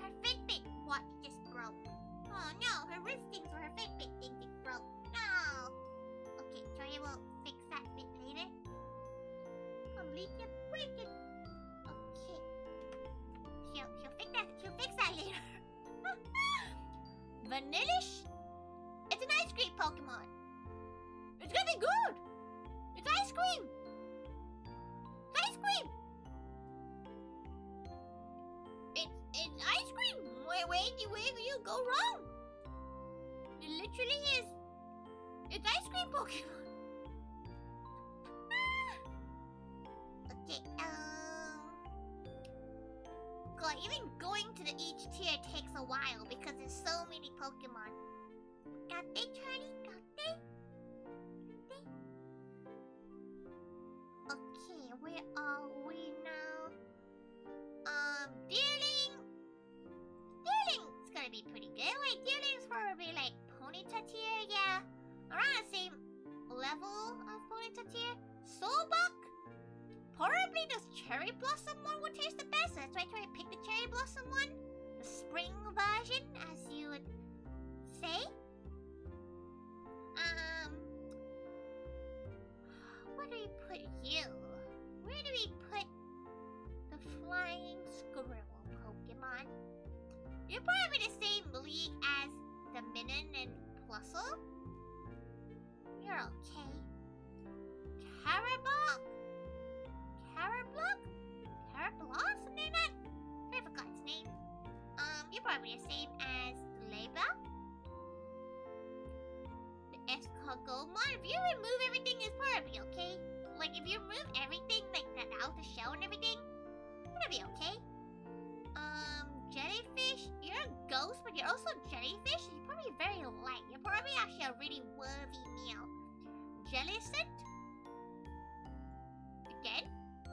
S1: Her Fitbit watch just broke. Oh no, her wrist things for her Fitbit thing just broke. No. Okay, Tori will fix that bit later. Completely break it. Okay. She'll fix that later. Vanillish? It's an ice cream Pokemon. It's gonna be good. It's ice cream. It's ice cream. It's ice cream. Where do you go wrong? It literally is. It's ice cream Pokemon. Okay. God, even going to each tier takes a while because there's so many Pokemon. Got they, Charlie? Got they? Okay, where are we now? Deerling's gonna be pretty good. Like, Deerling's probably like Ponyta tier, yeah. Around the same level of Ponyta tier. Solbuck? Probably this Cherry Blossom one would taste the best, so that's why I try to pick the Cherry Blossom one. The spring version, as you would say. Where do we put you? Where do we put the flying squirrel Pokemon? You're probably the same league as the Minun and Plusle. You're okay. Carablock? Something like that? I forgot its name. You're probably the same as Leba. The Escargomon. If you remove everything, it's probably okay. Like, if you remove everything, like the outer shell and everything, it's gonna be okay. Jellyfish. You're a ghost, but you're also jellyfish. You're probably very light. You're probably actually a really worthy meal. Jellicent. Again,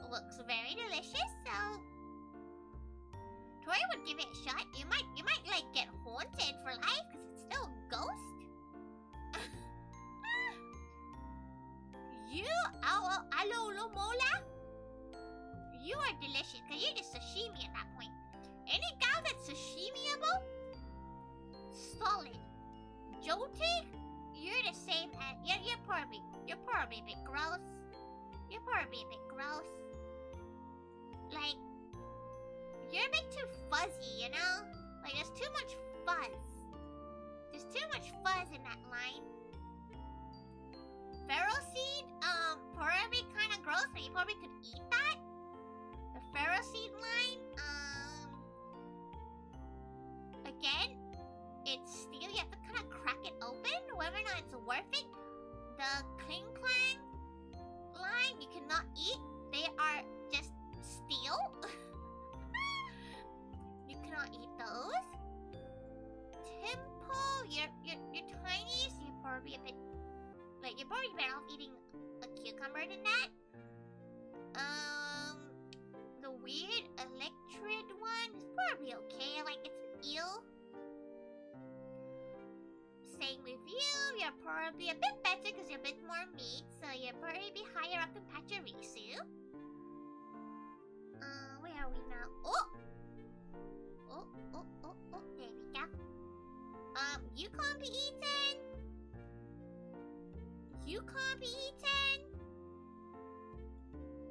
S1: looks very delicious, so Tori would give it a shot. You might like get haunted for life because it's still a ghost. You, Alomola, you are delicious because you're just sashimi at that point. Any gal that's sashimiable, solid. Joltik, you're the same as you're probably a bit gross. You're probably a bit gross. Like, you're a bit too fuzzy, you know? Like, there's too much fuzz. There's too much fuzz in that line. Feral Seed, probably kind of gross, but you probably could eat that. The Feral Seed line, again, it's steel. You have to kind of crack it open, whether or not it's worth it. The Kling Clang line, you cannot eat. They are just steel. You cannot eat those. Temple, you're tiny, so you're probably a bit like you're probably better off eating a cucumber than that. The weird Electrid one is probably okay. Like, it's an eel. Same with you. You're probably a bit better because you're a bit more meat, so you'll probably be higher up than Pachirisu. Where are we now? Oh, there we go. You can't be eaten. You can't be eaten.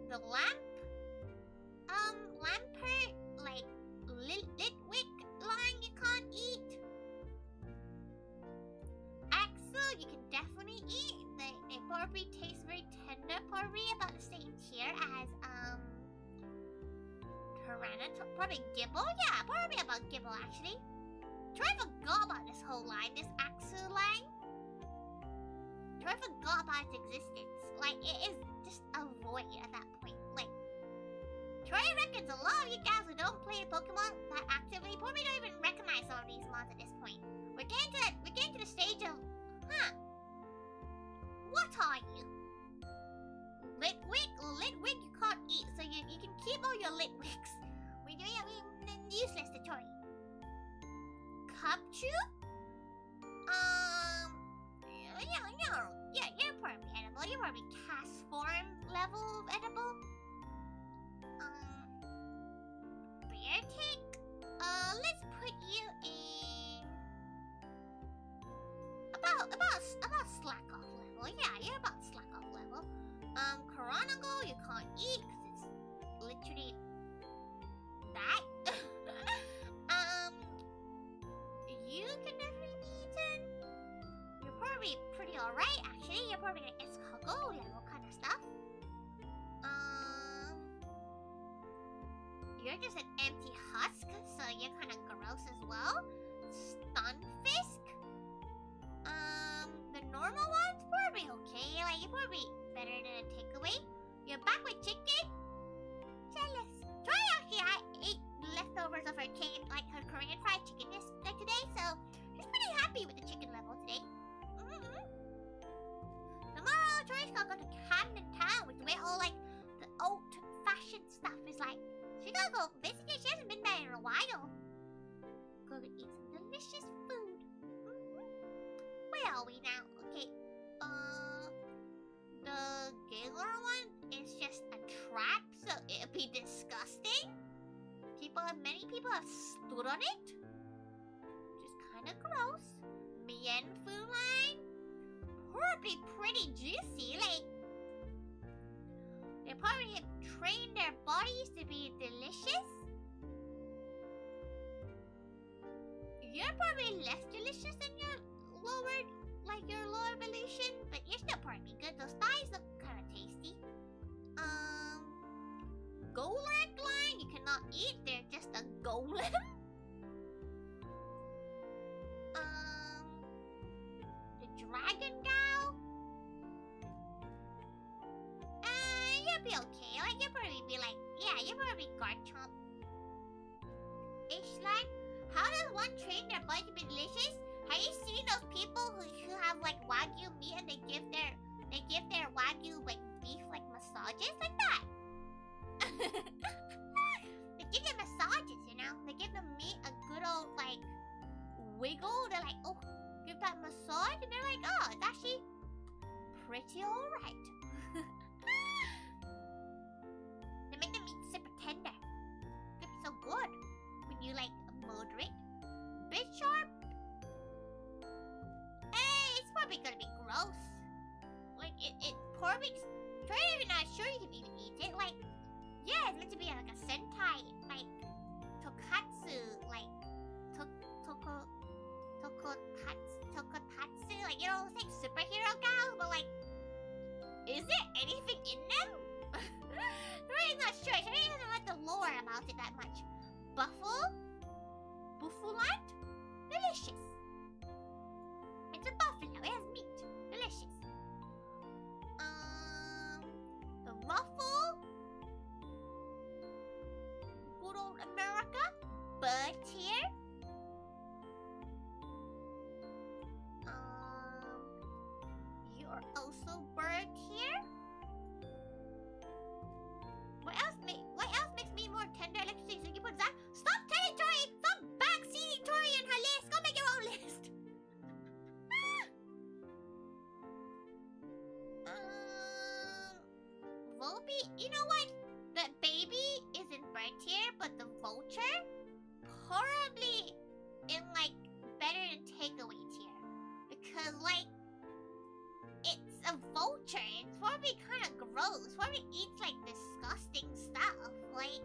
S1: The Lampert, like, Litwick line you can't eat. Axel, you can definitely eat. They probably taste very tender, probably about the same tier as, Tyranitar, probably Gibble, yeah, probably about Gibble, actually. Try forgot about this whole line, this Axel line. Try forgot about its existence. Like, it is just a void at that point. Like, Troy reckons a lot of you guys who don't play Pokemon that actively probably don't even recognize some of these mods at this point. We're getting to the stage of, what are you? Litwick, you can't eat, so you can keep all your Litwicks. We're useless to Tori. Cubchoo? Yeah, you're probably edible. You're probably cast form level of edible. Beartic? Let's put you in about slack off level. Yeah, you're about slack off level. Coronagle, you can't eat because it's literally that. You can definitely be eaten. You're probably pretty alright, actually. You're probably an escargot level kind of stuff. You're You're just an empty husk, so you're kind of gross as well. Stunfisk. The normal one's probably okay. Like, you're probably better than a takeaway. You're back with chicken? Jealous. Tori actually, I ate leftovers of her Korean fried chicken today, so she's pretty happy with the chicken level today. Tomorrow, Tori's gonna go to Camden Town, which is where all, like, the old-fashioned stuff is like. She's gonna go visit it. She hasn't been there in a while. Go to eat some delicious food. Where are we now? Okay, the Gaylor one is just a trap, so it'll be disgusting. Many people have stood on it. Just kind of gross. Mien food line, probably pretty juicy. Like, they probably have trained their bodies to be delicious. You're probably less delicious than your lower evolution, but you're still probably good. Those thighs look kind of tasty. Golem line, you cannot eat. They're just a golem. The dragon gal. You'll be okay. Like, you'll probably be like, yeah, you'll probably Garchomp. Ishline, how does one train their body to be delicious? Have you seen those people who have like Wagyu meat and they give their Wagyu like beef like massages like that? They give them massages, you know? They give the meat a good old like wiggle. They're like, oh, give that massage, and they're like, oh, it's actually pretty alright. They make the meat super tender. Could be so good when you like moderate. Bit sharp. It's probably gonna be gross. Like it probably. Try even not sure you can even eat it. Like, yeah, it's meant to be like a Sentai, like Tokatsu, like Tokotatsu, like, you know, it's like superhero gal, but like, is there anything in them? I'm really not sure. I really don't like the lore about it that much. Buffulant? Delicious. It's a buffalo, it has meat. Delicious. The ruffle. Good old America. Bird here. You're also bird here. What else makes me more tender electricity? So you put that. Stop telling Tori! Stop backseating Tori on her list! Go make your own list! Volby, you know what? The baby isn't bird tier, but the vulture probably in like better than takeaway tier. Because like it's a vulture. It's probably kind of gross. Probably eats like disgusting stuff. Like,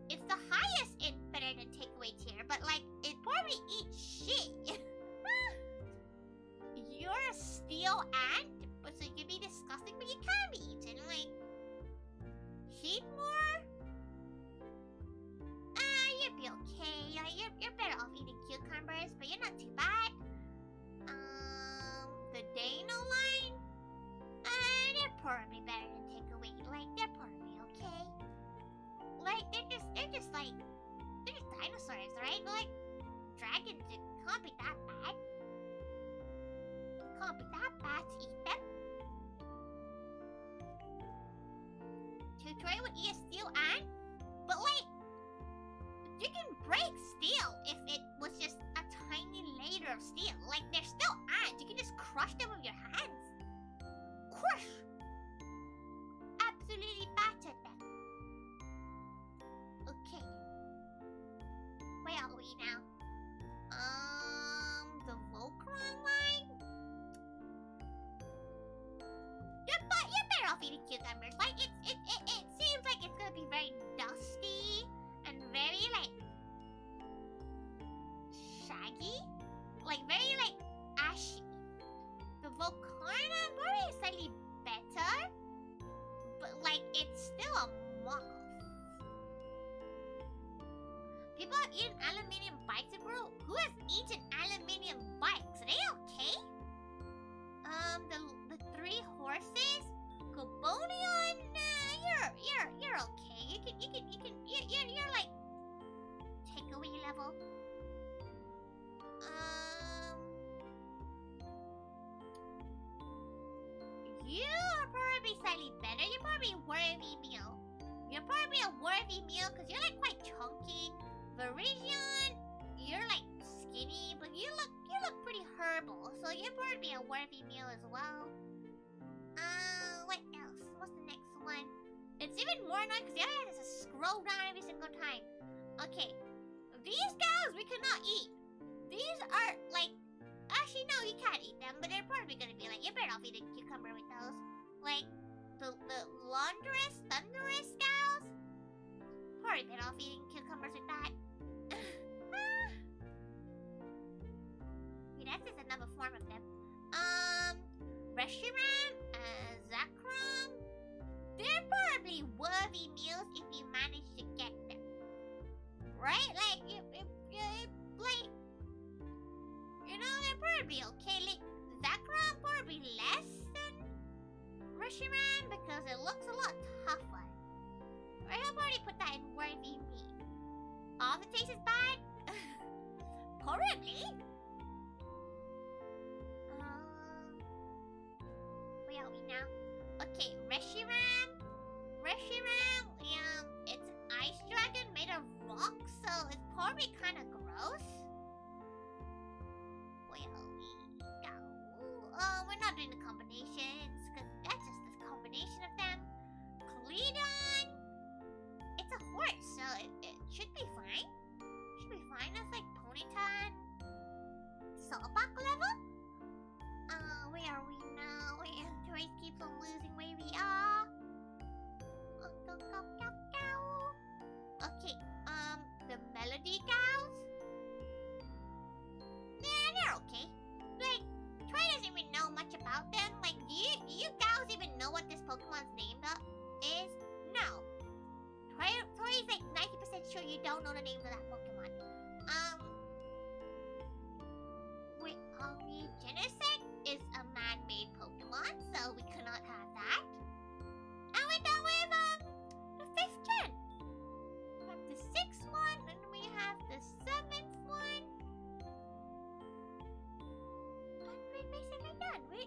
S1: it's the highest in better than takeaway tier, but like it probably eats shit. You're a steel ant, but so you can be disgusting, but you can be eaten. Like, heat more? You'd be okay. You're better off eating cucumbers, but you're not too bad. The Dano line? They're probably better than takeaway. Like, they're probably okay. Like, they're just dinosaurs, right? Like, dragons, it can't be that bad. Can't be that bad to eat them. Tori would eat a steel ant, but like, you can break steel if it was just a tiny layer of steel. Like, they're still ants. You can just crush them with your hands. Crush! Absolutely batter them. Okay. Where are we now? The Volcron line? You're better off eating cucumbers. Like, it seems like it's gonna be very dusty and very like shaggy, like very like ashy. The Volcarona probably is slightly better, but like it's still a moth. People have eaten aluminium bikes, bro. Who has eaten aluminium bikes? Are they okay? The three horses. Cobonion, you're okay. You're like takeaway level. You are probably slightly better. You're probably a worthy meal. You're probably a worthy meal because you're like quite chunky. Virizion, you're like skinny, but you look pretty herbal, so you're probably a worthy meal as well. What else? What's the next one? It's even more annoying because the other one has to scroll down every single time. Okay, these cows we cannot eat. These are like, actually no, you can't eat them, but they're probably gonna be like, you're better off eating cucumber with those. Like the laundress, thunderous cows. Probably better off eating cucumbers with that. Yeah, that's just another form of them. Reshiram, Zakram. They're probably worthy meals if you manage to get them. Right? Like, like, you know, they're probably okay. Like, Zakram probably less than Reshiram because it looks a lot tougher. Right? I've already put that in worthy meat. All the taste is bad? Probably. Where are we now? Okay, Reshiram, it's an ice dragon made of rock, so it's probably kind of gross. Where we go? We're not doing the combinations, because that's just this combination of them. Cleedon, it's a horse, so it should be fine. That's like Ponyta, Saltback level? Where are we now? Tori keeps on losing where we are. Okay, the melody cows? Yeah, they're okay. Like, Tori doesn't even know much about them. Like, do you cows even know what this Pokemon's name is? No. Tori's like 90% sure you don't know the name of that Pokemon. Wait, Genesect is a man-made Pokemon, so we cannot have that. And we're done with the 5th gen. We have the 6th one, and we have the 7th one. And we're basically done. We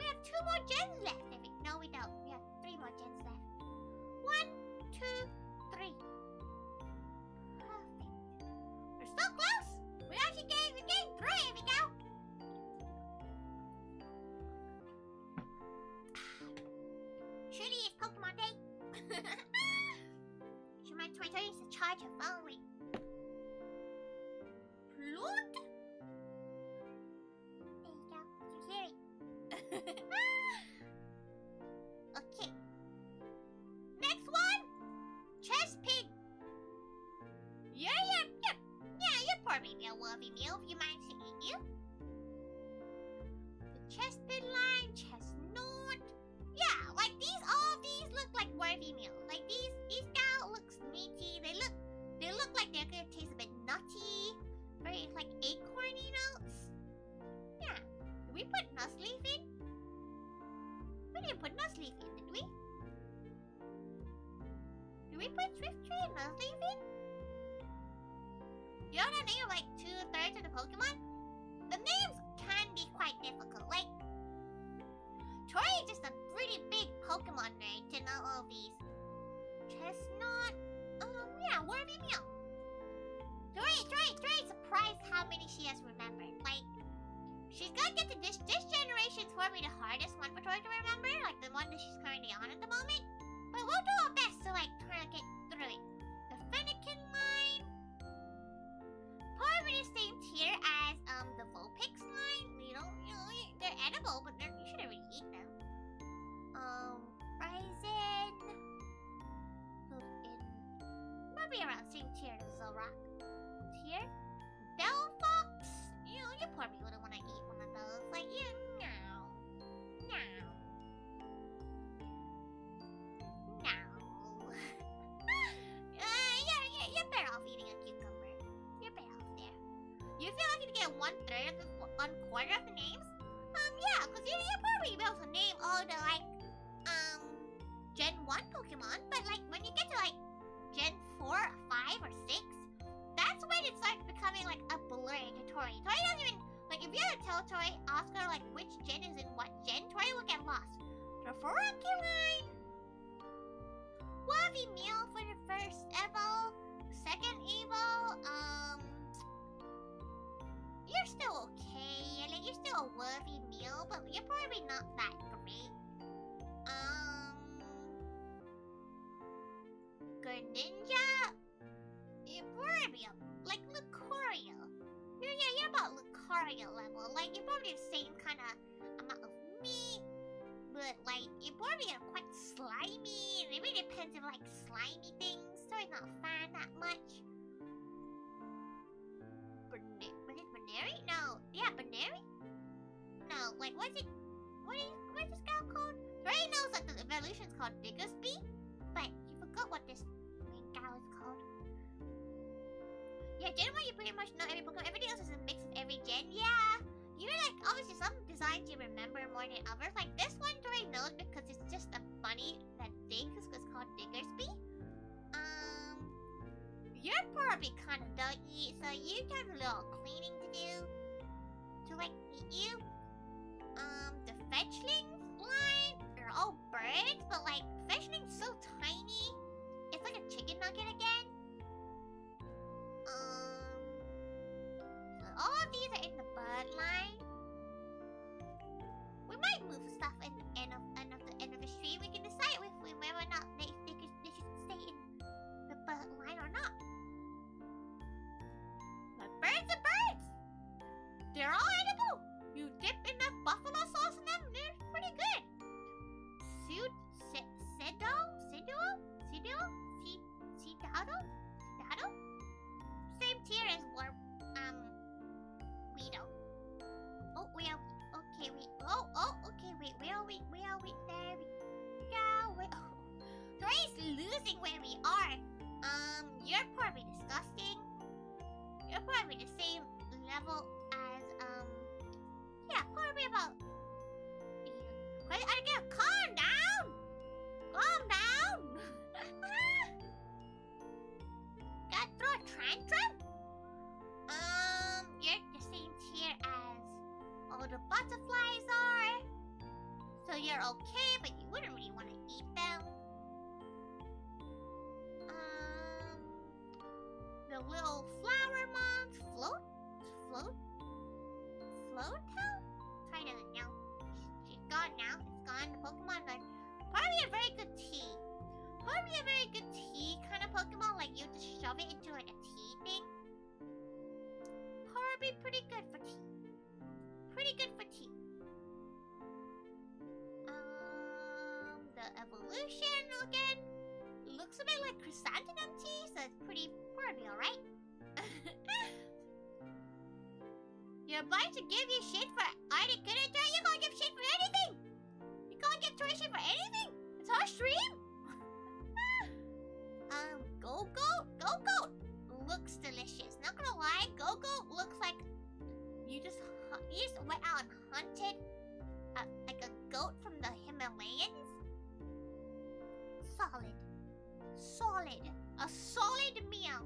S1: have 2 more gens left. No, we don't. We have 3 more gens left. 1, 2, 3. Perfect. We're so close. We actually getting through. Here we go. Truly is Pokemon Day. Tori needs to charge her phone. Wait. Flood? There you go. You hear it. Okay. Next one. Chespin. Yeah, you're probably a worthy meal if you manage to eat you. The Chespin line, Chestnut. Yeah, like all of these look like worthy meals. Like these cow looks meaty. They look like they're gonna taste a bit nutty. Very like acorny notes. Yeah. Did we put Nuzleaf in? We didn't put Nuzleaf in, did we? Did we put Swifttree and Nuzleaf in? You know the name of like 2/3 of the Pokemon? The names can be quite difficult. Like, Tori is just a pretty big Pokemon nerd to know all these. Chestnut, yeah, worthy meal. Tori surprised how many she has remembered. Like, she's gonna get to this generation's probably the hardest one for Tori to remember, like the one that she's currently on at the moment. But we'll do our best to like try to get through it. The Fennekin line, probably the same tier as the Vulpix line. They're edible, but you shouldn't really eat them. Ryzen, probably around same tier as Zoroark. Tier, Delphox. You probably wouldn't want to eat one of those. Like no. You're better off eating a cucumber. get 1/3 of the 1/4 of the names? Yeah, because you're probably able to name all the like Gen 1 Pokemon, but like when you get to like Gen 4, 5, or 6, that's when it starts becoming like a blur to Tori. Tori doesn't even like if you ever tell Tori, ask her like which gen is in what gen, Tori will get lost. The Line. Worthy meal for the first evo, second evo, you're still okay. Like you're still a worthy meal, but you're probably not that great. Greninja, you're probably like Lucario. You're about Lucario level. Like you're probably the same kind of amount of meat, but like you're probably quite slimy. It really depends on like slimy things. Sorry, not a fan that much. Was it Baneri? No. Yeah, Baneri? No, like what's it? What is this guy called? Ray knows that the evolution's called Diggersby, but you forgot what this main guy is called. Yeah, Gen 1 you pretty much know every Pokemon. Everything else is a mix of every gen. Yeah. You're like, obviously some designs you remember more than others. Like this one Tori knows because it's just a bunny that digs, because it's called Diggersby. You're probably kind of dirty, so you have a little cleaning to do to like eat you. The fetchlings line, they're all birds, but like fetchling's so tiny, it's like a chicken nugget again. So all of these are in the bird line. We might move stuff in the end of the stream. We can decide whether or not they should stay in the bird line or not. But birds are birds. They're all edible. You dip enough buffalo sauce in them, they're pretty good. Sidado? Same tier as Weedle. Oh, where are we? Okay, wait. Okay, wait. Where are we? There we go. Tori's losing where we are. You're probably disgusting. You're probably the same level as, yeah, probably about... Calm down! Calm down! Gotta throw a tantrum? You're the same tier as all the butterflies are. So you're okay, but you wouldn't really want to eat them. The little flower moms float? Try doesn't know. She's gone now. It's gone. The Pokemon gone. Probably a very good tea. Probably a very good tea kind of Pokemon. Like you just shove it into like a tea thing. Probably pretty good for tea. The evolution again looks a bit like chrysanthemum tea, so it's probably alright. You're obliged to give you shit for Arctic good at you can't give shit for anything! You can't give Tori shit for anything! It's our stream! Go-Goat looks delicious. Not gonna lie, Go-Goat looks like you just went out and hunted like a goat from the Himalayas. Solid. A solid meal.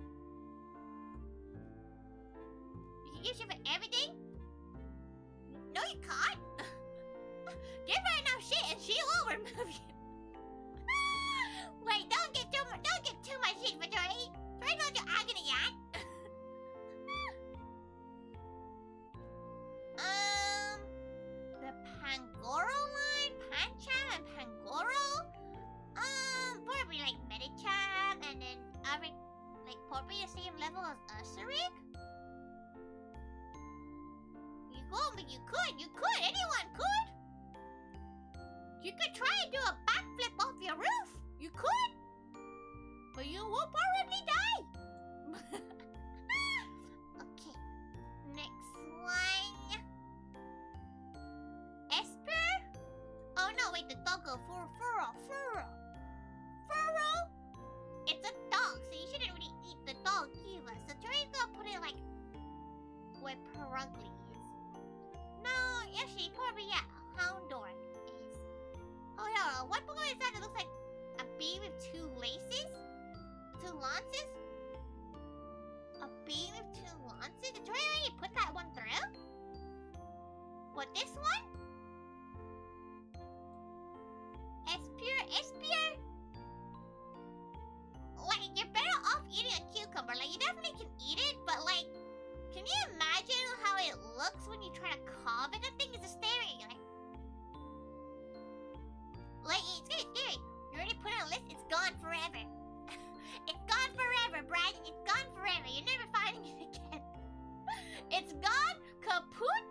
S1: You can give shit for everything? No, you can't. Give her enough shit and she will remove you. Wait, don't get too much shit for Tori. Tori knows your agony yet. The Pangoro line, Pancham and Pangoro. Probably like Medicham and then like probably the same level as Ursaring. You could, anyone could. You could try and do a backflip off your roof. You could. But you will probably die. Okay. Next one. Esper? Oh no, wait, the doggo. Furro. It's a dog, so you shouldn't really eat the dog either. So Tori's gonna put it like what Perugly is. No, actually, probably, yeah, Houndour is. Oh, yeah, what Pokemon is that? It looks like a bee with two laces? Two lances? A bee with two lances? Did Tori already put that one through? What, this one? Espure? Like, you're better off eating a cucumber. Like, you definitely can eat it, but like, can you imagine how it looks when you try to carve it? That thing is just staring at you like, it's gonna be scary. You already put it on a list, it's gone forever. It's gone forever, Brian. It's gone forever. You're never finding it again. It's gone, kaput,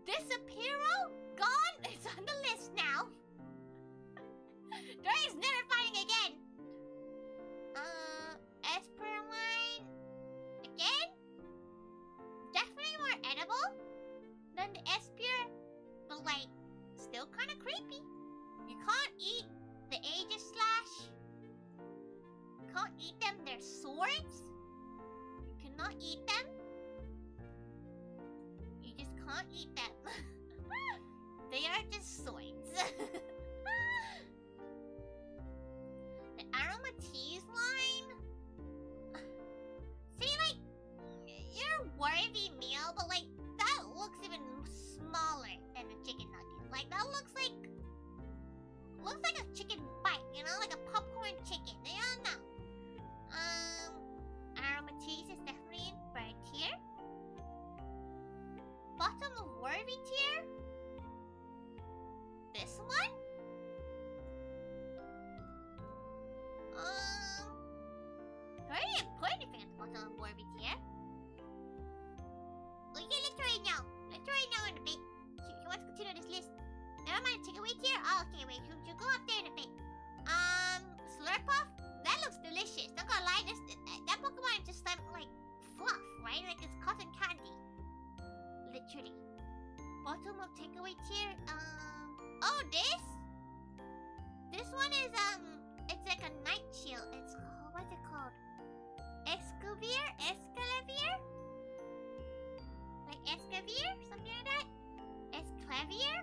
S1: disappearo, gone. It's on the list now. Dory's never finding again. Esperline. Again? Definitely more edible than the Espure, but like, still kind of creepy. You can't eat the Aegislash. You can't eat them. They're swords. You cannot eat them. You just can't eat them. They are just swords. The Aromatisse line. See, like, you're worthy meal, but like, that looks even smaller than a chicken nugget. Like, that looks like a chicken bite, you know, like a popcorn chicken. I don't know. Aromatisse is definitely in bird tier. Bottom of worthy tier. This one. I didn't put anything at the bottom of worthy tier. Okay, let's try it now. Let's try it now in a bit. She wants to continue this list. Never mind, takeaway tier. Oh, okay, wait, she'll go up there in a bit. Slurpuff? That looks delicious. Not gonna lie, that Pokemon is just like fluff, right? Like it's cotton candy. Literally. Bottom of takeaway tier. Oh, this? This one is, it's like a night shield. It's called, what's it called? Escalavier? Like Escalavier? Something like that? Escalavier?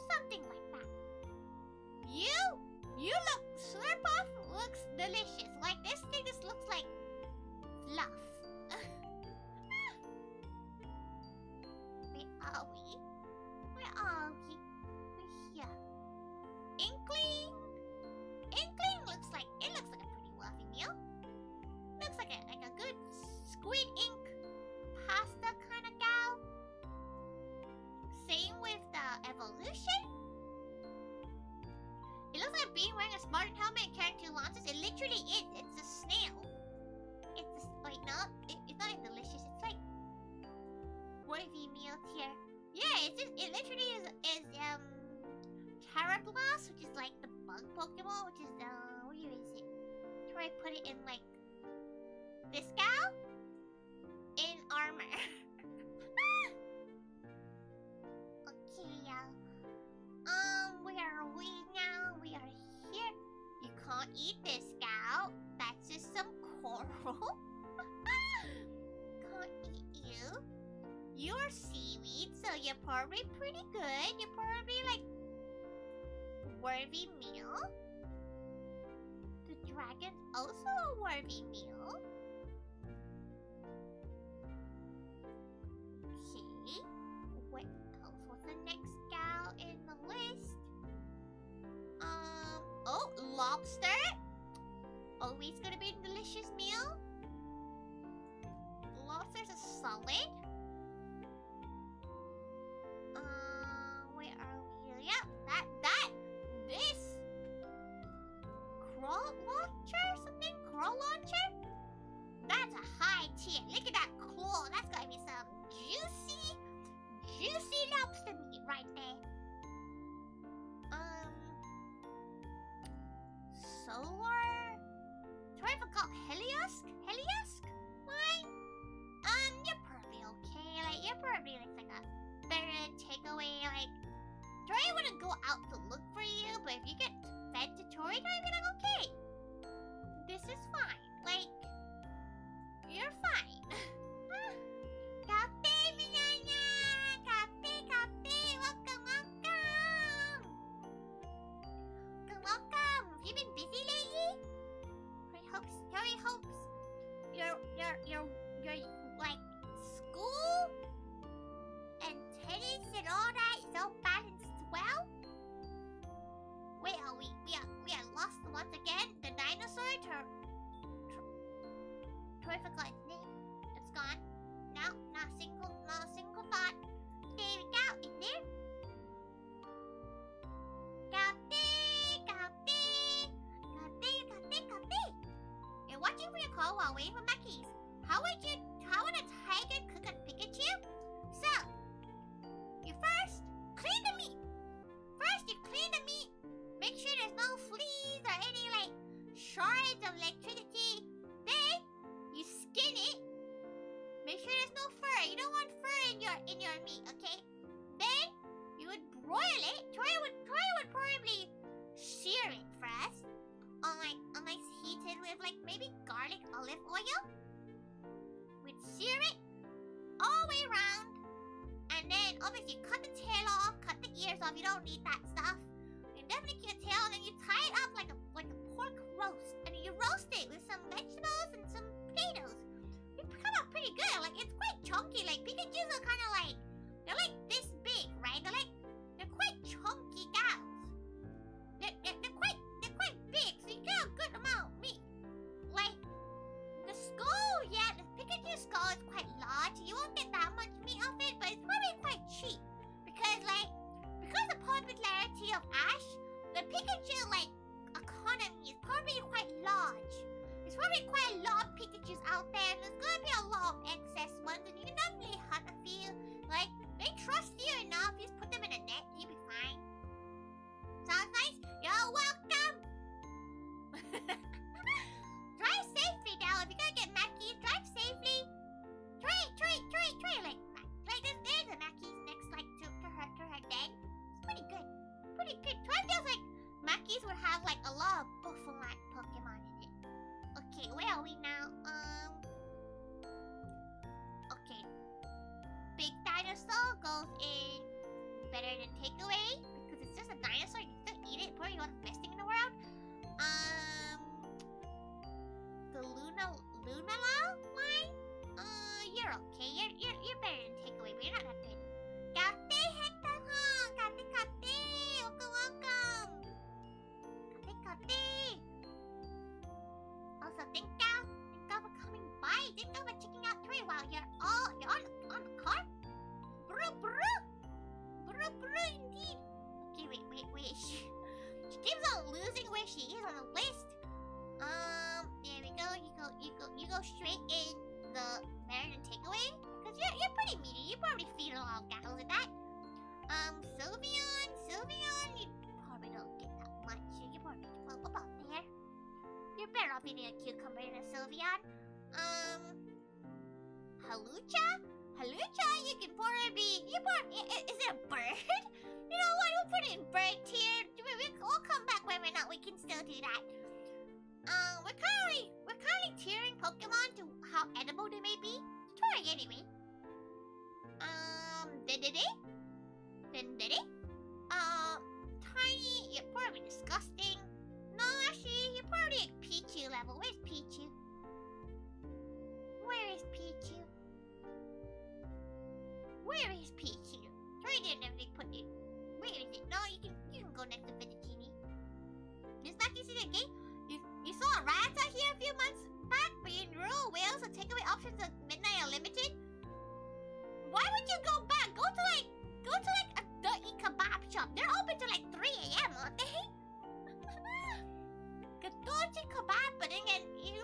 S1: Something like that. You look, Slurpuff looks delicious. Like, this thing just looks like fluff. Where are we? We're here. Inkling looks like a pretty wealthy meal. Looks like a good squid ink pasta kind of gal. Same with the evolution. It looks like being wearing a Spartan helmet and carrying two lances. It literally is. It's a snail. Wait, no, it's not delicious. It's like worthy meal tier. Yeah, it literally is Carablast, which is like the bug Pokemon, which is where is it? Try to put it in like this gal in armor. Okay, where are we now? We are here. You can't eat this gal. That's just some coral. Can't eat you. You're seaweed, so you're probably pretty good. You're probably like worthy meal. The dragon's also a worthy meal. Okay. What else? What's the next gal in the list? Oh, lobster. Always gonna be a delicious meal. Lobster's a solid. Where are we? Yeah, this crawl launcher, something? Crawl launcher? That's a high tier. Look at that claw. That's gotta be some juicy lobster meat right there. Solar? Try to forgot Helios? Line? You're probably okay. Like, you're probably like a better takeaway. Like, Tori wouldn't go out to look for you, but if you get fed to Tori, Tori be like, okay, this is fine. Like, your like school and tennis and all that is all balanced well? Well, we are lost once again. The dinosaur, Tori forgot its name. It's gone. No, not a single thought. There we go. In there. You're watching for your call while waiting for Mackies. How would a tiger cook a Pikachu? So, you first clean the meat. First, you clean the meat. Make sure there's no fleas or any like shards of electricity. Then, you skin it. Make sure there's no fur. You don't want fur in your meat, okay? Then, you would broil it. Tori would probably sear it first. On like heated with like maybe garlic olive oil. We'd sear it all the way around. And then obviously cut the tail off, cut the ears off. You don't need that stuff. You definitely keep the tail and then you tie it up like a pork roast. And you roast it with some vegetables and some potatoes. It come out pretty good. Like it's quite chunky. Like Pikachus are kinda like they're like this big, right? They're quite chunky cows. They're quite big, so you get a good amount of meat. Like the skull, yeah, the Pikachu skull is quite large. You won't get that much meat off it, but it's probably quite cheap because the popularity of Ash, the Pikachu like economy is probably quite large. There's probably quite a lot of Pikachus out there, and there's gonna be a lot of excess ones, and you can definitely hunt a few. Like they trust you enough, you just put them in a net, you'll be fine. Sounds nice? You're welcome! Drive safely now. If you're gonna get Mackies, drive safely. Try. Like there's a Mackies next like to her den. It's pretty good. Tori feels like Mackies would have like a lot of buffalo-like Pokemon in it. Okay, where are we now? Okay. Big dinosaur goes in better than takeaway because it's just a dinosaur. You can still eat it. Probably not the best thing in the world. The Lunala line? You're okay. You're better than takeaway, but you're not that good. Kate, Hector-hon! Kate! Welcome! Kate! Also, thank you for coming by. Thank you for checking out Tori while you're on the car. Bro, indeed. Okay, wait. She keeps on losing where she is on the list. There we go. You go straight in the better than takeaway because you're pretty meaty. You probably feed a lot of gals with that. Sylveon, you probably don't get that much. You probably about there. You're better off eating a cucumber than a Sylveon. Halucha, you can probably be. Is it a bird? You know what? We'll put it in bird tier. We'll come back whether or not we can still do that. We're currently tiering Pokemon to how edible they may be. Tori, anyway. Dendere. Tiny. You're probably disgusting. No, actually, you're probably at Pichu level. Where's Pichu? Where is Pichu? Tori didn't ever put it. Where is it? No, you can go next to Fettuccine. This Mackie is okay. You saw a rat out here a few months back, but in rural Wales, the takeaway options at midnight are limited. Why would you go back? Go to like a dirty kebab shop. They're open till like 3 a.m. aren't they? Dirty kebab, but then again, do you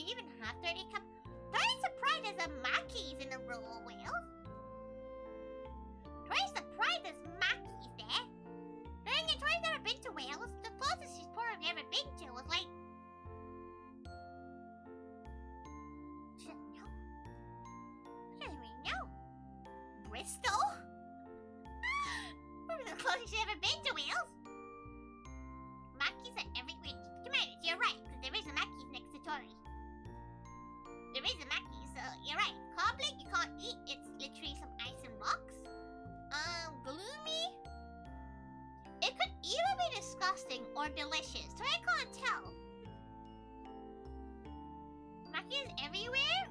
S1: even have dirty kebab? Very surprised there's a Mackey's in the rural Wales. Very surprised there's Mackey's there. Then again, Tori's never been to Wales. The closest she's probably ever been to was like. She doesn't know. Bristol? Probably the closest she's ever been to Wales. Mackies are everywhere. Charmander, you're right, because there is a Mackies next to Tori. There is a Mackies, so you're right. Cobbling, you can't eat. It's literally some ice and rocks. Gloomy. It could either be disgusting or delicious, so I can't tell. Mackies everywhere?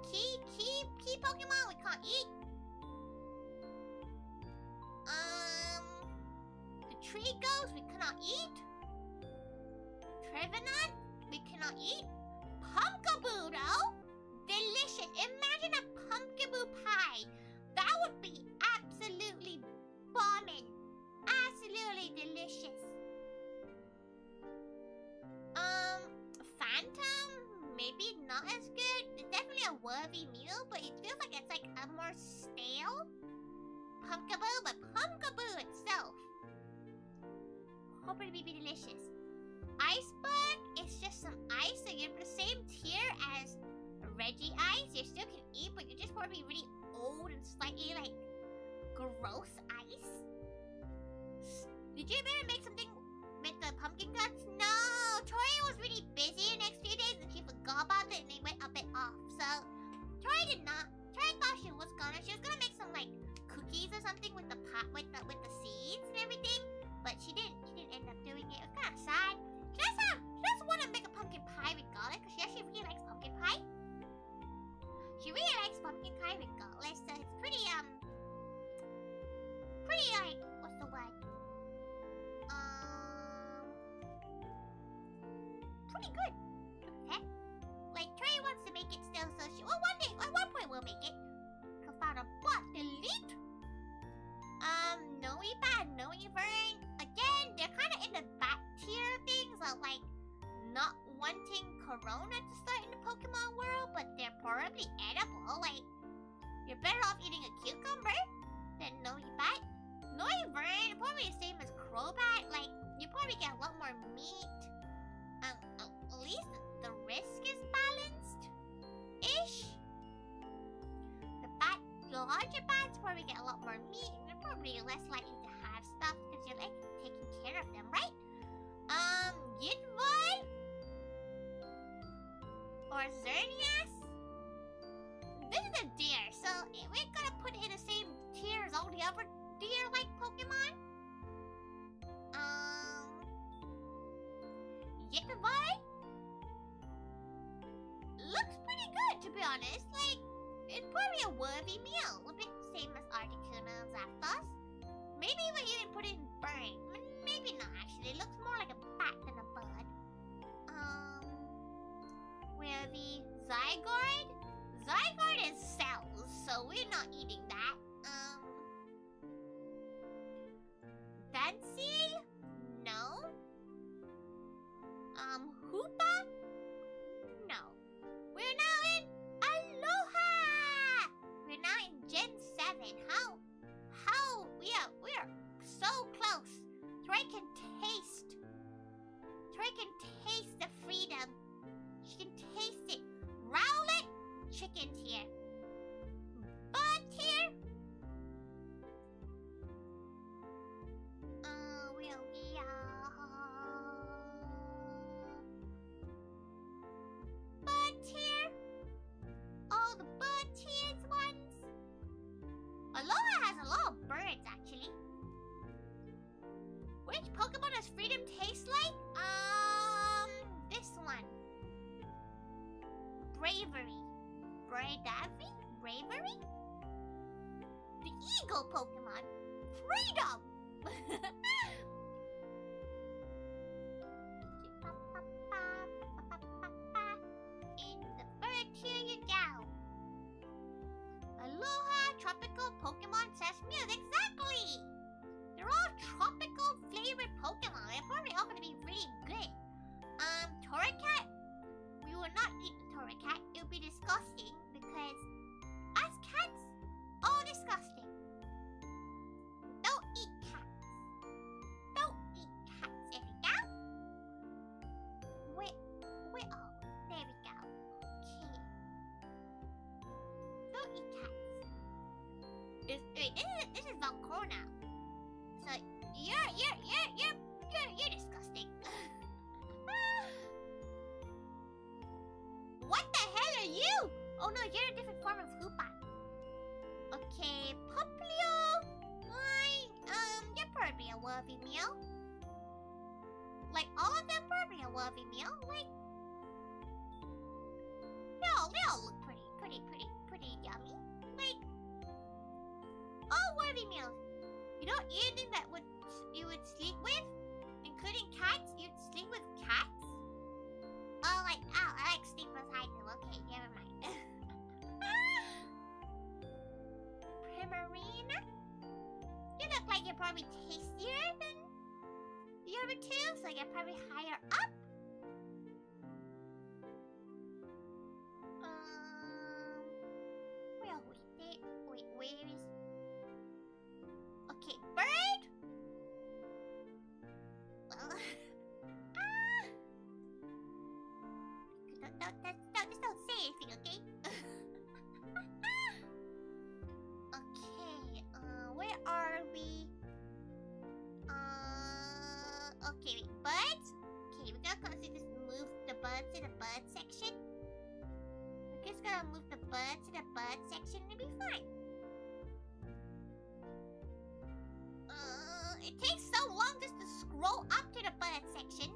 S1: key Pokemon we can't eat. The tree ghost we cannot eat. Trevenant we cannot eat. Pumpkaboo though, delicious. Imagine a pumpkaboo pie. That would be absolutely bombing. Absolutely delicious. Phantom, maybe not as good. It's definitely a worthy meal, but it feels like it's like a more stale pumpkaboo, but pumpkaboo itself probably be delicious. Iceberg is just some ice, so you're the same tier as Reggie ice. You still can eat, but you're just probably really old and slightly like gross ice. Did you ever make something with the pumpkin guts? No, Tori was really busy the next few days and she forgot about it and it went a bit off. So Tori did not. Tori thought she was gonna make some like cookies or something with the pot with the seeds and everything, but she didn't end up doing it. It was kind of sad. She just want to make a pumpkin pie regardless because she actually really likes pumpkin pie. She really likes pumpkin pie regardless, so it's pretty like, what's the word? Pretty good. Okay. Like Tori wants to make it still, so she at one point we'll make it. Confound but delete. No bad, no Vern. Again, they're kind of in the back tier things of like not wanting Corona to start in the Pokemon world, but they're probably edible. Like you're better off eating a cucumber than Noibat. Noivern, probably the same as Crobat. Like you probably get a lot more meat. At least the risk is balanced-ish. The larger bats probably get a lot more meat, and they're probably less likely to have stuff because you're like taking care of them, right? Yinvoy or Xerneas. This is a deer, so we're gonna put it in the same tier as all the other deer-like Pokemon. Yinvoy looks pretty good, to be honest. Like, it's probably a worthy meal. A bit the same as Articuno and Zapdos. Maybe we even put it in bird. Maybe not, actually. It looks more like a bat than a bud. Where the Zygarde? Zygarde is cells, so we're not eating that. Dancil? No. Hoopa? No. We're now in Aloha! We're now in Gen 7. How we are so close. Tori can taste the freedom. She can taste it. Rowlet, chicken tier. Bud tier. Bud tier. All the bud tiers ones. Aloha has a lot of birds, actually. Which Pokemon does freedom taste like? This one. Bravery. Bravery? The eagle Pokemon. Freedom! In the bird tier you go. Aloha, tropical Pokemon says Mew. Exactly! They're all tropical flavored Pokemon. They're probably all gonna be really good. Torracat? We will not eat the Torracat. It would be disgusting because us cats, all disgusting. Don't eat cats. Don't eat cats, everygao. Oh, there we go. Okay. Don't eat cats. This is Valcorna. So you're disgusting. What the hell are you? Oh no, you're a different form of Hoopa. Okay, Poplio. You're probably a worthy meal. Like all of them probably a worthy meal. Like they all look pretty worthy meals. You know anything that you would sleep with? Including cats? You'd sleep with cats? Oh, like, oh, I like sleep beside them. Okay, never mind. Primarina? You look like you're probably tastier than the other two, so you're probably higher up. Where are we? Wait, where is... Okay, bird? Just don't say anything, okay? Okay, where are we? Okay, wait, birds? Okay, we're gonna constantly just move the birds to the bird section. We're just gonna move the birds to the bird section and it'll be fine. It takes so long just to scroll up to the bird section.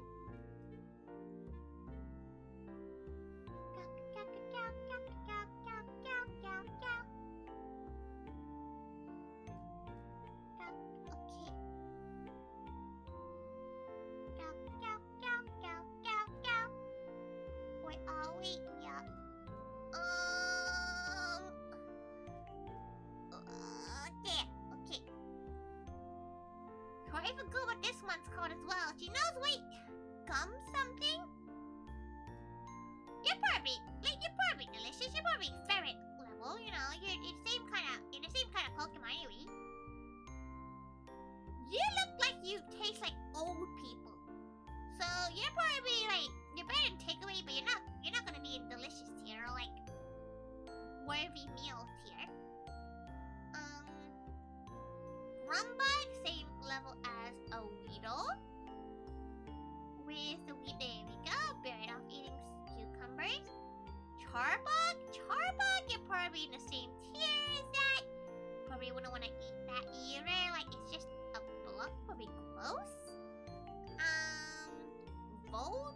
S1: I forgot what this one's called as well. She knows what gum something? You're probably delicious. You're probably ferret level, you know, you're the same kind of Pokemon anyway. You look like you taste like old people. So you're probably like you're better than takeaway, but you're not gonna be in delicious tier or like worthy meal tier. Grumbug, same level as a Weedle. Where's the Weedle? There we go. Buried off eating cucumbers. Charbug, you're probably in the same tier as that. Probably wouldn't want to eat that either. Like it's just a block, probably gross. Voltug?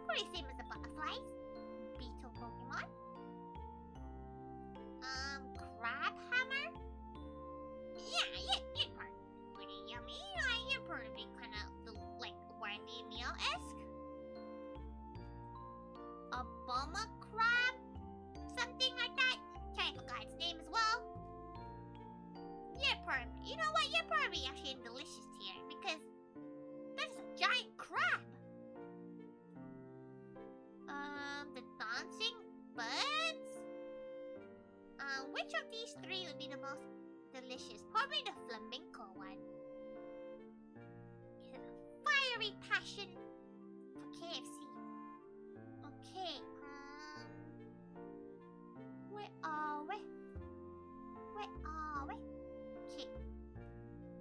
S1: Probably same as the butterflies. Beetle Pokemon. Crabhammer? Yeah, you're probably pretty yummy. You're probably kind of like worthy meal-esque. A bomber crab? Something like that. Can't forget its name as well. You're probably, you know what? You're probably actually in delicious tier because that's a giant crab. The dancing birds? Which of these three would be the most delicious? Probably the flamenco one. It's a fiery passion for KFC. Okay, where are we? Okay.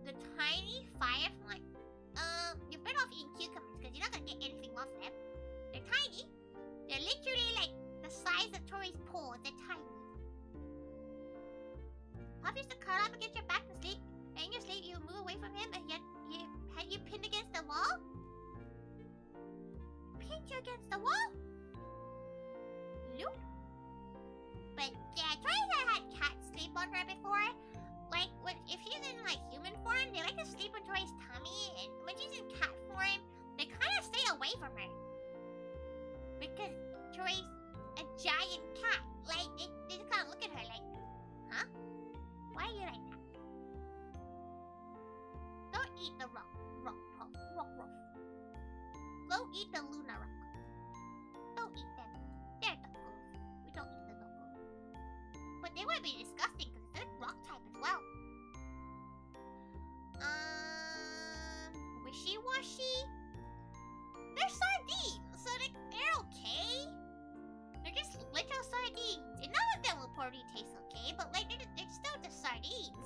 S1: The tiny firefly. You're better off eating cucumbers because you're not gonna get anything off them. They're tiny. They're literally like the size of Tori's paw. They're tiny. Puff used to curl up against your back and sleep. And in your sleep, you move away from him and yet had you pinned against the wall? Pinned you against the wall? Nope. But yeah, Tori's had cats sleep on her before. Like, if she's in like human form, they like to sleep on Tori's tummy. And when she's in cat form, they kind of stay away from her. Because Tori's a giant cat. Like, they just kind of look at her like, huh? Why are you like that? Don't eat the rock. Go eat the Luna rock. Don't eat them. They're duckles. We don't eat the duckles. But they would be disgusting because they're rock type as well. Wishy-washy? They're sardines, so they're okay. They're just little sardines. And none of them will probably taste okay, but like they're still just sardines.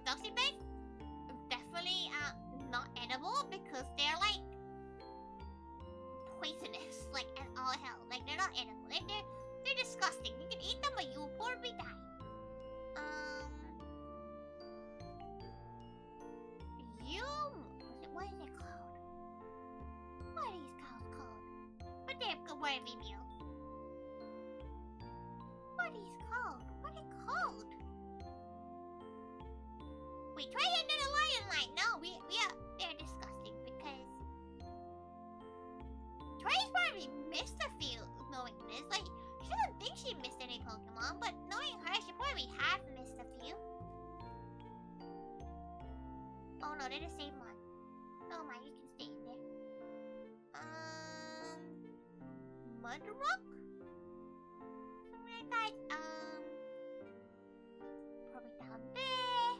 S1: Doxing bags? Definitely not edible because they're like poisonous, like as all hell. Like they're not edible. They're disgusting. You can eat them but you will probably die. What is it called? What are these cows called? But they're for a video. What is called? What is called? Wait, try another lion line. No, they're disgusting because Tori's probably missed a few knowing this. Like, she doesn't think she missed any Pokemon, but knowing her, she probably has missed a few. Oh no, they're the same one. Oh my, you can stay in there. Mudrock? Something like that. Probably down there.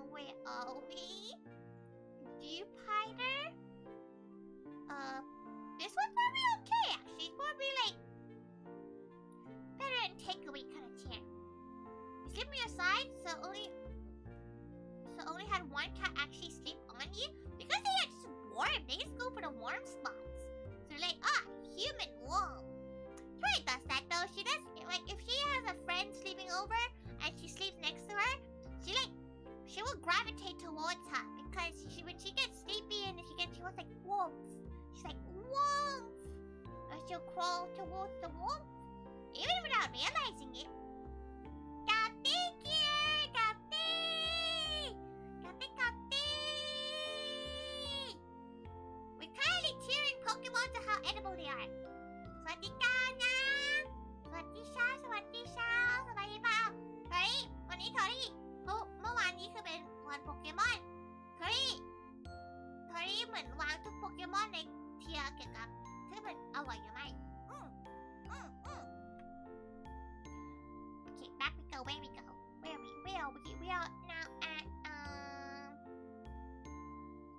S1: Where are we? Dewpider? This one's probably okay actually. It's probably like better than takeaway kind of chair. You sleep on your side, so only had one cat actually sleep on you because they are just warm. They just go for the warm spots. So they're like, human warm. Tori does that though. She does, like, if she has a friend sleeping over and she sleeps next to her, she will gravitate towards her because when she gets sleepy and she wants like warmth. She's like, warmth. Or she'll crawl towards the warmth even without realizing it. We're currently tearing Pokemon to how edible they are. สวัสดีกันนะ สวัสดีเช้า สวัสดีเช้า สบายดีเปล่า เฮ้ย วันนี้เทอรี่เมื่อวานนี้คือเป็นวันโปเกมอนเทอรี่เหมือนวางทุกโปเกมอนในเทียร์เกี่ยวกับที่มันอร่อยหรือไม่ Okay, back we go, where we go. We are now at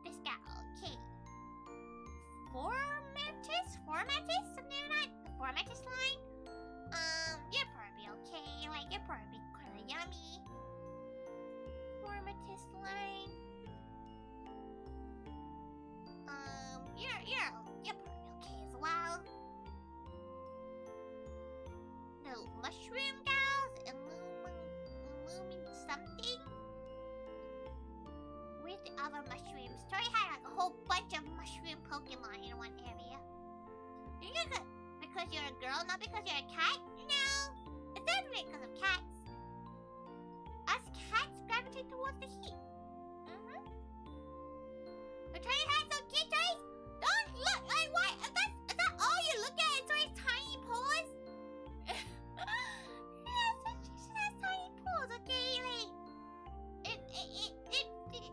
S1: this guy. Okay. Formatis? Something like that? The Formatis line? You're probably okay. Like, you're probably kind of yummy. Formatis line. You're probably okay as well. No mushroom gals, illuming something. Where's the other mushrooms? Tori had like a whole bunch of mushroom Pokemon in one area. You're good because you're a girl, not because you're a cat? No, it's definitely because of cats. Us cats gravitate towards the heat. But Tori had some cute toys. Don't look like what? Is that all you look at? Is Tori's tiny paws? She has tiny paws, okay? Like,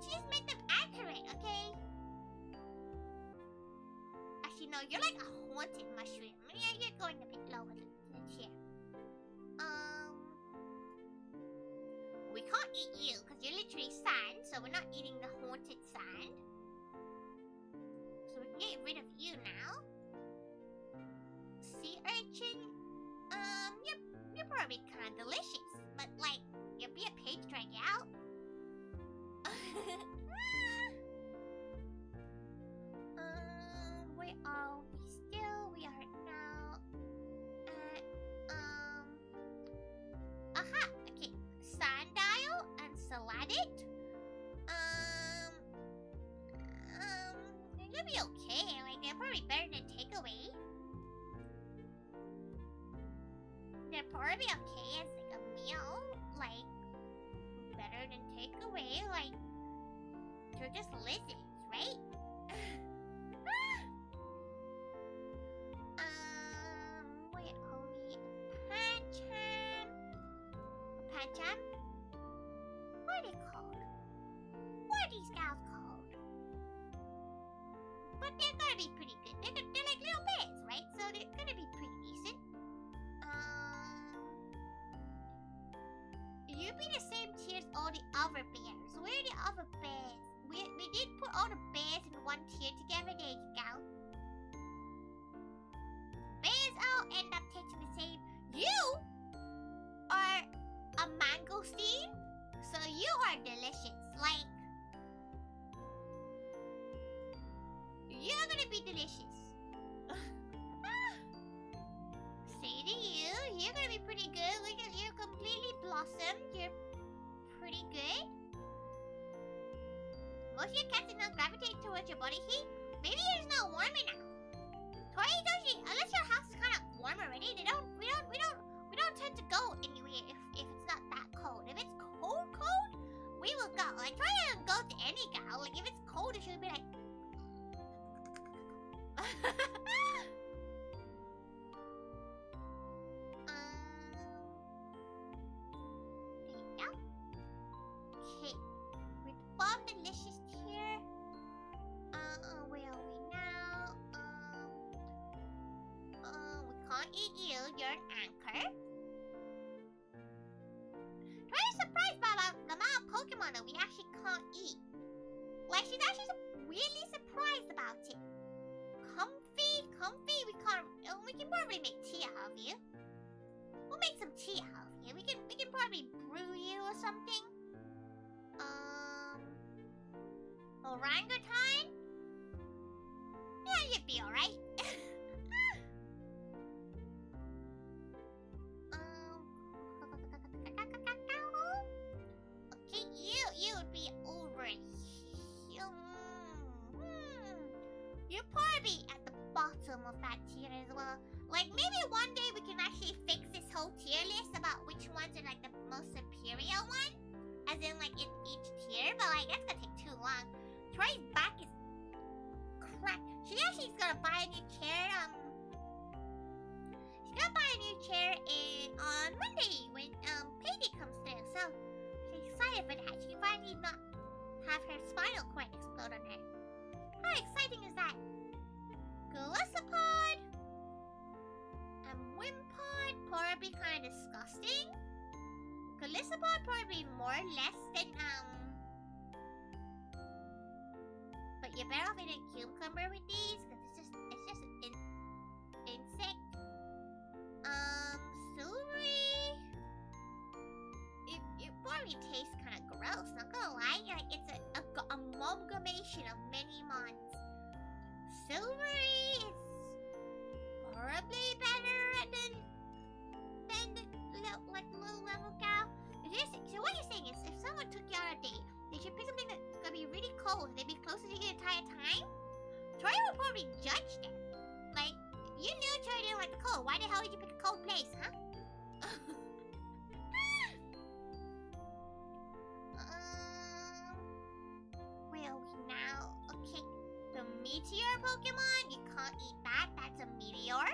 S1: she just made them accurate, okay? Actually, no, you're like a haunted mushroom. You're going a bit lower than here. We can't eat you because you're literally sand, so we're not eating the haunted sand. So we can get rid of you now. Sea urchin. You're probably kind of delicious, but like, you'll be a page drag out. Where are we still? We are now at, okay, Sandile and Saladit. They're gonna be okay, like, they're probably better than takeaway. They're probably okay as like a meal, like, better than takeaway, like, they're just lizards, right? Wait, holy Pancham? What are they called? What are these gals called? But they're gonna be pretty good. They're like little bears, right? So they're gonna be pretty decent. You'd be the same tier as all the other bears. Where are the other bears? We did put all the bears in one tier together. There you go. Bears all end up taking the same. You are a mangosteen, so you are delicious. Like, you're gonna be delicious. Say to you, you're gonna be pretty good. Look at you, completely blossomed. You're pretty good. Most of your cats do not gravitate towards your body heat. Maybe you're just not warm enough. Tori, unless your house is kind of warm already, we don't tend to go anywhere if it's not that cold. If it's cold, we will go. Like Tori doesn't go to any gao. Like if it's cold, she'll be like. There you go. Okay, with Bob Delicious here. Where are we now? We can't eat you. You're an anchor. Very surprised by the amount of Pokemon that we actually can't eat. Like she's actually really surprised about it. Comfy. We can't. We can probably make tea out of you. We'll make some tea out of you. We can probably brew you or something. Orangutan? Yeah, you'd be alright. Okay, you would be over here. You're probably at the bottom of that tier as well. Like maybe one day we can actually fix this whole tier list about which ones are like the most superior one, as in like in each tier. But like that's gonna take too long. Tori's back is crap. She actually is gonna buy a new chair. She's gonna buy a new chair on Monday when payday comes through. So she's excited for that. She can finally not have her spinal cord explode on her. How exciting is that? Golisopod and Wimpod probably kind of disgusting. Golisopod probably more or less than but you're better off eating a cucumber with these because it's just an insect. Silvery. It probably tastes kind of gross. Not gonna lie, like it's a amalgamation of many mons. Silvery is probably better than like low level cow. So what you're saying is, if someone took you on a date, they should pick something that's gonna be really cold. They'd be close to you the entire time. Tori would probably judge them. Like, you knew Tori didn't like the cold. Why the hell did you pick a cold place, huh? Where are we now? Okay, the meteor Pokemon. You can't eat that. That's a meteor.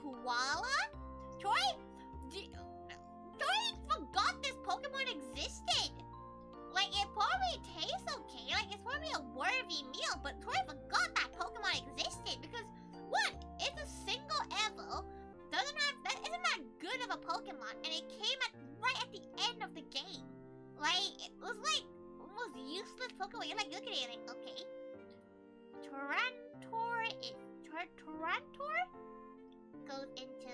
S1: Koala? Tori forgot this Pokemon existed. Like, it probably tastes okay. Like, it's probably a worthy meal, but Tori forgot that Pokemon existed because, one, it's a single evo, isn't that good of a Pokemon, and it came right at the end of the game. Like, it was like almost useless Pokemon. You're like looking at it, okay. Tarantor goes into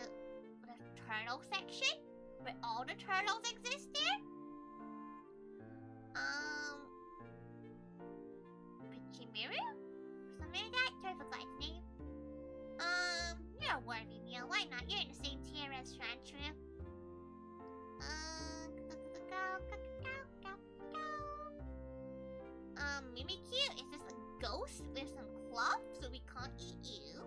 S1: the turtle section, where all the turtles exist there. Pichimiru? Something like that? Tori forgot its name. You're a worthy meal. Why not? You're in the same tier as Shantru. Mimikyu is just a ghost with some clubs, so we can't eat you.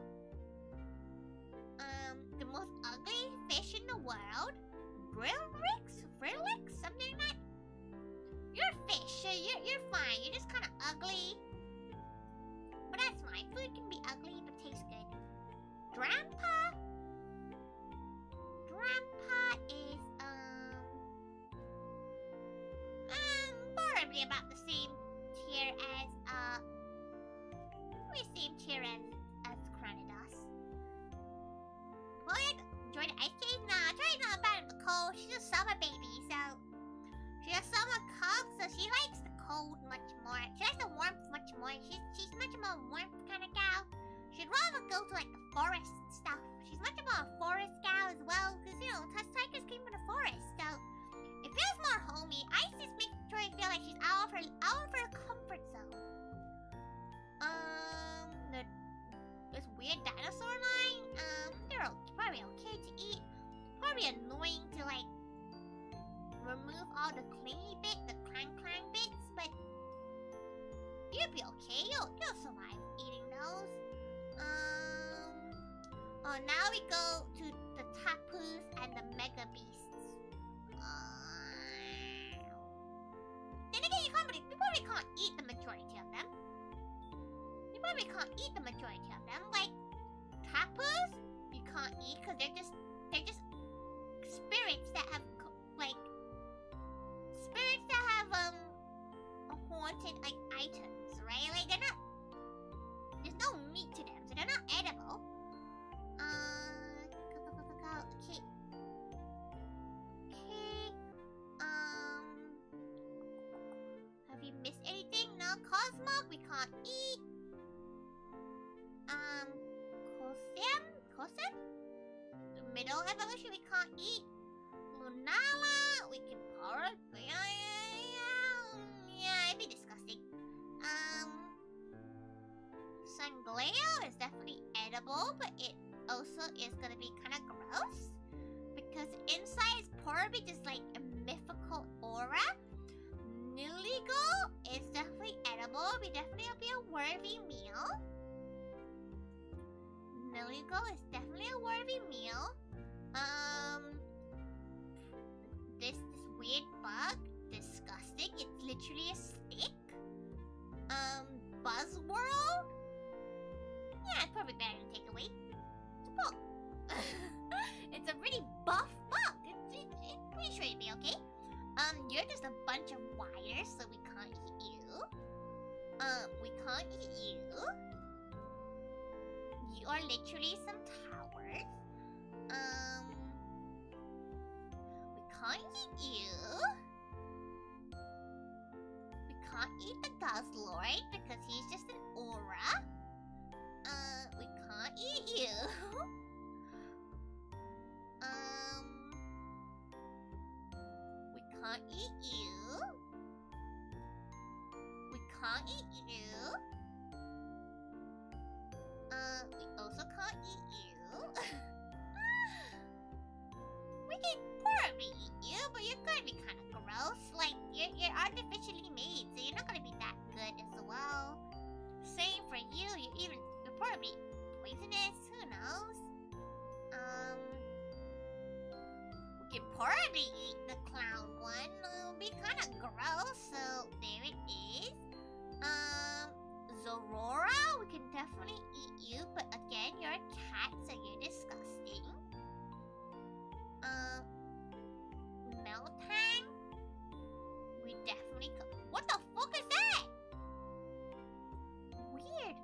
S1: The most ugly fish in the world. Frilix? Something like that? You're a fish, so you're fine. You're just kind of ugly. But that's fine. Food can be ugly, but tastes good. Drampa is, probably about the same tier as, Cranidos. Well, enjoy the ice skates? Nah, Tori's not bad at the cold. She's a summer baby, so she's a summer cub, so she likes the cold much more. She likes the warmth much more. She's much more warmth kind of gal. She'd rather go to like the forest and stuff. She's much more a forest gal as well, because you know, Tigers came from the forest, so it feels more homey. Ice just makes Tori feel like she's out of her comfort zone. This weird dinosaur line, they're probably okay to eat. Probably annoying to like remove all the clingy bits, the clang bits, but You'll be okay. You'll survive eating those. Oh, now we go to the Tapus and the Mega Beasts. Then again, you probably can't eat the majority of them. You probably can't eat the majority of them. Like Tapus, you can't eat because they're just spirits that have haunted like items, right? Like they're not. There's no meat to them, so they're not edible. Okay. Have we missed anything? No, Cosmog we can't eat. Cosem? The middle evolution we can't eat. Lunala, we can probably. Yeah, it'd be disgusting. Sungleo is definitely edible, but it also is gonna be kind of gross because inside is probably just like a mythical aura. Newligo is definitely edible. We definitely will be a worthy meal. Newligo is definitely a worthy meal. This weird bug, disgusting. It's literally a stick. Buzzworld. Yeah, it's probably better than take away. It's a bug. It's a really buff bug. It's pretty sure it'd be okay. You're just a bunch of wires, so we can't eat you. We can't eat you. You are literally some towers. We can't eat you. We can't eat the Guzzlord because he's just an aura. We can't eat you. We can't eat you. We can't eat you. We also can't eat you. We can probably eat you, but you're gonna be kind of gross. Like, you're artificially made, so you're not gonna be that good as well. Same for you. You're probably poisonous. Who knows? We can probably eat the clown one. It'll be kind of gross. So there it is. Zorora, we can definitely eat you, but again, you're a cat, so you're disgusting. Meltang, we definitely what the fuck is that? Weird.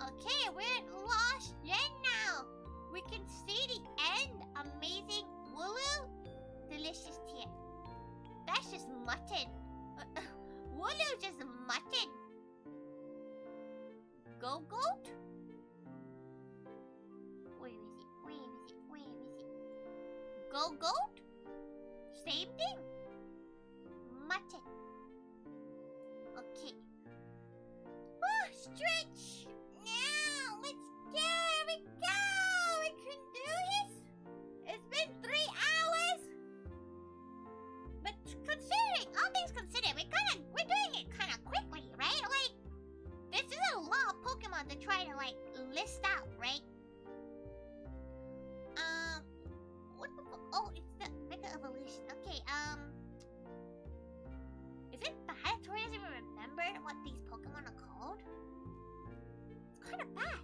S1: Okay, we're at Lost Gen now. We can see the end. Amazing. Wooloo, delicious tier. That's just mutton. Wooloo just mutton. Go-goat? Where is it? Where is it? Where is it? Go-goat? Same thing. Mutton. Okay. Oh, stretch! Now, let's go! We go! We can do this! It's been 3 hours! But considering, all things considered, we're doing it kind of quickly, right? Like, this is a lot of Pokemon to try to, like, list out, right? What the fuck? Oh, it's the Mega Evolution. Okay, is it bad? Tori doesn't even remember what these Pokemon are called? It's kind of bad.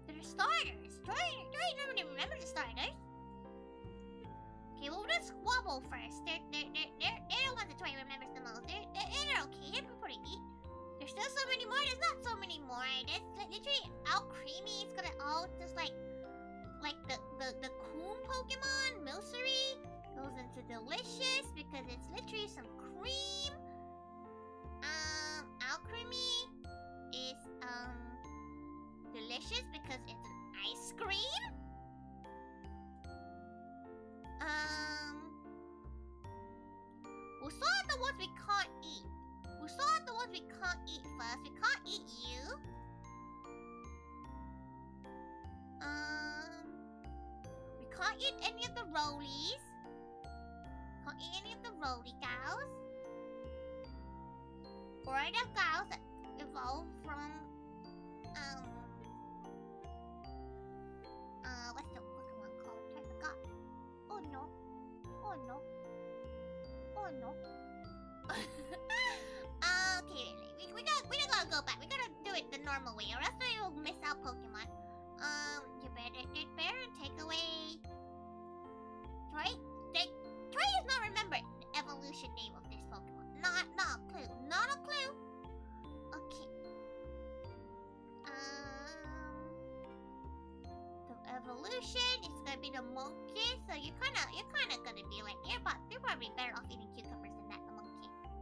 S1: They're starters. Tori doesn't even remember the starters. Okay, well, we'll just Squabble first. They're the ones that Tori remembers the most. They're okay. They're pretty neat. There's still so many more. There's not so many more. It's like literally Alcremie. It's gonna all just like the cool Pokemon Milcery goes into delicious because it's literally some cream. Alcremie is delicious because it's an ice cream. We saw the ones we can't eat. We saw the ones we can't eat first. We can't eat you. We can't eat any of the rollies. Can't eat any of the rolly gals. Or the gals that evolve from what's the Pokemon called? I forgot. Oh no. Oh no. Oh no. Okay, we're not gonna go back. We gotta do it the normal way, or else we will miss out Pokemon. You better take away. Tori does not remember the evolution name of this Pokemon. Not a clue. Not a clue. Okay. The evolution is gonna be the monkey. So you're kinda gonna be like you're probably better off eating cucumbers than that.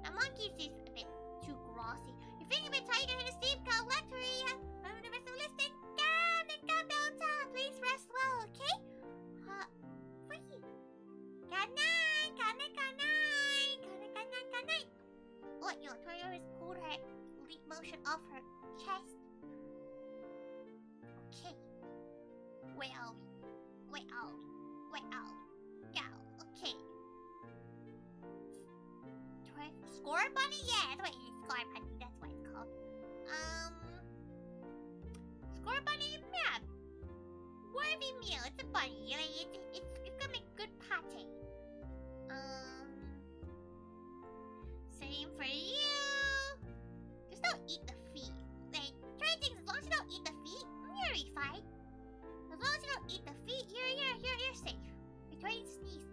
S1: The monkey is a bit too grossy. You're feeling a bit tired and asleep. Collect Tori. I'm the rest of the listing. Calm down, time. Please rest well, okay? Free. Good night. What? Your Tori always pulled her leap motion off her chest. Okay. Where are we? Go. Okay. Tori, Score Bunny? Yeah, that's what it is. Score Bunny. That's what it's called. Score Bunny? Yeah. Worthy meal. It's a bunny. Like, it's gonna make good pate. Same for you. Just don't eat the feet. Like, try things. As long as you don't eat the feet, you'll be fine. As long as you don't eat the feet, you're safe. You're trying to sneeze.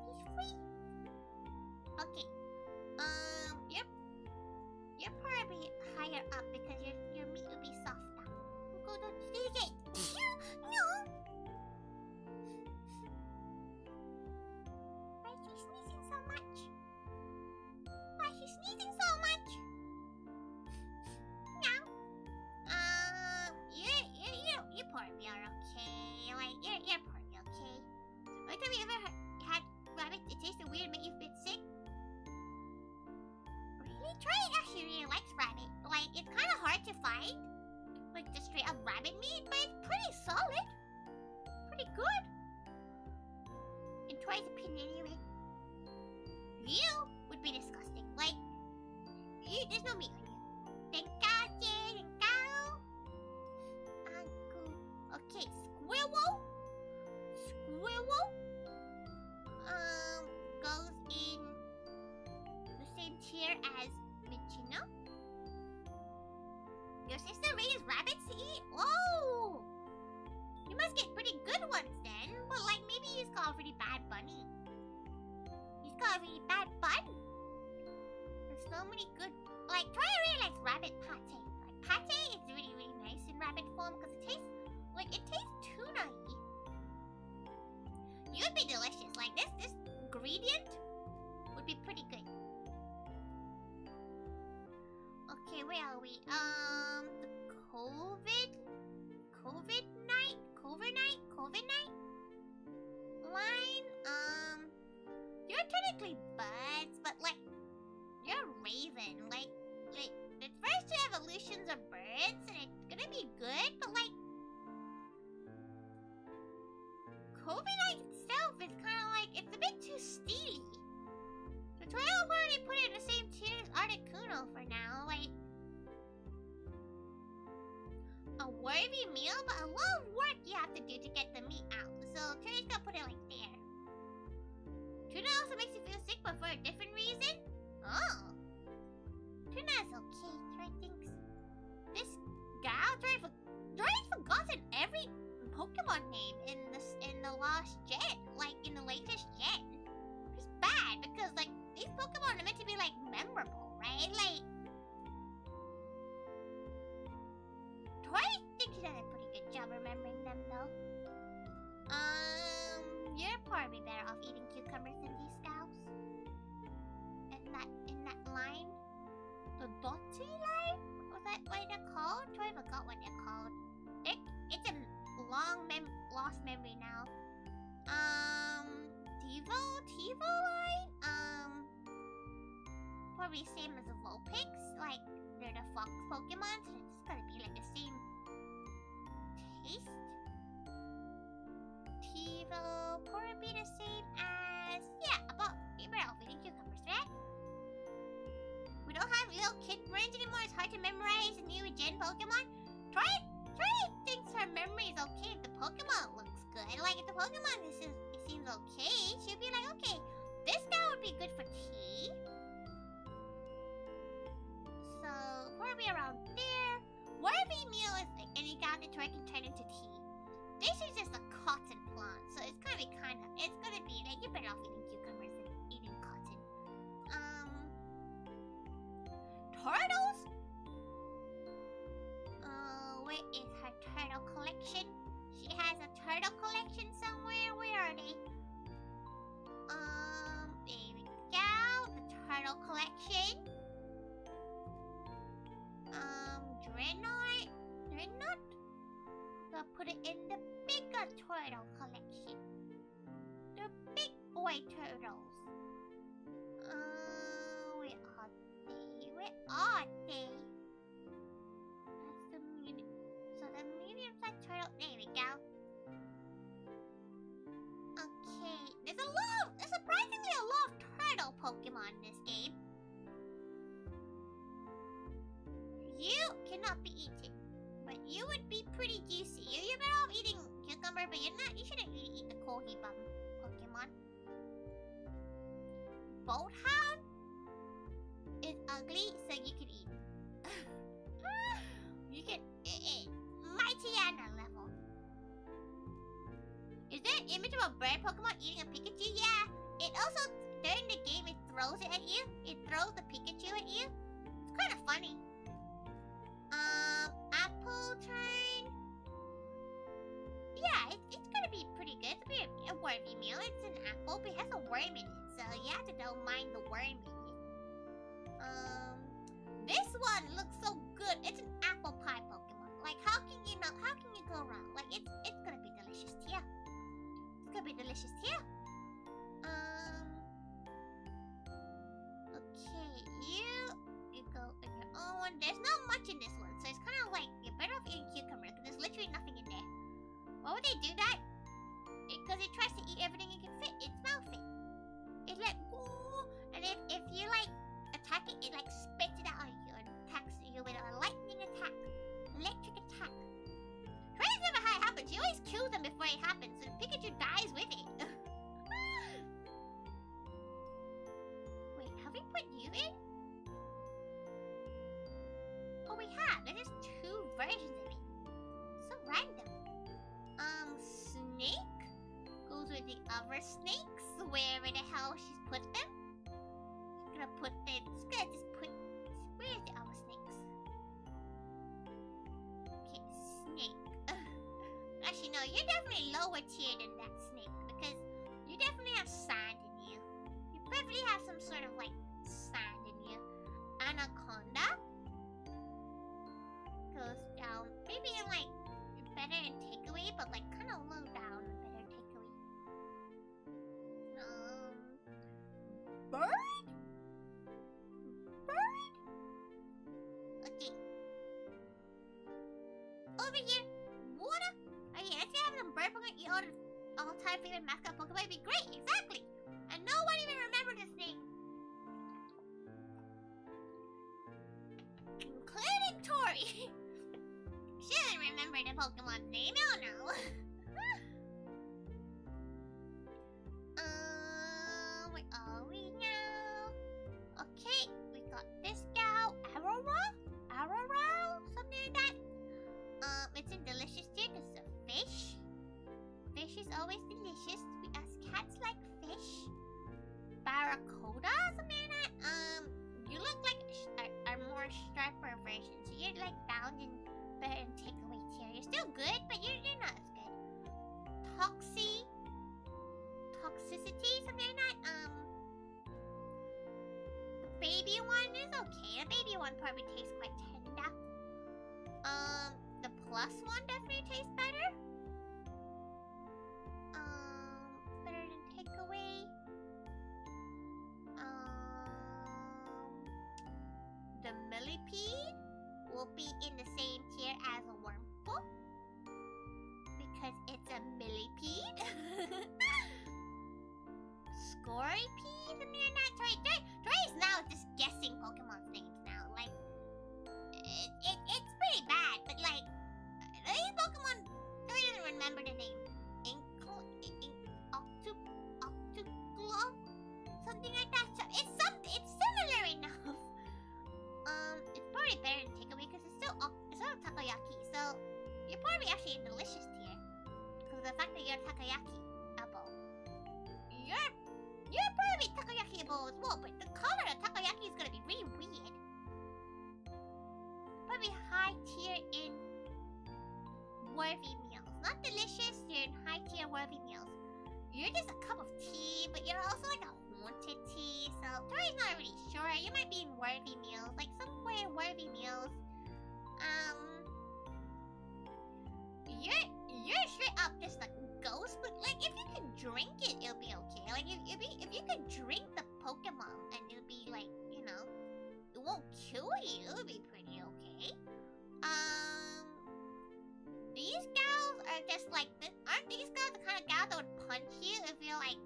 S1: He's free. Okay. You're probably higher up because your meat will be softer. Go don't sneeze it. No. Why is she sneezing so much? No. You probably are okay. Like you're probably okay. Every time you ever had rabbit, it tasted weird, made you feel sick. Really? Tori actually really likes rabbit. Like it's kind of hard to find, like just straight up rabbit meat, but it's pretty solid, pretty good. In Tori's opinion, anyway. You would be disgusting. Like, there's no meat on you. Okay, Squirrel. Goes in the same tier as Michino. Your sister raises rabbits to eat? Whoa! You must get pretty good ones then. But like, maybe he's got a really bad bunny. He's got a really bad bun. There's so many good... Like, Tori really likes rabbit pate. Like, pate is really, really nice in rabbit form because it tastes... Like, it tastes tuna-y. You would be delicious. Like, this ingredient would be pretty good. Okay, where are we? The COVID night line. You're technically buds, but like you're a raven. Like the first two evolutions are birds, and it's gonna be good. But like COVID night itself is kind of like it's a bit too steely. So Tori will probably put it in the same tier as Articuno for now. Like. A worthy meal, but a lot of work you have to do to get the meat out. So Tori's gonna put it like there. Tuna also makes you feel sick, but for a different reason? Oh. Tuna's okay, Tori thinks. This gal, Tori's forgotten every Pokemon name in the last gen, like in the latest gen. It's bad because like these Pokemon are meant to be like memorable, right? Like Tori thinks she does a pretty good job remembering them, though. You're probably better off eating cucumbers than these cows. In that line, the Dotty line, was that what they're called? Tori forgot what they're called. It's a lost memory now. TiVo line. Probably same as the Vulpix, like. They're the fox Pokemon, so it's gotta be like the same taste. So, probably the same as... Yeah, about... You're better off eating cucumbers, right? We don't have little kid brains anymore. It's hard to memorize a new gen Pokemon. Tori thinks her memory is okay if the Pokemon looks good. Like, if the Pokemon it seems okay, she'll be like, okay, this guy would be good for tea. So, probably around there. Worthy meal is like any guy that Tori can turn into tea. This is just a cotton plant, so it's gonna be it's gonna be like, you're better off eating cucumbers than eating cotton. Turtles? Where is her turtle collection? She has a turtle collection somewhere. Where are they? There we go. The turtle collection. Dreadnought. I'll put it in the bigger turtle collection. The big boy turtles. Where are they? That's the medium. So the medium-sized turtle. There we go. Okay, there's surprisingly a lot of turtle Pokemon in this game. You cannot be eaten, but you would be pretty juicy. You're better off eating cucumber, but you shouldn't really eat the Kohibum Pokemon. Boathound is ugly, so you can eat. You can Mightyana level. Is there an image of a bird Pokemon eating a Pikachu? Yeah. It also, during the game, it throws it at you. It throws the Pikachu at you. It's kind of funny. Apple turn. Yeah, it's gonna be pretty good. It's gonna be a wormy meal. It's an apple, but it has a worm in it, so you have to don't mind the worm in it. This one looks so good. It's an apple pie Pokemon. Like, how can you go wrong? Like, it's gonna be delicious here. It's gonna be delicious here. Okay, you go on your own one. There's not much in this one, so it's kind of like you're better off eating cucumber because there's literally nothing in there. Why would they do that? Because it tries to eat everything it can fit. Its mouth it. It's like, ooh, and if you like attack it, it like spits it out on you and attacks you with a lightning attack, electric attack. Try's never how it happens. She always kills them before it happens, and Pikachu dies with it. Wait, have we put you in? Oh, we have. There's just 2 versions of it. So random. Snake goes with the other snakes, wherever the hell she's put them. She's gonna put them. She's gonna just put. Where's the other snakes? Okay, snake. Actually, no, you're definitely lower tier than that snake because you definitely have sand in you. You probably have some sort of like sand in you. Anaconda goes down. Maybe in like better in takeaway, but like kind of low down. Better takeaway. Bird? Okay. Over here, water. Oh yeah, let's have some bird Pokemon eat all-time favorite mascot Pokemon. It'd be great, exactly. And no one even remembered his name, including Tori. She doesn't remember the Pokemon's name. Oh no. Where are we now? Okay, we got this gal, Aurora, something like that. It's in delicious tier because it's a fish. Fish is always delicious. We us cats like fish. Barracuda, something like that. You look like a more sharper version, so you're like bound in better and takeaway tier. You're still good, but you're not as good. Toxicity, something like that. The baby one is okay. The baby one probably tastes quite tender. The plus one definitely tastes better. Better than takeaway. The millipede will be in the same tier as a Wurmple because it's a millipede. Scorpion, something like that. Tori's now just guessing Pokemon's names now. Like, it's pretty bad, but like, these Pokemon, Tori doesn't remember the name. Octuglo? Something like that. So it's similar enough. It's probably better than takeaway because it's still takoyaki. So you're probably actually in delicious tier because of the fact that you're takoyaki-able. You're probably takoyaki-able as well, but the color of takoyaki is gonna be really weird. Probably high tier in worthy meals. Not delicious, you're in high tier worthy meals. You're just a cup of tea, but you're also like a haunted tea, so Tori's not really sure. You might be in worthy meals, like somewhere worthy meals. You're straight up just like ghost, but like if you could drink it, it'll be okay. Like if you could drink the Pokemon and it'll be like, you know, it won't kill you, it'll be pretty okay. These gals are just like this. Aren't these gals the kind of gals that would punch you if you like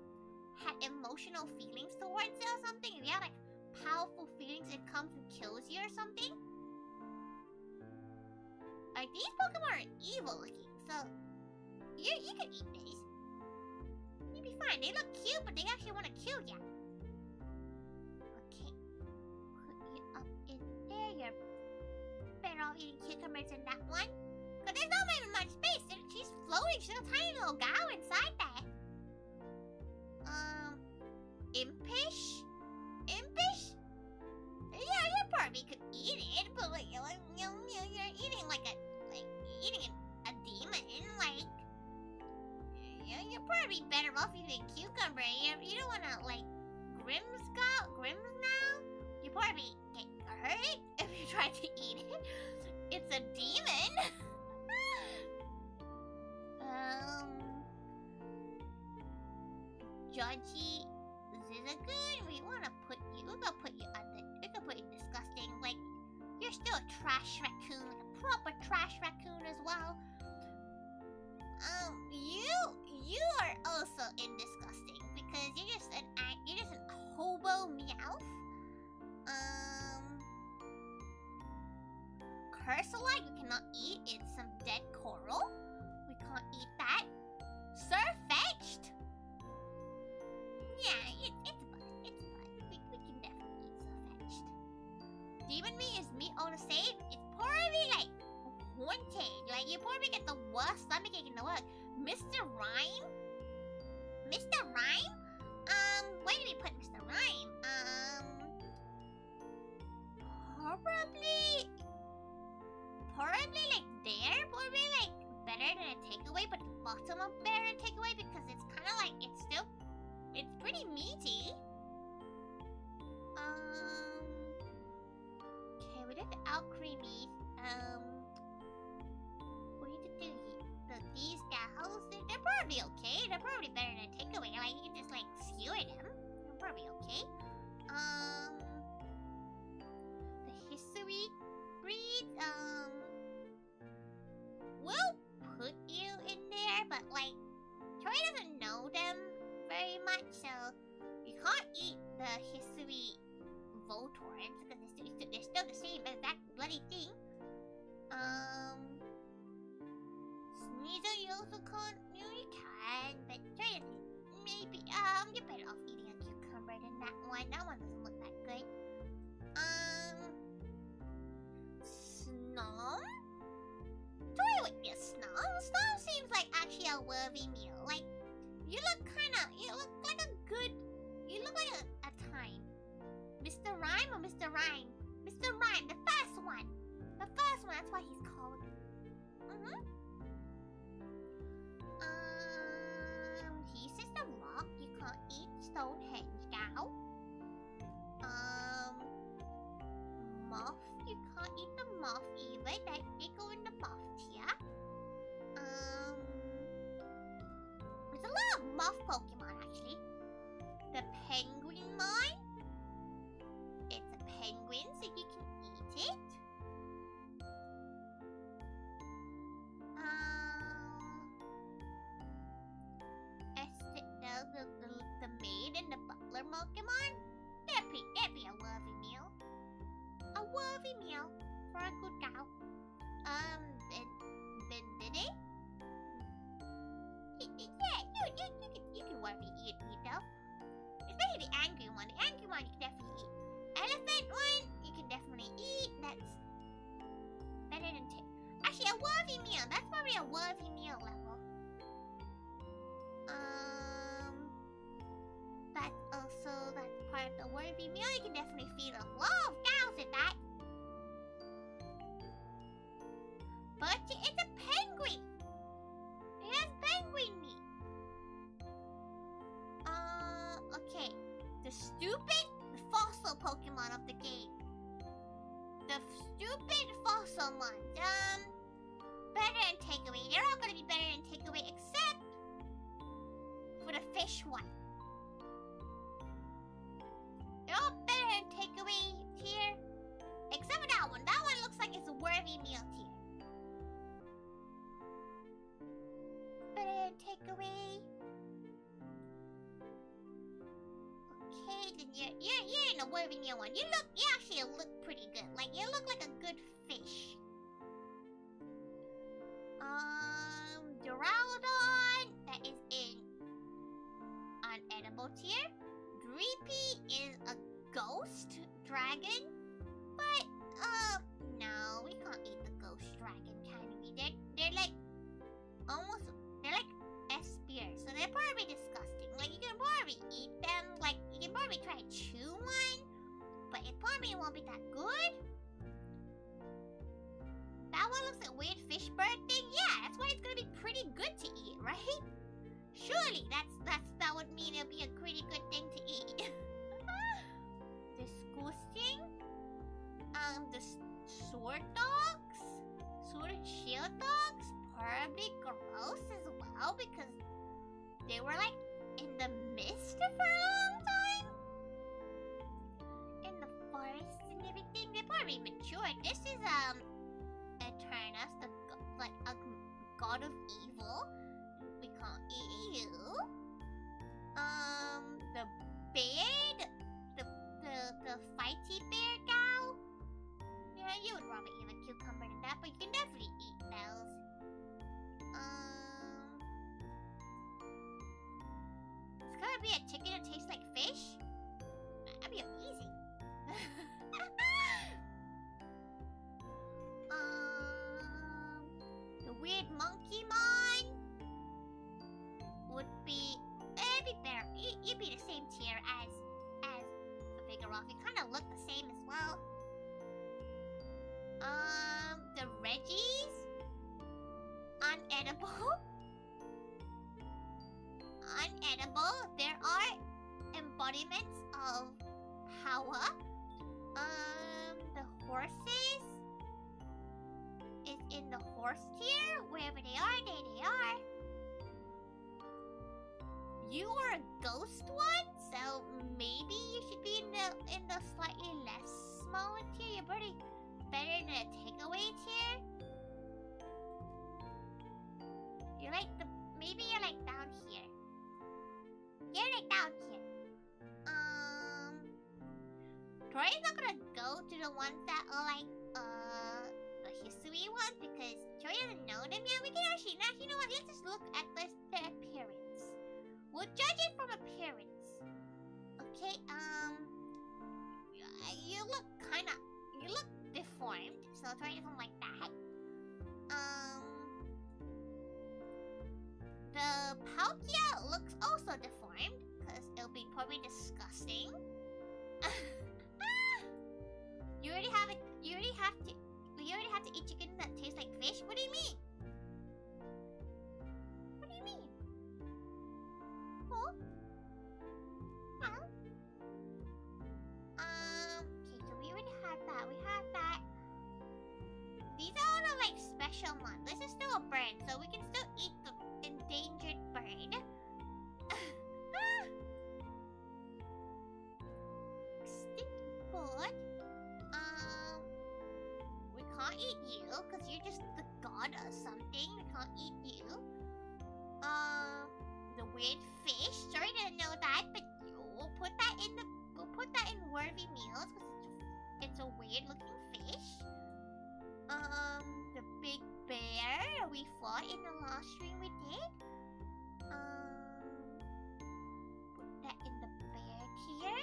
S1: had emotional feelings towards it or something? If you had like powerful feelings, it comes and kills you or something? Like these Pokemon are evil looking, so you can eat these. You'd be fine. They look cute, but they actually want to kill you. Okay, put you up in there. You're better off eating cucumbers in that one. But there's not even much space. She's floating. She's a tiny little gao inside there. Impish? Impish? Yeah, you probably could eat it, but like you're eating like eating a demon. Like you're probably better off eating cucumber. You don't wanna like Grims now. You probably get hurt if you try to eat it. It's a demon. Judgy Zizagoon, we wanna put you, we're gonna put you under, we're gonna put you disgusting, like, you're still a trash raccoon, like a proper trash raccoon as well. You are also in disgusting, because you're just an hobo meowth. Cursolite, we cannot eat, it's some dead coral. We can't eat that. Surfetched? Yeah, it's fun. It's fun. We can definitely eat Surfetched. Demon meat is meat all the same. It's probably like haunted. Like you probably get the worst stomachache in the world. Mr. Rhyme? Mr. Rhyme? Where did we put Mr. Rhyme? Probably like there. Probably like better than a takeaway, but the bottom of better than takeaway because it's kind of like it's pretty meaty. Okay, we did the out creamy. We need to do these gals. They're probably okay. They're probably better than a takeaway. Like you can just like skewer them. They're probably okay. The history breeds. We'll put you in there, but like Tori doesn't know them very much, so you can't eat the history Voltorms because they're still the same exact bloody thing. Sneasel you also can't. You can, but Tori doesn't. Maybe you're better off eating a cucumber than that one. That one doesn't look that good. Snom? Tori would be a Snom. Snom seems like actually a worthy meal. Like, you look like a good, you look like a time. Mr. Rhyme or Mr. Rhyme? Mr. Rhyme, the first one. The first one, that's why he's called. He's just a rock. You can't eat Stonehenge cow. Moth, you can't eat the moth either. They go in the moth tier. There's a lot of moth Pokemon actually. The penguin mine. It's a penguin, so you can eat it. Pokemon, that'd be a worthy meal. A worthy meal for a good cow. Did they? Yeah, you can worthy eat though. Especially the angry one. The angry one you can definitely eat. Elephant one you can definitely eat. That's better than actually a worthy meal. That's probably a worthy meal level. That's part of the worthy meal. You can definitely feed a lot of cows at that. But it's a penguin. It has penguin meat. Okay. The stupid fossil Pokemon of the game. The stupid fossil ones. Better than takeaway. They're all gonna be better than takeaway except for the fish one. They're all better than takeaway tier. Except for that one. That one looks like it's a worthy meal tier. Better than takeaway. Okay, then you're in a worthy meal one. You actually look pretty good. Like you look like a good fish. Duraludon, that is in unedible tier. Dreepy is a ghost dragon, but no, we can't eat the ghost dragon, can we? They're like S-spears, so they're probably disgusting. Like you can probably eat them, like you can probably try to chew one, but it probably won't be that good. That one looks like a weird fish bird thing. Yeah, that's why it's gonna be pretty good to eat, right? Surely that would mean it'll be a pretty good thing to eat. Disgusting. The sword dogs, sword and shield dogs, probably gross as well because they were like in the mist for a long time, in the forest and everything. They're probably matured. This is Eternus, like a god of evil. We can't eat you. The bear, the fighty bear cow. Yeah, you would rather eat a cucumber than that, but you can definitely eat those. It's gonna be a chicken that tastes like fish. That'd be amazing. The weird monkey mon would be better. You'd be the same tier as the Vigoroth. You kind of look the same as well. The Reggies, unedible. Unedible. There are embodiments of power. The horses is in the horse tier. Wherever they are, there they are. You are a ghost one, so maybe you should be in the slightly less smaller tier. You're pretty better than a takeaway tier. You're like maybe you're like down here. You're like down here. Tori's not gonna go to the ones that are like the history ones because Tori doesn't know them yet. We can actually, you know what? Let's just look at their appearance. We'll judge it from appearance. Okay, you look deformed, so I'll try something like that. The Palkia looks also deformed, because it'll be probably disgusting. You already have to eat chicken that tastes like fish? What do you mean? What do you mean? Okay, so we already had that. We have that. These are all the like special ones. This is still a bird, so we can still eat the endangered bird. Extinct bird. We can't eat you because you're just the god or something. We can't eat you. The weird fish. Sorry, didn't know that, but you'll put that in Worthy Meals because it's a weird looking fish. The big bear we fought in the last stream we did. Put that in the bear tier.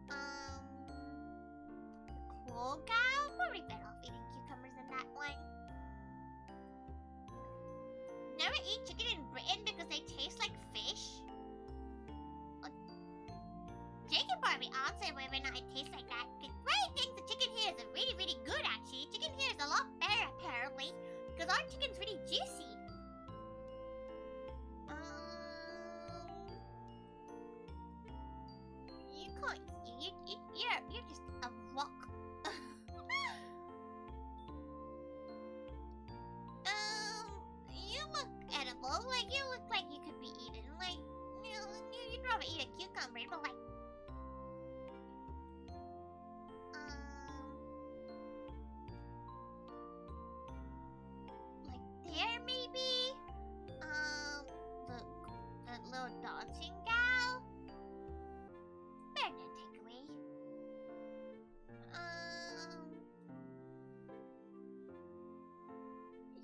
S1: The Klogao, probably better off eating cucumbers than that one. Never eat chicken in Britain because they taste like fish. Jake can probably answer whether or not it tastes like that. Because Ray thinks the chicken here is really, really good actually. Chicken here is a lot better apparently. Because our chicken's really juicy. You can't see. You're just a rock. You look edible. Like, you look like you could be eaten. Like, you'd probably eat a cucumber, but like, there maybe? The little doxing gal? Better not take away.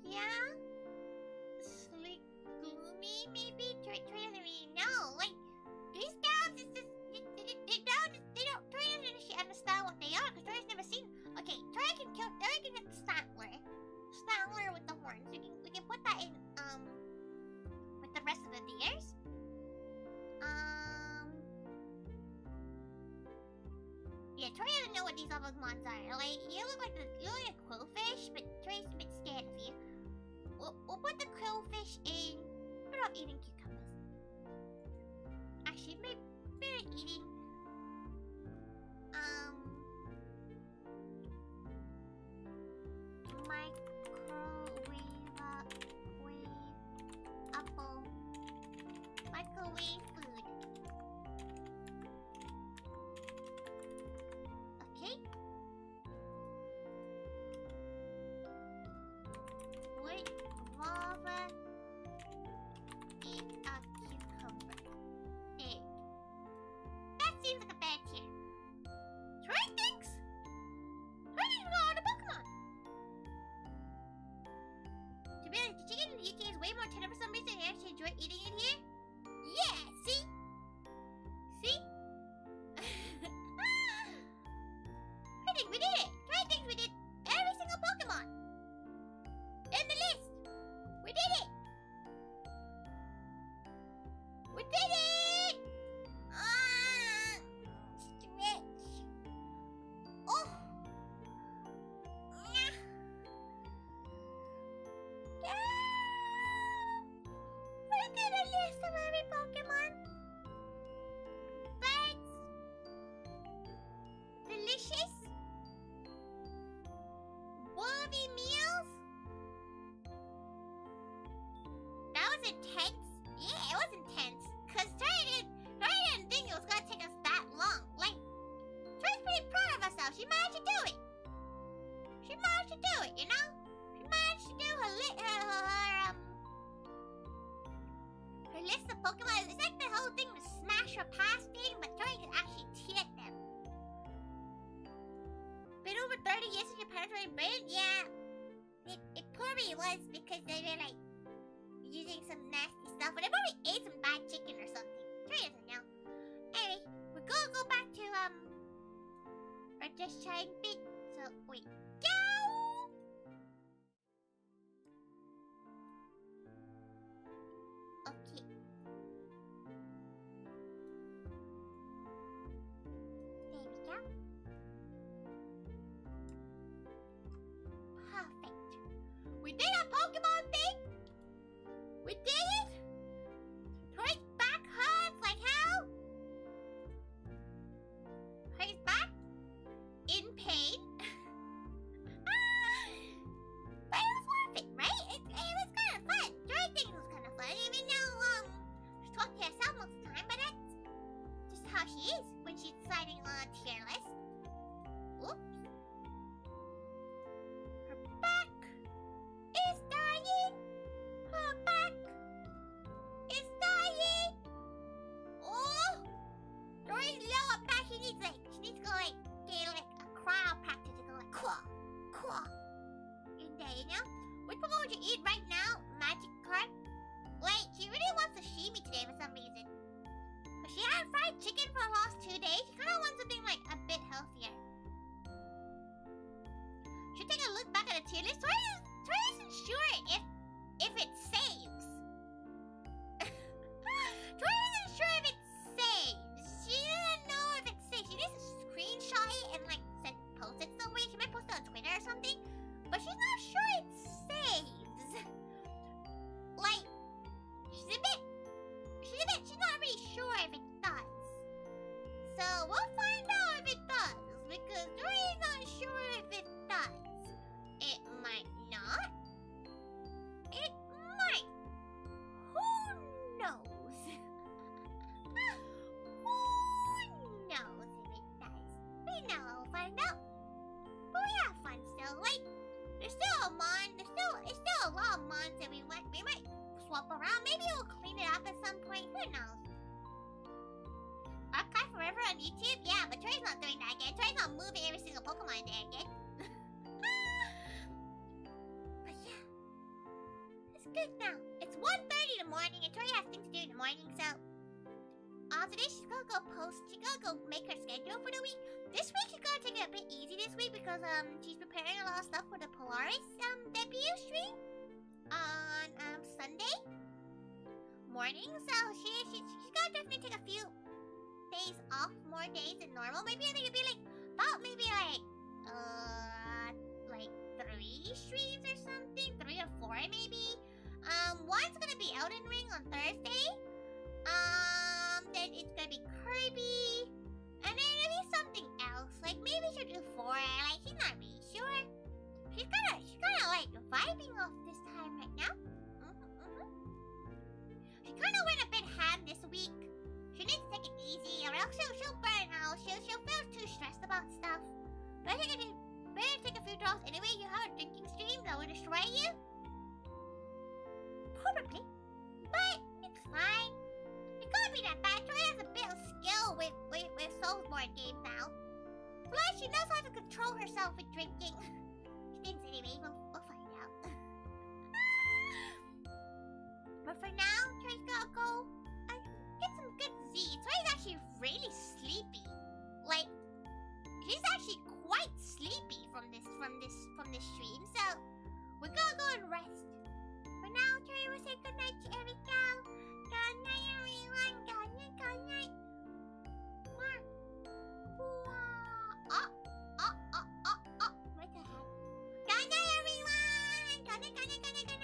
S1: Yeah? Slick gloomy maybe? Tori doesn't really know. Like, these gals is just, Tori doesn't actually understand what they are because Tori's never seen. Okay, Tori can get the Statler with the horns. We can put that in with the rest of the deers. Yeah, Tori doesn't know what these other mons are. Like, you look like a quillfish, but Tori's a bit scared of you. We'll put the quillfish in. Better off eating cucumbers. Actually, maybe better eating microwave food. Okay. Would rather eat a cucumber. Egg. That seems like a bad tier. Tori thinks all the Pokemon. To be honest, the chicken in the UK is way more tender for some reason. I actually enjoy eating it here. Yeah, see? See? I think we did it. Tori thinks we did every single Pokemon in the list. We did it. We did it. Stretch. Oh. We did a list of every Pokemon. But delicious. Worthy meals. That was intense. Yeah, it was intense. Cause Tori didn't think it was gonna take us that long. Like, Tori's pretty proud of herself. She managed to do it. She managed to do it, you know? She managed to do her list of Pokemon. It's like the whole thing was smash or pass thing, but Tori could actually tier them. Been over 30 years since your parents were in Britain? Yeah. It probably was because they were like using some nasty stuff, or they probably ate some bad chicken or something. Tori doesn't know. Anyway, we're gonna go back to our just chatting bit. So wait. Go! Okay. There we go. Perfect. We did a Pokemon thing. We did it. Tori's back hurts like hell. Tori's back in pain. But it was worth it, right? It was kind of fun. Tori thinks it was kind of fun, even though she's talking to herself most of the time. But that's just how she is when she's deciding on a tier list. Oops. Her back is dying. Her back eat right now, magic card. Wait, she really wants sashimi today for some reason. But she had fried chicken for the last 2 days. She kind of wants something like a bit healthier. Should take a look back at the tier list. Tori isn't sure if it saves. Tori isn't sure if it saves. She doesn't know if it saves. She needs to screenshot it and like post it somewhere. She might post it on Twitter or something. But she's not sure it saves. Like, she's not really sure if it does. So we'll find out if it does, because Tori's not sure if it does. It might not. It might. Who knows? Who knows if it does? We know we'll find out. But we have fun still. Like, there's still a mon. It's still a lot of mons that we might swap around. Maybe we'll clean it up at some point. Who knows? Archive forever on YouTube? Yeah, but Tori's not doing that again. Tori's not moving every single Pokemon there again. But yeah. It's good now. It's 1:30 in the morning and Tori has things to do in the morning, so today she's gonna go make her schedule for the week. This week she's gonna take it a bit easy this week because she's preparing a lot of stuff for the Polaris debut stream on Sunday morning. So she's gonna definitely take a few days off, more days than normal. Maybe I think it'd be like maybe 3 streams or something, 3 or 4 maybe. One's gonna be Elden Ring on Thursday. Then it's gonna be Kirby, and then it'll be something else. Like maybe she'll do 4. Like she's not really sure. She's kind of like vibing off this time right now. She kind of went a bit ham this week. She needs to take it easy, or else she'll burn out. She'll feel too stressed about stuff. Better take a few draws anyway. You have a drinking stream that will destroy you. Probably, but it's fine. It can't be that bad. Tori has a bit of skill with Soulsborne games now. Plus, she knows how to control herself with drinking. She thinks anyway. We'll find out. But for now, Tori's gotta go and get some good Z. Tori's actually really sleepy. Like, she's actually quite sleepy from this stream. So we're gonna go and rest. For now, Tori will say goodnight to everygao. Good night, everyone. Good night. What the heck? Good night, everyone. Good night.